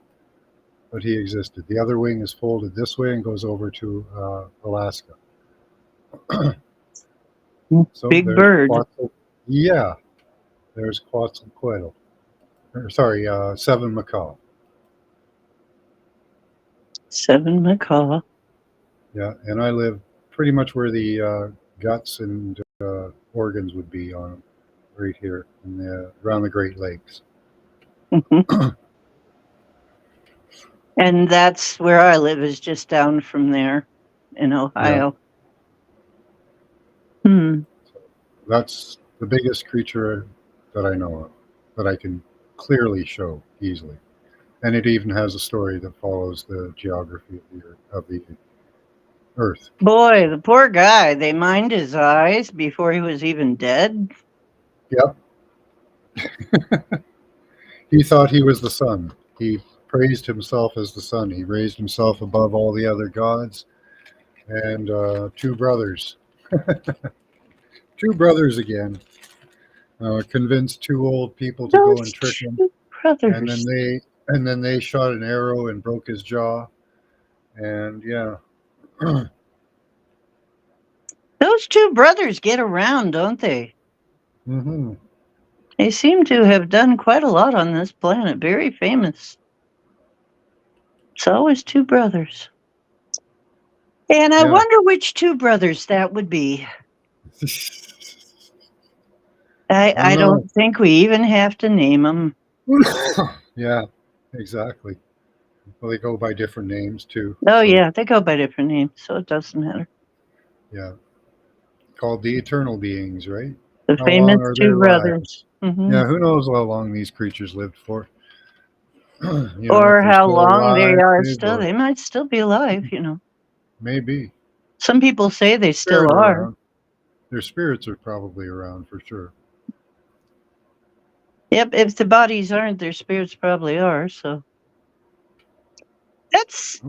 but he existed. The other wing is folded this way and goes over to Alaska. So big bird. Yeah, there's Quetzalcoatl. Sorry, Seven Macaw. Seven Macaw. Yeah, and I live pretty much where the guts and organs would be on right here around the Great Lakes. And that's where I live, is just down from there in Ohio. Yeah. That's the biggest creature that I know of, that I can clearly show easily. And it even has a story that follows the geography of the Earth. Boy, the poor guy. They mined his eyes before he was even dead. Yep. He thought he was the sun. He praised himself as the sun. He raised himself above all the other gods. And two brothers, two brothers again, convinced two old people to go Those and trick him, two and brothers. then they shot an arrow and broke his jaw. And yeah, Those two brothers get around, don't they? hmm They seem to have done quite a lot on this planet. Very famous. It's always two brothers. And I yeah. wonder which two brothers that would be. I I don't know. don't think we even have to name them. Yeah, exactly. Well, they go by different names too. Oh, So yeah, they go by different names, so it doesn't matter. yeah, called the eternal beings, right? The How famous long are two their lives? brothers. Hmm. Yeah, who knows how long these creatures lived for? If Or they're how still long they alive, are still. or They might still be alive. maybe Some people say they still spirit are. around. Their spirits are probably around for sure. Yep, if the bodies aren't, their spirits probably are. So that's,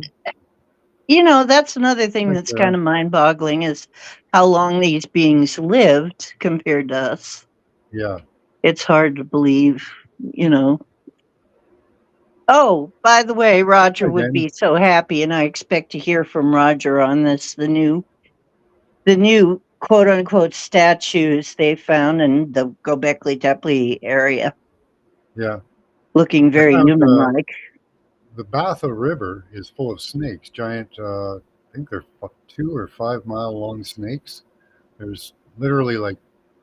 that's another thing Like, that's kind of mind boggling is how long these beings lived compared to us. yeah, It's hard to believe, you know. Oh, by the way, Roger would again, be so happy, and I expect to hear from Roger on this. The new quote unquote statues they found in the Gobekli Tepe area, yeah. looking I very found human like. the Batha River is full of snakes. Giant, I think they're 2 or 5 mile long snakes. There's literally like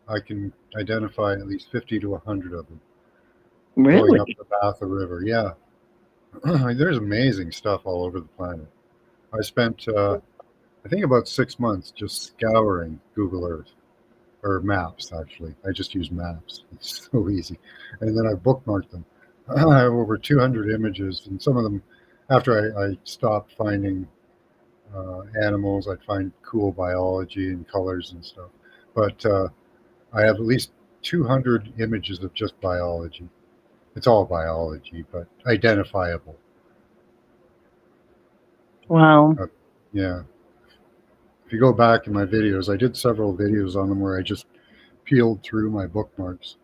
I can identify at least 50 to 100 of them going up Really? the Batha River. Yeah, there's amazing stuff all over the planet. I spent, I think, about 6 months just scouring Google Earth or Maps. Actually, I just use Maps. It's so easy, and then I bookmarked them. I have over 200 images, and some of them, after I stopped finding animals, I'd find cool biology and colors and stuff. But I have at least 200 images of just biology. It's all biology, but identifiable. Wow. Uh, yeah. If you go back in my videos, I did several videos on them where I just peeled through my bookmarks.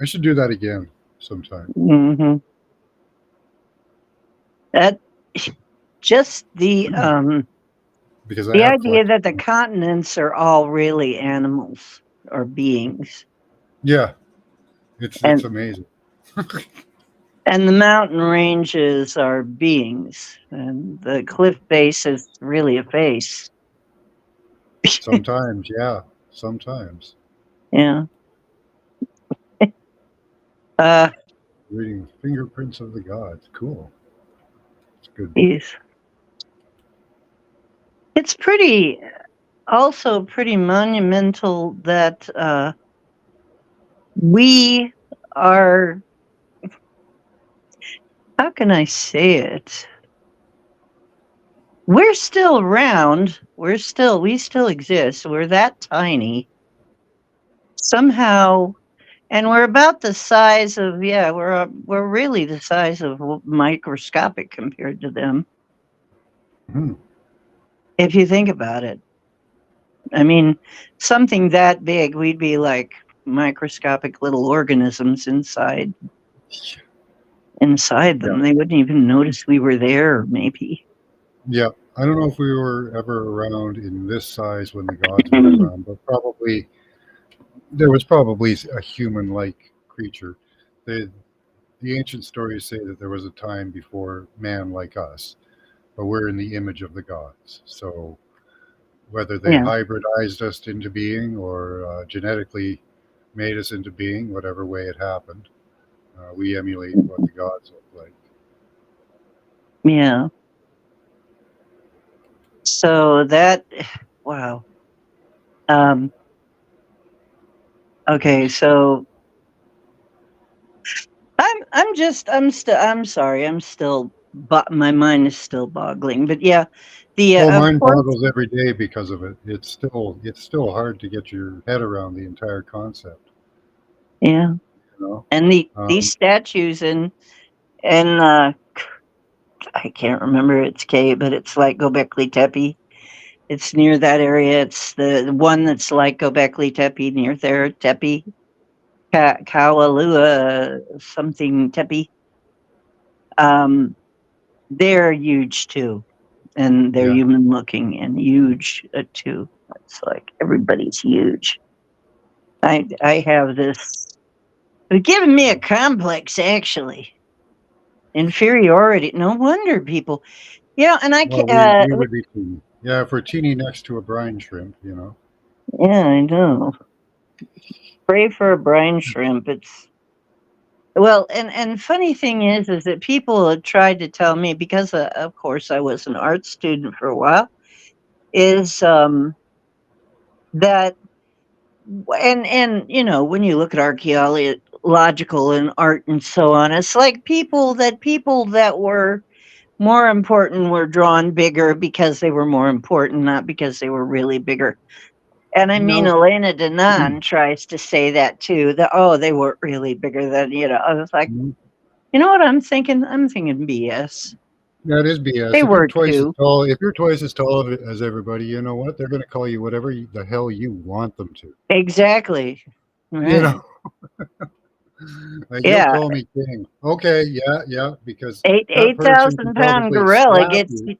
I should do that again sometime Hmm. That just the because I the have idea collected that the them. continents are all really animals or beings, Yeah, it's and amazing. and the mountain ranges are beings, and the cliff base is really a face. Sometimes, yeah, sometimes Yeah. Uh, reading fingerprints of the gods. Cool. It's a good book. geez. It's also pretty monumental that we are. How can I say it? We're still around. We still exist. We're that tiny somehow, and we're about the size of, yeah, we're really the size of microscopic compared to them. Hmm. If you think about it, I mean, something that big, we'd be like microscopic little organisms inside Yeah, them. They wouldn't even notice we were there, maybe. yeah. I don't know if we were ever around in this size when the gods were around, but probably there was probably a human-like creature. The the ancient stories say that there was a time before man like us, but we're in the image of the gods. So whether they Yeah. hybridized us into being or genetically made us into being, whatever way it happened, we emulate what the gods look like. Yeah. So that, wow. Um, okay, so I'm sorry, I'm still, but my mind is still boggling. But yeah, The Oh, of mine course, boggles every day because of it. It's still hard to get your head around the entire concept. yeah. You know, And these um, statues in I can't remember its K, but it's like Gobekli Tepe. It's near that area. It's the one that's like Gobekli Tepe near there, Tepe, Kawalua, something Tepe. Um, they're huge too, and they're yeah. human looking and huge too. It's like everybody's huge. I have this. It's giving me a complex, actually. Inferiority. No wonder people. And I can. Well, we would be teeny. Yeah, if we're teeny next to a brine shrimp, Yeah, I know. Pray for a brine shrimp. It's well, and funny thing is that people had tried to tell me because of course I was an art student for a while. Is that and when you look at archaeological and art and so on, it's like people that were more important were drawn bigger because they were more important, not because they were really bigger. And I mean, No. Elena Denon tries to say that too. That they were really bigger than. I was like, you know what I'm thinking? I'm thinking BS. That is BS. They If you're were twice as too. tall, if you're twice as tall as everybody, you know what? They're going to call you whatever the hell you want them to. Exactly. You Right. know, like you'll Yeah. call me king. Okay, yeah, yeah, because Eight that eight person can thousand pound probably gorilla slap gets you.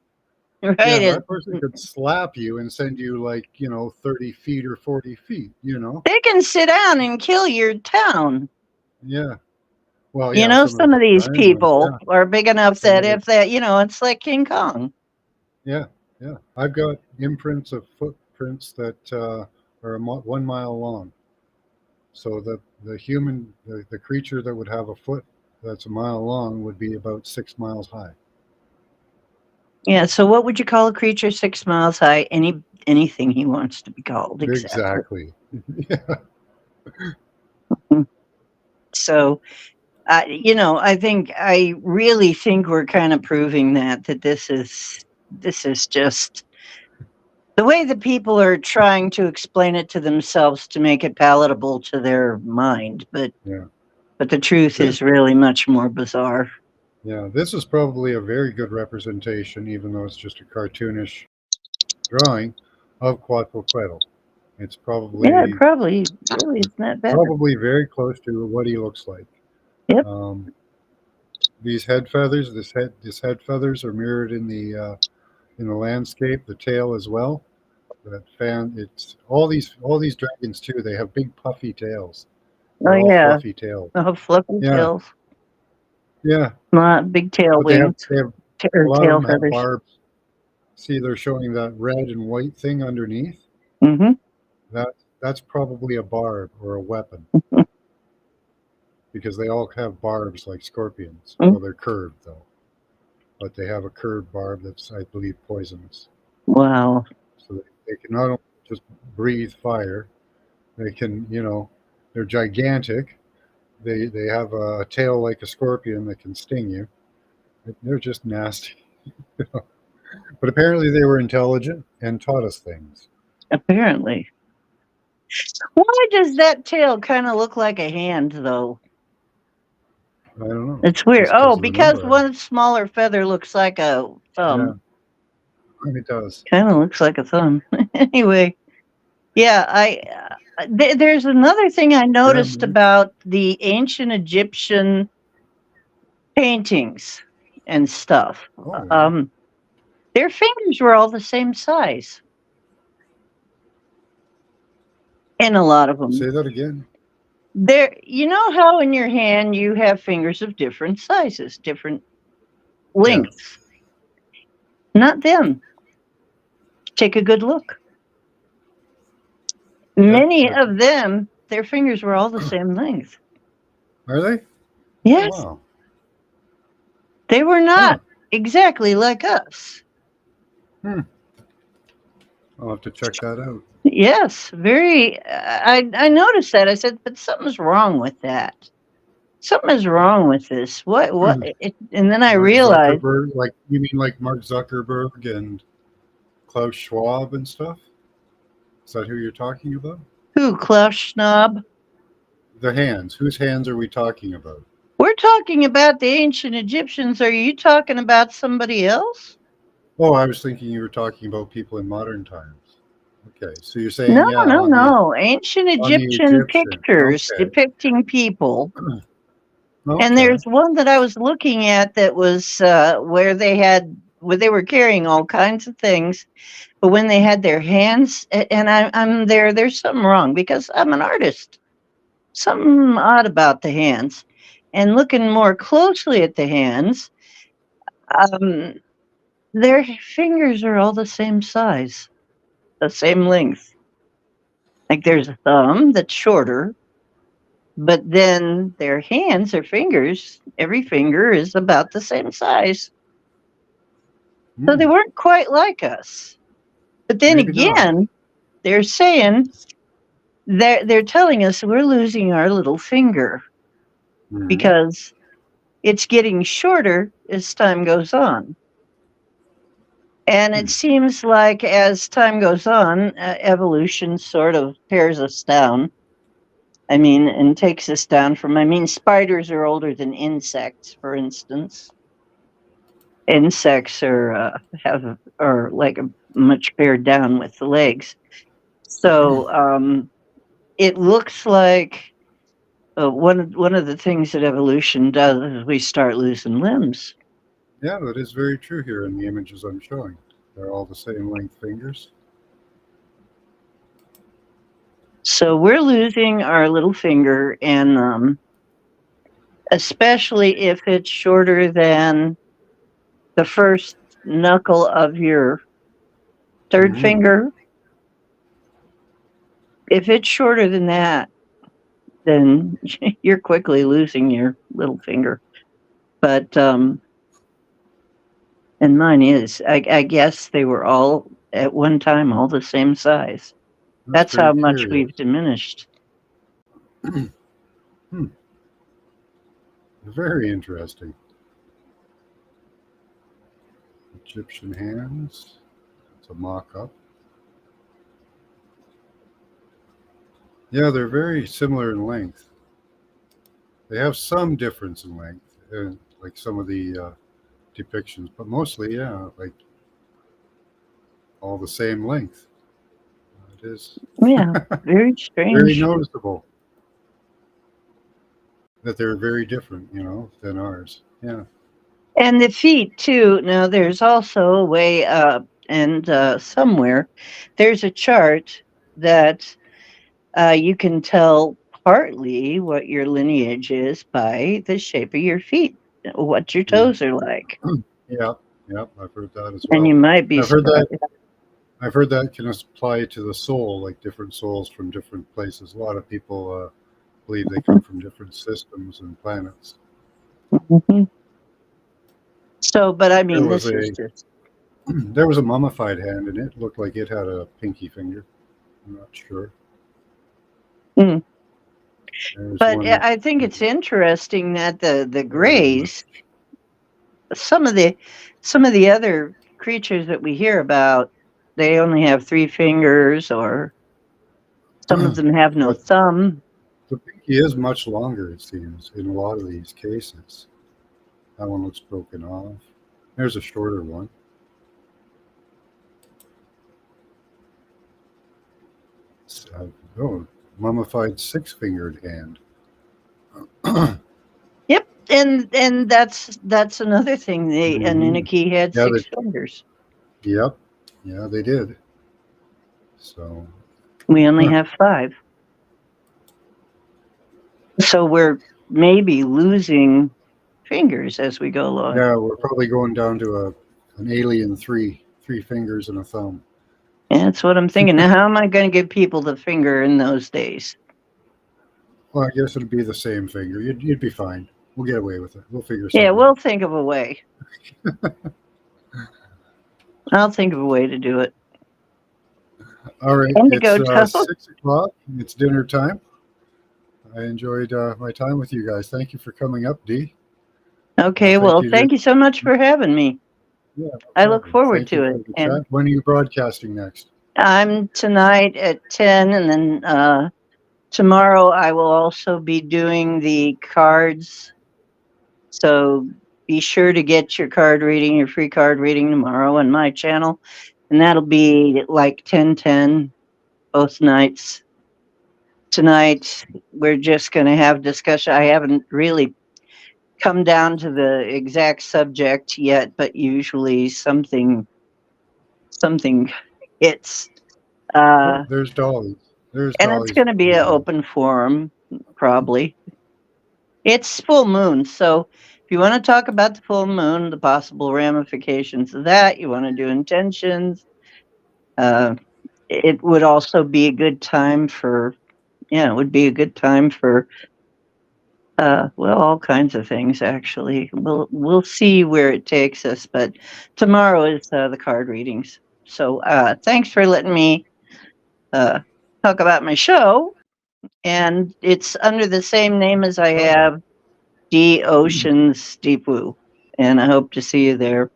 right. Yeah, that person could slap you and send you like 30 feet or 40 feet. They can sit down and kill your town. Yeah. Well, yeah, some of Some of the these giant ones. people Yeah, are big enough some that of the if that, it's like King Kong. yeah, yeah. I've got imprints of footprints that are 1 mile long. So the creature that would have a foot that's a mile long would be about 6 miles high. Yeah. So what would you call a creature 6 miles high? Anything he wants to be called. Exactly. Exactly. Yeah. So, I really think we're kind of proving that this is just the way that people are trying to explain it to themselves to make it palatable to their mind, Yeah. but the truth is really much more bizarre. Yeah. This is probably a very good representation, even though it's just a cartoonish drawing of Quetzalcoatl. It's Yeah, it probably probably really isn't that bad. probably very close to what he looks like. Yep. Um, these head feathers, this head feathers are mirrored in the landscape. The tail as well. That fan. It's all these dragons too. They have big puffy tails. Oh They're all yeah. fluffy tailed. Oh, fluffy Yeah, tails, yeah. not big tail But they have wings they have a or lot of tail them have feathers. barbs. See, they're showing that red and white thing underneath. Mm-hmm. That's probably a barb or a weapon because they all have barbs like scorpions. Well, they're curved though, but they have a curved barb that's, I believe, poisonous. Wow. So they can not only just breathe fire, they can, they're gigantic. They have a tail like a scorpion that can sting you. They're just nasty. But apparently they were intelligent and taught us things. Apparently. Why does that tail kind of look like a hand, though? I don't know. It's weird. Just Oh, because of the because number. one smaller feather looks like a Yeah, thumb. it does. Kind of looks like a thumb. Anyway, yeah, there's another thing I Yeah, noticed man. about the ancient Egyptian paintings and stuff. Oh, yeah. Um, their fingers were all the same size in a lot of them. Say that again. You know how in your hand you have fingers of different sizes, different Yeah. lengths. Not them. Take a good look. That, Many that of them, their fingers were all the same length. are they? Oh, Yes, wow. they were Huh. not exactly like us. I'll have to check that out. Yes, very. I noticed that. I said, but something's wrong with that. Something is wrong with this. What? And then I Mark realized, Zuckerberg, like you mean like Mark Zuckerberg and Klaus Schwab and stuff. Is that who you're talking about? Who, Klaus Schwab? The hands. Whose hands are we talking about? We're talking about the ancient Egyptians. Are you talking about somebody else? Oh, I was thinking you were talking about people in modern times. Okay, so you're No, saying, yeah, no, no. Ancient on the Egyptian Egyptian. pictures Okay, depicting people. And okay. there's one that I was looking at that was where they were carrying all kinds of things, but when they had their hands, and I'm there, there's something wrong because I'm an artist. Something odd about the hands. And looking more closely at the hands, um, their fingers are all the same size, the same length. Like there's a thumb that's shorter, but then their hands or fingers, every finger is about the same size. So they Hmm, weren't quite like us. But then maybe not. again, they're saying they're telling us we're losing our little finger Hmm. because it's getting shorter as time goes on. And it Hmm. seems like as time goes on, evolution sort of tears us down. I mean, and takes us down from, I mean, spiders are older than insects, for instance. Insects are like a much pared down with the legs. So it looks like one of the things that evolution does is we start losing limbs. Yeah, that is very true here in the images I'm showing. They're all the same length fingers. So we're losing our little finger, and especially if it's shorter than the first knuckle of your third Hmm. finger. If it's shorter than that, then you're quickly losing your little finger. But and mine is. I guess they were all at one time all the same size. That's That's very how much we've curious. diminished. Hmm. Very interesting. Egyptian hands. It's a mock-up. Yeah, they're very similar in length. They have some difference in length, like some of the depictions, but mostly, yeah, like all the same length. It is Yeah, very very strange. noticeable that they're very different, than ours. Yeah. And the feet too. Now there's also a way and somewhere there's a chart that you can tell partly what your lineage is by the shape of your feet, what your Yeah. toes are like. Yeah. Yeah. I've heard that as And well. you might be I've heard surprised. that. I've heard that can apply to the soul, like different souls from different places. A lot of people believe they come from different systems and planets. Mhm. So, but I There mean, was this is a just. there was a mummified hand, and it looked like it had a pinky finger. I'm not sure. Mm. There's But one I think it's interesting that the very much. grays, some of the some of the other creatures that we hear about, they only have three fingers, or some of them have no But thumb. the pinky is much longer, it seems, in a lot of these cases. That one looks broken off. There's a shorter one. Oh, mummified six-fingered hand. Yep, and that's another thing. They Mhm. Anunnaki had Yeah, six fingers. yep. Yeah, they did. So, We only huh. have five. So we're maybe losing fingers as we go along. Yeah, we're probably going down to an alien three fingers and a thumb. And that's what I'm thinking. Now, how am I going to give people the finger in those days? Well, I guess it'd be the same finger. You'd be fine. We'll get away with it. We'll figure Yeah, something we'll out. think of a way. I'll think of a way to do it. All right, Indigo it's toast. 6 o'clock. It's dinner time. I enjoyed my time with you guys. Thank you for coming up, Dee. Okay, Thank well, you. thank you so much for having me. Yeah, no I look problem. forward Thank you to for it. the And chat. When are you broadcasting next? I'm tonight at 10, and then tomorrow I will also be doing the cards. So be sure to get your card reading, your free card reading tomorrow on my channel. And that'll be like 10:10 both nights. Tonight, we're just going to have discussion. I haven't really come down to the exact subject yet, but usually something hits. Oh, there's Dolly. There's And it's Dolly's going to be an email. open forum, probably. It's full moon, so if you want to talk about the full moon, the possible ramifications of that, you want to do intentions. It would also be a good time for, yeah, it would be a good time for, well, all kinds of things. Actually, we'll see where it takes us. But tomorrow is the card readings. So thanks for letting me uh, talk about my show, and it's under the same name as I Problem. have D Oceans Deep Woo, and I hope to see you there.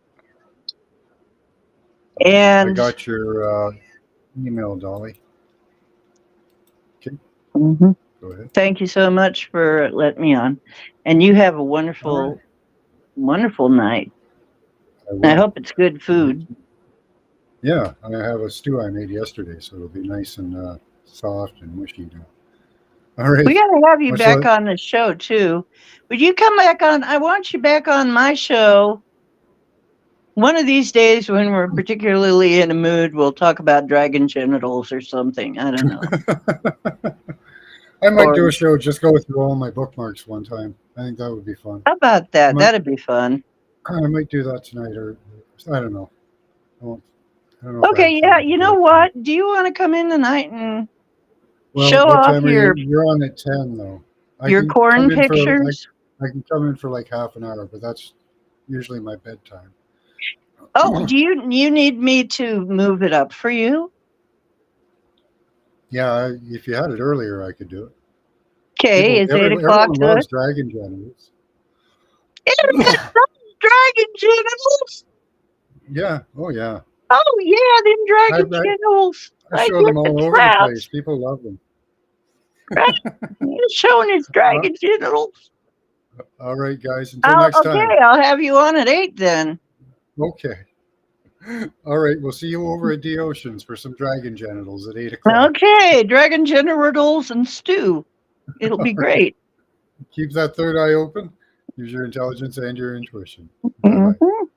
I And got your email, Dolly. Okay, mhm, go ahead. thank you so much for letting me on. And you have a All right, wonderful night. I I will. hope it's good food. Yeah, I have a stew I made yesterday, so it'll be nice and soft and mushy now. All We right. got to have you Much back love. on the show too. Would you come back on? I want you back on my show. One of these days, when we're particularly in a mood, we'll talk about dragon genitals or something. I don't know. I might Or do a show, just go through all my bookmarks one time. I think that would be fun. how about I that? might, That'd be fun. I might do that tonight, or I don't know. I, won't, I don't know if I have Okay, time yeah. to You do know it tonight. what? Do you want to come in tonight and Well, show what off time are you? You're on at 10, though. I your can come corn in for pictures? I can come in for like half an hour, but that's usually my bedtime. Oh, do you need me to move it up for you? Yeah, if you had it earlier, I could do it. Okay, is 8 o'clock Everyone good? loves dragon genitals. Everybody loves dragon genitals. Yeah. Oh, yeah. Oh yeah, them I, dragon I genitals. I I show get them the all over the place. crowds. People love them. Right? He's showing his Uh, dragon genitals. all right, guys. Until next time. Okay, I'll have you on at 8 then. Okay. All right. We'll see you over at the Oceans for some dragon genitals at 8 o'clock. Okay, dragon genitals and stew. It'll be All right. great. Keep that third eye open. Use your intelligence and your intuition. Bye bye. Mhm.